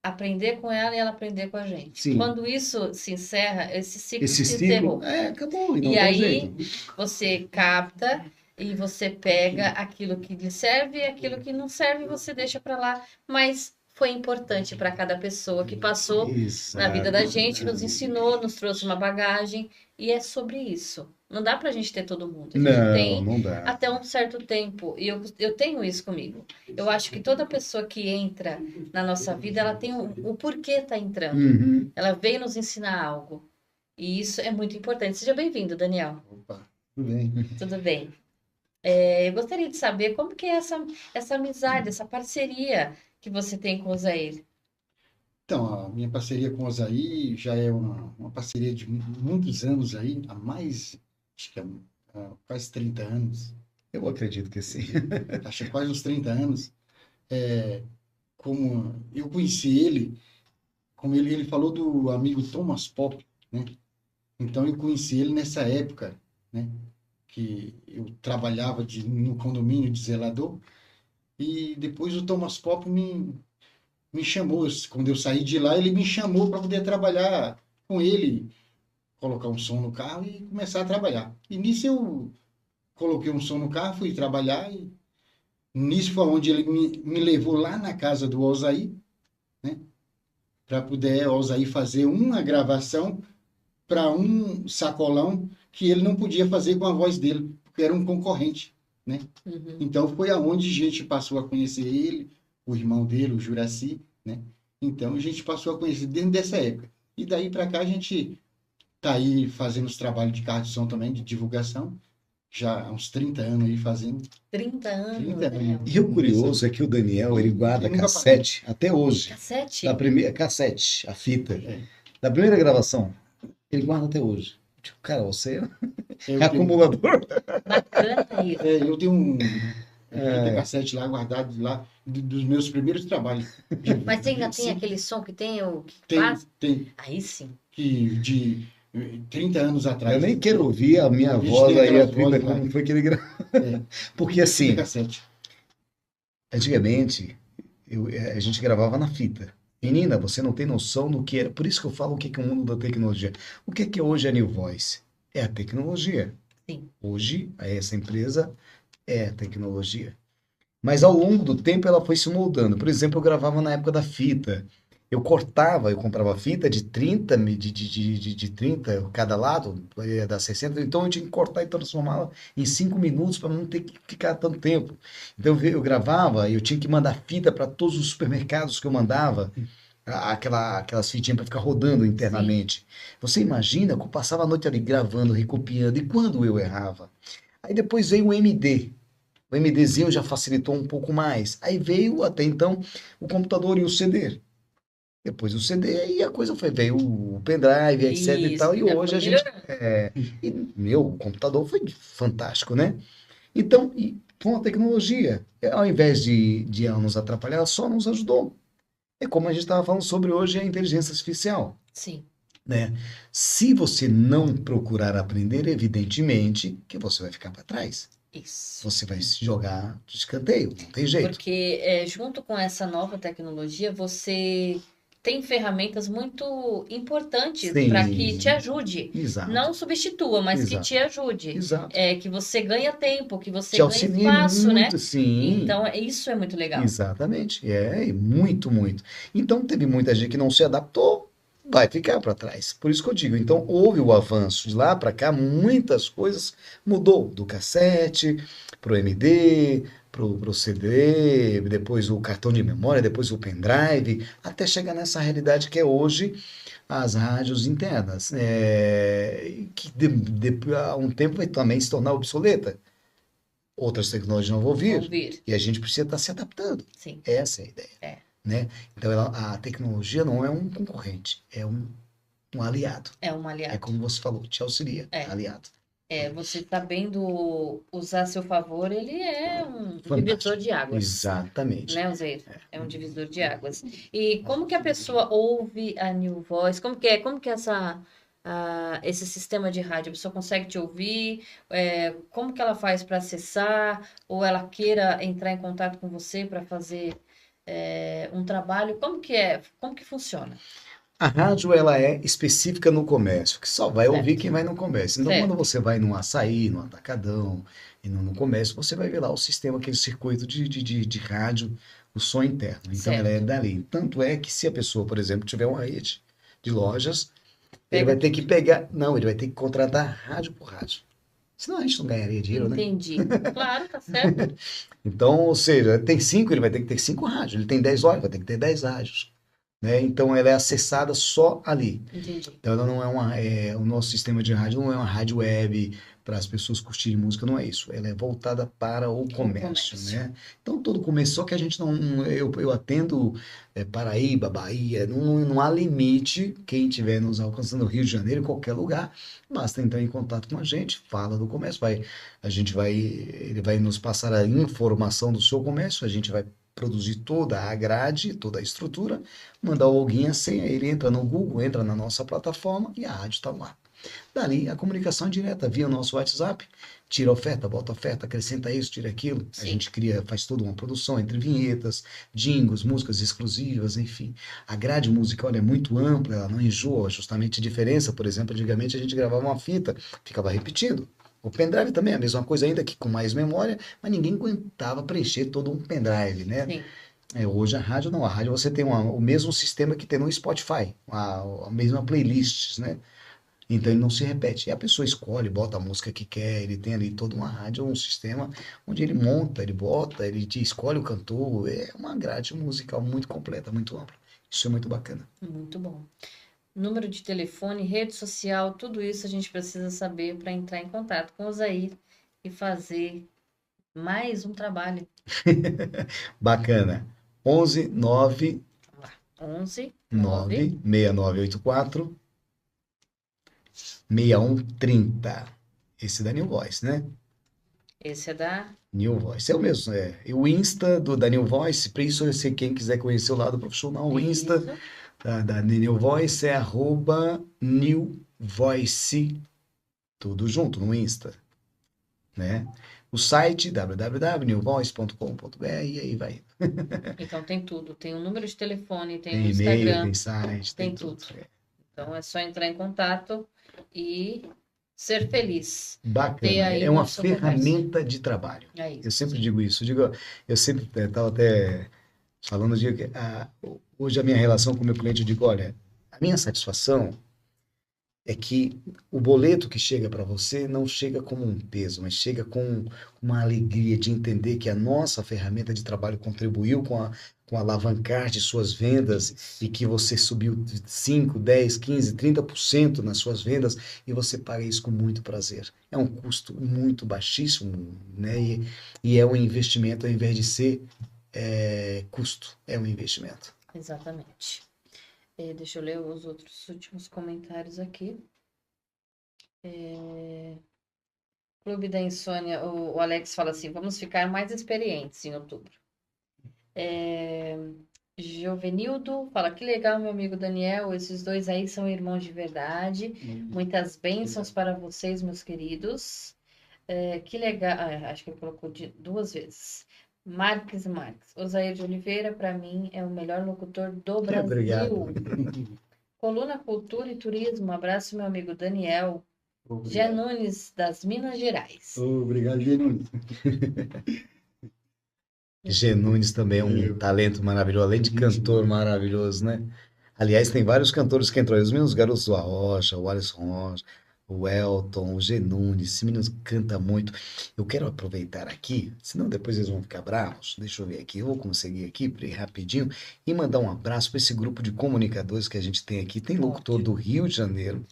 aprender com ela e ela aprender com a gente. Sim. Quando isso se encerra, esse ciclo Esse se ciclo, encerrou. acabou, e não E tem aí, jeito. você capta e você pega aquilo que lhe serve e aquilo que não serve você deixa pra lá. Mas foi importante para cada pessoa que passou na vida da gente, nos ensinou, nos trouxe uma bagagem. E é sobre isso. Não dá pra gente ter todo mundo. A gente tem Não dá. até um certo tempo. E eu tenho isso comigo. Eu acho que toda pessoa que entra na nossa vida, ela tem o porquê tá entrando. Uhum. Ela veio nos ensinar algo. E isso é muito importante. Seja bem-vindo, Daniel. Opa, tudo bem. Tudo bem. Eu gostaria de saber como que é essa amizade, essa parceria que você tem com o Zair. Então, a minha parceria com o Osaí já é uma parceria de muitos anos aí, há mais, acho que há quase 30 anos, Eu acredito que sim. acho que quase uns 30 anos. Como eu conheci ele, como ele falou do amigo Thomas Pop, né? Então, eu conheci ele nessa época, né? Que eu trabalhava no condomínio de zelador, e depois o Thomas Pop me chamou, quando eu saí de lá, ele me chamou para poder trabalhar com ele, colocar um som no carro e começar a trabalhar. E nisso eu coloquei um som no carro, fui trabalhar, e nisso foi onde ele me levou lá na casa do Osaí, né? Para poder o Osaí fazer uma gravação para um sacolão que ele não podia fazer com a voz dele, porque era um concorrente, né? Uhum. Então foi aonde a gente passou a conhecer ele, o irmão dele, o Juraci, né? Então a gente passou a conhecer dentro dessa época. E daí para cá a gente tá aí fazendo os trabalhos de carro de som também, de divulgação, já há uns 30 anos aí fazendo. 30 anos, 30 Daniel. anos. E o curioso é que o Daniel, ele guarda Ele nunca cassete até hoje. Cassete? Da primeira cassete, a fita. É. Da primeira gravação. Ele guarda até hoje. Tipo, cara, você Eu é tenho, acumulador. Bacana isso. eu tenho um fita cassete lá guardado lá dos meus primeiros trabalhos. Mas você ainda tem 25, aquele som que tem o que tem, faz? tem Aí sim. que de 30 anos Eu atrás. nem quero ouvir a minha A gente voz tem aí, a aquelas vida, vozes lá. como foi que ele gravou. É, Porque tudo em fita assim, cassete. antigamente, a gente gravava na fita. Menina, você não tem noção do que era. Por isso que eu falo o que que é o mundo da tecnologia. O que que hoje é a New Voice? É a tecnologia. Sim. Hoje, essa empresa é a tecnologia. Mas ao longo do tempo ela foi se moldando. Por exemplo, eu gravava na época da fita. Eu cortava, eu comprava fita de 30, de 30 cada lado, ia dar 60. Então eu tinha que cortar e transformá-la em 5 minutos para não ter que ficar tanto tempo. Então eu gravava, eu tinha que mandar fita para todos os supermercados que eu mandava, aquelas fitinhas para ficar rodando Sim. internamente. Você imagina que eu passava a noite ali gravando, recopiando, e quando eu errava? Aí depois veio o MD. O MDzinho já facilitou um pouco mais. Aí veio até então o computador e o CD. Depois o CD e a coisa foi, veio o pendrive, etc e Isso, tal. E já hoje foi a gente. melhorando. O computador foi fantástico, né? Então, com a tecnologia, ao invés de ela nos atrapalhar, ela só nos ajudou. É como a gente estava falando sobre hoje a inteligência artificial, Sim. né? Se você não procurar aprender, evidentemente que você vai ficar para trás. Isso. Você vai se jogar de escanteio, não tem jeito. Porque junto com essa nova tecnologia, você tem ferramentas muito importantes para que te Sim, ajude. exato, Não substitua, mas que te exato, ajude. exato. Que você ganha tempo, que você Te ganha auxilia espaço, muito, né? sim, Então, isso é muito legal. exatamente. E muito, muito. Então, teve muita gente que não se adaptou, vai ficar para trás. Por isso que eu digo, então, houve o avanço de lá para cá, muitas coisas mudou, do cassete pro MD, pro CD, depois o cartão de memória, depois o pendrive, até chegar nessa realidade que é hoje as rádios internas, que há um tempo vai também se tornar obsoleta. Outras tecnologias não vão Vão vir vir. e a gente precisa estar se adaptando. Sim. Essa é a ideia, É. né? Então a tecnologia não é um concorrente, é um aliado. É um É aliado. como você falou, te auxilia, É. aliado. Você sabendo usar a seu favor, ele é um divisor Fantástico. de águas. Exatamente. Né, Ozeir? É um divisor de águas. E como que a pessoa ouve a New Voice? Como que é esse sistema de rádio? A pessoa consegue te ouvir? Como que ela faz para acessar? Ou ela queira entrar em contato com você para fazer um trabalho? Como que é? Como que funciona? A rádio ela é específica no comércio, que só vai ouvir Certo, quem vai no comércio. Então, quando certo, você vai num açaí, num atacadão e no comércio, você vai ver lá o sistema, aquele circuito de rádio, o som interno. Então, ela é certo. dali. Tanto é que se a pessoa, por exemplo, tiver uma rede de lojas, ele Pega vai ter que tudo. pegar. Não, ele vai ter que contratar rádio por rádio. Senão a gente não ganharia dinheiro, né? Entendi. Claro, tá certo. Então, ou seja, tem 5, ele vai ter que ter 5 rádios. Ele tem 10 lojas, vai ter que ter 10 rádios. Né? Então, ela é acessada só ali. Entendi. Então, ela não o nosso sistema de rádio não é uma rádio web para as pessoas curtirem música, não é isso. Ela é voltada para o O comércio, comércio. né? Então, todo comércio, só que a gente não, eu atendo Paraíba, Bahia, não há limite, quem estiver nos alcançando no Rio de Janeiro, em qualquer lugar, basta entrar em contato com a gente, fala do comércio, ele vai nos passar a informação do seu comércio, a gente vai produzir toda a grade, toda a estrutura, mandar o login e a senha, ele entra no Google, entra na nossa plataforma e a rádio está lá. Dali a comunicação é direta via o nosso WhatsApp, tira oferta, bota oferta, acrescenta isso, tira aquilo. A Sim. gente faz toda uma produção entre vinhetas, jingles, músicas exclusivas, enfim. A grade musical é muito ampla, ela não enjoa, justamente a diferença, por exemplo, antigamente a gente gravava uma fita, ficava repetindo. O pendrive também é a mesma coisa, ainda que com mais memória, mas ninguém aguentava preencher todo um pendrive, né? Sim. Hoje a rádio não, a rádio você tem o mesmo sistema que tem no Spotify, a mesma playlist, né? Então ele não se repete. E a pessoa escolhe, bota a música que quer, ele tem ali toda uma rádio, um sistema onde ele monta, ele bota, ele escolhe o cantor, é uma grade musical muito completa, muito ampla. Isso é muito bacana. Muito bom. Número de telefone, rede social, tudo isso a gente precisa saber para entrar em contato com o Zair e fazer mais um trabalho. Bacana. 11 9 Vamos lá. 11 9 9 6984 6130. Esse é da New Voice, né? Esse é da... New Voice, é o mesmo, é. E o Insta da New Voice, para isso, se quem quiser conhecer o lado profissional, o Insta Isso. da New Voice é @New Voice, tudo junto no Insta, né? O site www.newvoice.com.br e aí vai. Então tem tudo. Tem o número de telefone, tem o Tem e-mail, Instagram, tem site, tem tem tudo. tudo. Então é só entrar em contato e ser feliz. Ter Bacana, aí é o uma nosso comércio. ferramenta de trabalho. É Eu isso. sempre digo isso. Eu sempre estava até falando de que hoje a minha relação com o meu cliente, eu digo, olha, a minha satisfação é que o boleto que chega para você não chega como um peso, mas chega com uma alegria de entender que a nossa ferramenta de trabalho contribuiu com a alavancar de suas vendas e que você subiu 5, 10, 15, 30% nas suas vendas e você paga isso com muito prazer. É um custo muito baixíssimo, né? E é um investimento ao invés de ser custo, é um investimento. Exatamente. Deixa eu ler os outros últimos comentários aqui. Clube da Insônia, o Alex fala assim: vamos ficar mais experientes em outubro. Jovenildo fala: que legal, meu amigo Daniel. Esses dois aí são irmãos de verdade. Muitas bênçãos para vocês, meus queridos. Que legal. Acho que ele colocou duas vezes. Marques. Osair de Oliveira, para mim, é o melhor locutor do Obrigado. Brasil. Coluna Cultura e Turismo. Abraço, meu amigo Daniel. Gé Obrigado. Nunes, das Minas Gerais. Obrigado, Genuíno. G. Nunes também é um talento maravilhoso, além de cantor maravilhoso, né? Aliás, tem vários cantores que entrou aí, os meus garotos do Arrocha, o Alisson Rocha, o Elton, o G. Nunes, esse menino canta muito. Eu quero aproveitar aqui, senão depois eles vão ficar bravos. Deixa eu ver aqui, eu vou conseguir aqui rapidinho e mandar um abraço para esse grupo de comunicadores que a gente tem aqui. Tem locutor do Rio de Janeiro.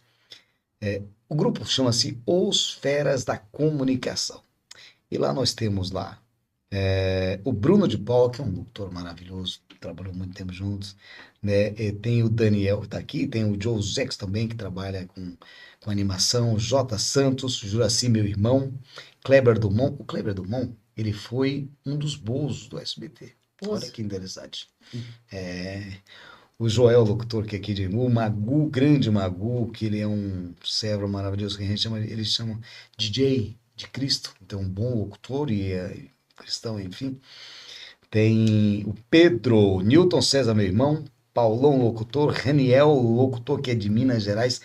O grupo chama-se Os Feras da Comunicação. E lá nós temos lá o Bruno de Paula, que é um locutor maravilhoso, trabalhou muito tempo juntos, né? Tem o Daniel que está aqui, tem o Joe Zex também, que trabalha com animação, o J. Santos, Juraci, meu irmão, Kleber Dumont. O Kleber Dumont, ele foi um dos bozos do SBT. Olha que interessante. O Joel, locutor, que é aqui de o Magu, grande Magu, que ele é um servo maravilhoso, que a gente chama, eles chamam DJ de Cristo, então um bom locutor e cristão, enfim. Tem o Pedro, Newton César, meu irmão, Paulão, locutor, Raniel, locutor, que é de Minas Gerais.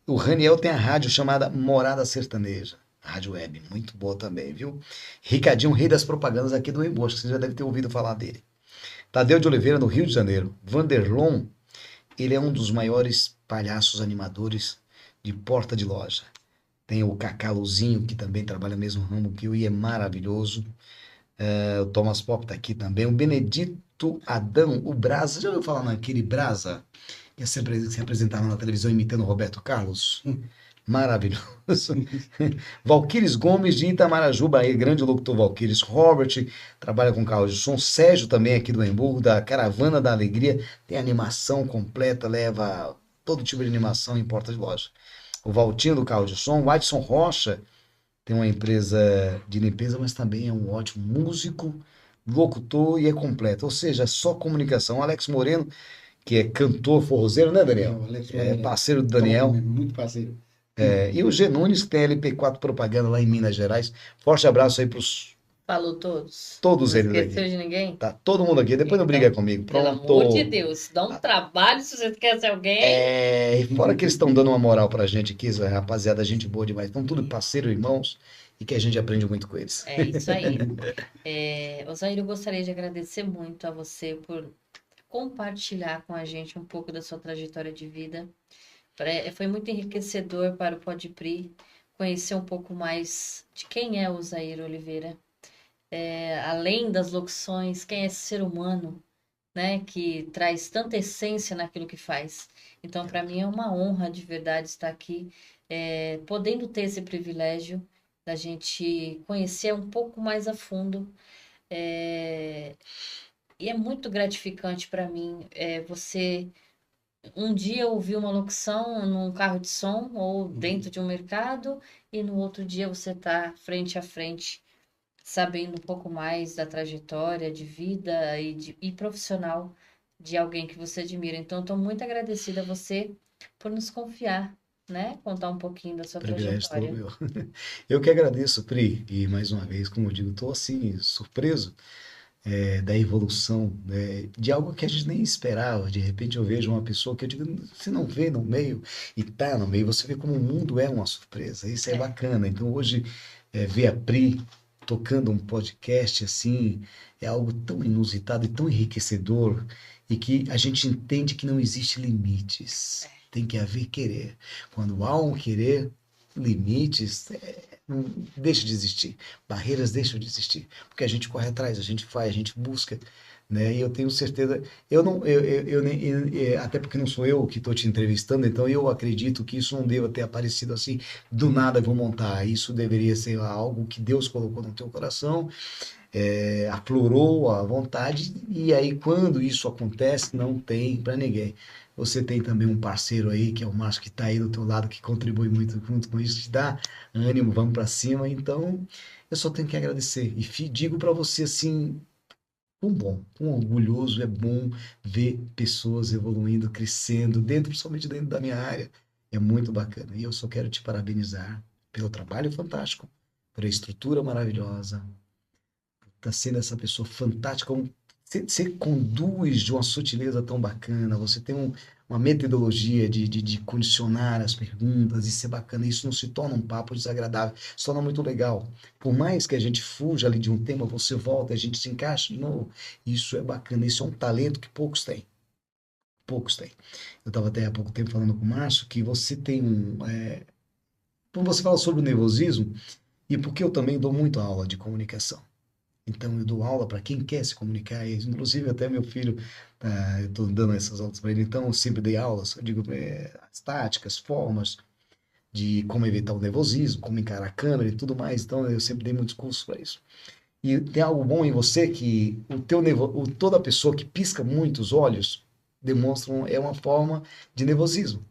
O Raniel tem a rádio chamada Morada Sertaneja, rádio web, muito boa também, viu? Ricardinho, rei das propagandas aqui do Embu, acho que você já deve ter ouvido falar dele. Tadeu de Oliveira, no Rio de Janeiro. Vanderlon, ele é um dos maiores palhaços animadores de porta de loja. Tem o Cacaluzinho, que também trabalha no mesmo ramo que eu e é maravilhoso. O Thomas Pop tá aqui também. O Benedito Adão, o Brasa. Já ouviu falar naquele Brasa? Que se apresentava na televisão imitando o Roberto Carlos? Maravilhoso. Valquíris Gomes de Itamarajuba, aí, grande locutor Valquíris. Robert, trabalha com carro de som. Sérgio também aqui do Emburgo, da Caravana da Alegria. Tem animação completa, leva todo tipo de animação em porta de loja. O Valtinho do carro de som. O Adson Rocha tem uma empresa de limpeza, mas também é um ótimo músico, locutor e é completo. Ou seja, só comunicação. O Alex Moreno, que é cantor forrozeiro, né, Daniel? O Alex É Moreira. parceiro do Top Daniel. mesmo, muito parceiro. E o G. Nunes, que tem LP4 Propaganda lá em Minas Gerais. Forte abraço aí pros Falou todos. todos Não eles esqueceu aqui. de ninguém? Tá todo mundo aqui. Depois não briga comigo. Pelo Pronto. amor de Deus, dá um trabalho se você esquece alguém. E fora que eles estão dando uma moral pra gente aqui, rapaziada, gente boa demais. Estão tudo parceiro, irmãos, e que a gente aprende muito com eles. É isso aí. Osair, eu gostaria de agradecer muito a você por compartilhar com a gente um pouco da sua trajetória de vida. Foi muito enriquecedor para o Podpri conhecer um pouco mais de quem é o Osair Oliveira. Além das locuções, quem é esse ser humano, né, que traz tanta essência naquilo que faz. Então, para mim é uma honra de verdade estar aqui, podendo ter esse privilégio da gente conhecer um pouco mais a fundo. E é muito gratificante para mim você um dia ouvir uma locução num carro de som ou dentro de um mercado, e no outro dia você está frente a frente, sabendo um pouco mais da trajetória de vida e profissional de alguém que você admira. Então, estou muito agradecida a você por nos confiar, né? Contar um pouquinho da sua Privilégio todo trajetória. meu. Eu que agradeço, Pri, e mais uma vez, como eu digo, estou assim, surpreso da evolução, né, de algo que a gente nem esperava. De repente eu vejo uma pessoa que eu digo, você não vê no meio e tá no meio, você vê como o mundo é uma surpresa. Isso é É, bacana. Então hoje ver a Pri tocando um podcast assim é algo tão inusitado e tão enriquecedor e que a gente entende que não existe limites. Tem que haver querer. Quando há um querer, limites não deixa de existir. Barreiras deixam de existir porque a gente corre atrás, a gente faz, a gente busca, né? E eu tenho certeza, eu não, eu nem, até porque não sou eu que estou te entrevistando, então eu acredito que isso não deva ter aparecido assim do nada vou montar. Isso deveria ser algo que Deus colocou no teu coração, aflorou a vontade, e aí quando isso acontece, não tem para ninguém. Você tem também um parceiro aí, que é o Márcio, que está aí do teu lado, que contribui muito junto com isso, te dá ânimo, vamos para cima. Então, eu só tenho que agradecer. E digo para você assim, quão bom, quão orgulhoso é bom ver pessoas evoluindo, crescendo, dentro, principalmente dentro da minha área. É muito bacana. E eu só quero te parabenizar pelo trabalho fantástico, por a estrutura maravilhosa, tá sendo essa pessoa fantástica. Você conduz de uma sutileza tão bacana, você tem uma metodologia de condicionar as perguntas, isso é bacana, isso não se torna um papo desagradável, se torna muito legal. Por mais que a gente fuja ali de um tema, você volta, a gente se encaixa de novo, isso é bacana, isso é um talento que poucos têm. Poucos têm. Eu estava até há pouco tempo falando com o Márcio que você tem quando você fala sobre o nervosismo, e porque eu também dou muito aula de comunicação. Então, eu dou aula para quem quer se comunicar, e, inclusive até meu filho, eu estou dando essas aulas para ele, então eu sempre dei aulas, eu digo as táticas, formas de como evitar o nervosismo, como encarar a câmera e tudo mais, então eu sempre dei muitos cursos para isso. E tem algo bom em você que toda pessoa que pisca muito os olhos é uma forma de nervosismo.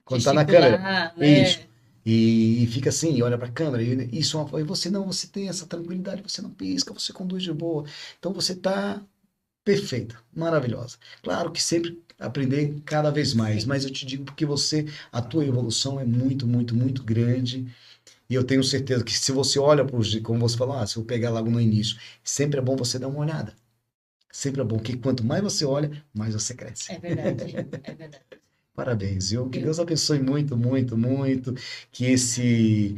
Quando está na câmera. gesticular, Isso. né? E fica assim, e olha para a câmera. E isso é e você não, você tem essa tranquilidade, você não pisca, você conduz de boa. Então você está perfeita, maravilhosa. Claro que sempre aprender cada vez mais, Sim. mas eu te digo porque a tua evolução é muito, muito, muito grande. E eu tenho certeza que se você olha para os, como você falou, se eu pegar logo no início, sempre é bom você dar uma olhada. Sempre é bom que quanto mais você olha, mais você cresce. É verdade, é verdade. Parabéns, viu? Que Eu, Deus abençoe muito, muito, muito. Que esse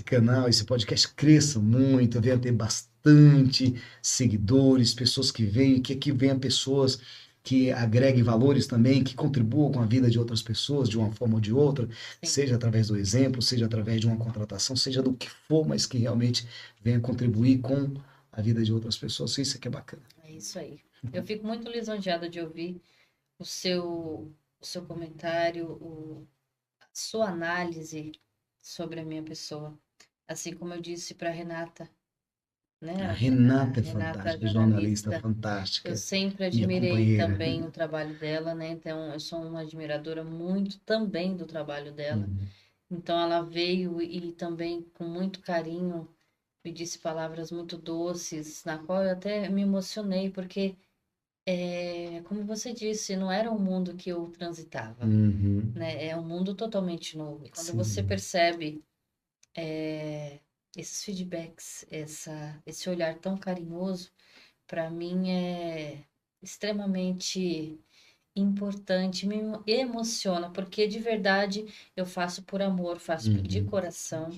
canal, esse podcast cresça muito, venha ter bastante seguidores, pessoas que venham, que aqui venham pessoas que agreguem valores também, que contribuam com a vida de outras pessoas de uma forma ou de outra, sim, seja através do exemplo, seja através de uma contratação, seja do que for, mas que realmente venha contribuir com a vida de outras pessoas. Isso aqui é bacana. é isso aí. Eu fico muito lisonjeada de ouvir o seu comentário, a sua análise sobre a minha pessoa. Assim como eu disse para Renata, né? A A Renata é Renata, fantástica, jornalista jornalista, eu fantástica. sempre Minha admirei companheira. também o trabalho dela, né? Então, eu sou uma admiradora muito também do trabalho dela. Uhum. Então, ela veio e também com muito carinho me disse palavras muito doces, na qual eu até me emocionei, porque, como você disse, não era um mundo que eu transitava, Uhum. né? É um mundo totalmente novo. E quando você Sim, percebe esses feedbacks, esse olhar tão carinhoso, para mim é extremamente importante, me emociona, porque de verdade eu faço por amor, faço de uhum. coração,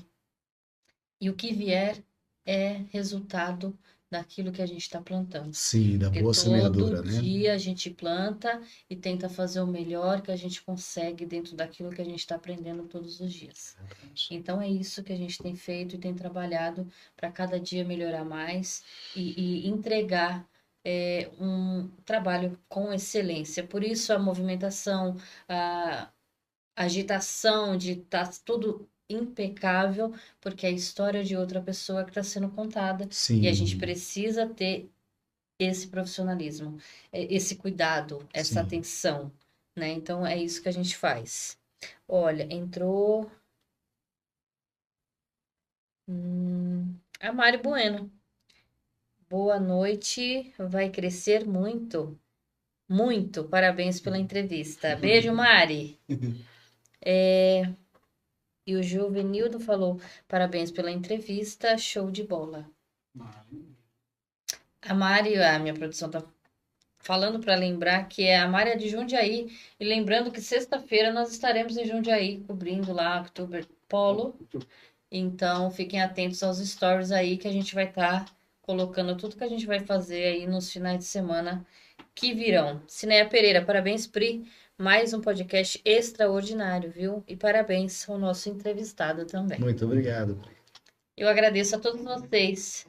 e o que vier é resultado daquilo que a gente está plantando. Sim, da Porque boa todo semeadura, né? dia a gente planta e tenta fazer o melhor que a gente consegue dentro daquilo que a gente está aprendendo todos os dias. Então é isso que a gente tem feito e tem trabalhado para cada dia melhorar mais e entregar um trabalho com excelência. Por isso a movimentação, a agitação de estar tudo impecável, porque é a história de outra pessoa que está sendo contada e a gente Sim, precisa ter esse profissionalismo, esse cuidado, essa sim. atenção. né? Então é isso que a gente faz. Olha, entrou a Mari Bueno. Boa noite, vai crescer muito, muito. Parabéns pela entrevista. Beijo, Mari. E o Juvenildo falou: parabéns pela entrevista, show de bola. A Mari, a minha produção tá falando para lembrar que a Mari é de Jundiaí. E lembrando que sexta-feira nós estaremos em Jundiaí, cobrindo lá o Oktober Polo. Então fiquem atentos aos stories aí que a gente vai estar colocando tudo que a gente vai fazer aí nos finais de semana que virão. Cineia Pereira, parabéns, Pri. Mais um podcast extraordinário, viu? E parabéns ao nosso entrevistado também. Muito obrigado. Eu agradeço a todos vocês.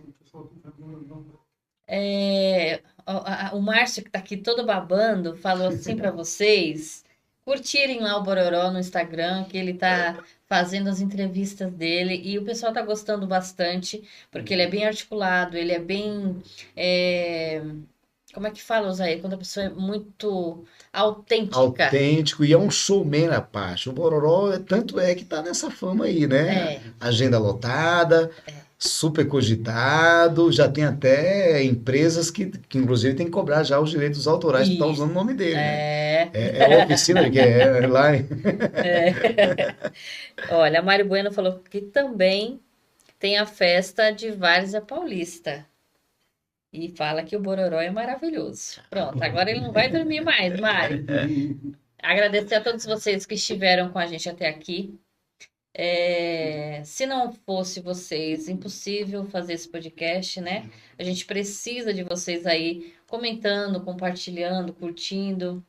O Márcio, que tá aqui todo babando, falou assim para vocês curtirem lá o Bororó no Instagram, que ele tá fazendo as entrevistas dele e o pessoal tá gostando bastante, porque ele é bem articulado, ele é bem... Como é que fala, Osaí? Quando a pessoa é muito autêntica. Autêntico e é um showman à parte. O Bororó, tanto é que tá nessa fama aí, né? Agenda lotada, super cogitado, já tem até empresas que inclusive tem que cobrar já os direitos autorais por estar usando o nome dele, né? É uma oficina que é lá. Olha, a Mari Bueno falou que também tem a festa de Várzea Paulista. E fala que o Bororó é maravilhoso. Pronto, agora ele não vai dormir mais, Mari. Agradecer a todos vocês que estiveram com a gente até aqui. Se não fosse vocês, impossível fazer esse podcast, né? A gente precisa de vocês aí comentando, compartilhando, curtindo,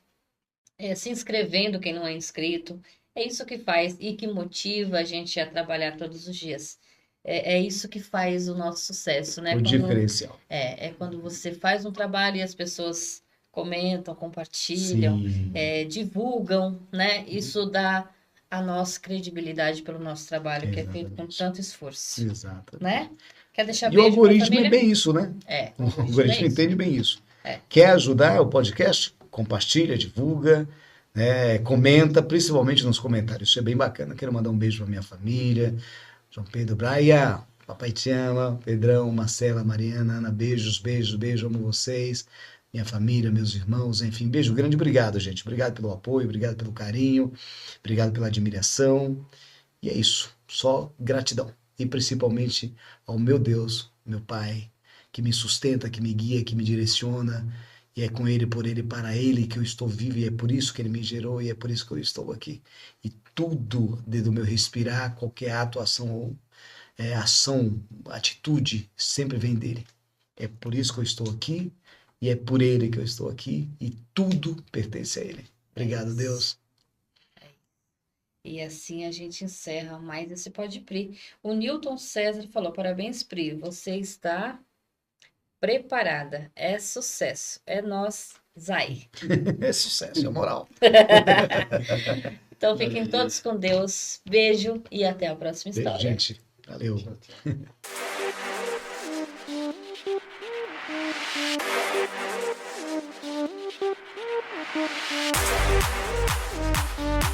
se inscrevendo quem não é inscrito. É isso que faz e que motiva a gente a trabalhar todos os dias. É isso que faz o nosso sucesso, né? O diferencial. É quando você faz um trabalho e as pessoas comentam, compartilham, divulgam, né? Isso dá a nossa credibilidade pelo nosso trabalho, que é feito com tanto esforço. Exato. Né? Quer deixar E o beijo algoritmo é bem isso, né? O O algoritmo entende bem isso. É. Quer ajudar o podcast? Compartilha, divulga, comenta, principalmente nos comentários. Isso é bem bacana. Quero mandar um beijo para minha família, João Pedro, Braia, papai te ama, Pedrão, Marcela, Mariana, Ana, beijos, amo vocês, minha família, meus irmãos, enfim, beijo grande, obrigado, gente, obrigado pelo apoio, obrigado pelo carinho, obrigado pela admiração, e é isso, só gratidão, e principalmente ao meu Deus, meu Pai, que me sustenta, que me guia, que me direciona, e é com Ele, por Ele, para Ele que eu estou vivo, e é por isso que Ele me gerou, e é por isso que eu estou aqui. E tudo, desde o meu respirar, qualquer ato, ação, atitude, sempre vem dEle. É por isso que eu estou aqui, e é por Ele que eu estou aqui, e tudo pertence a Ele. Obrigado, Deus. E assim a gente encerra mais esse Pode Pri. O Newton César falou, parabéns, Pri, você está... preparada, é sucesso, é nós, Zay. É sucesso, é moral. Então fiquem todos com Deus, beijo e até a próxima história. Beijo, gente, valeu. Tchau, tchau.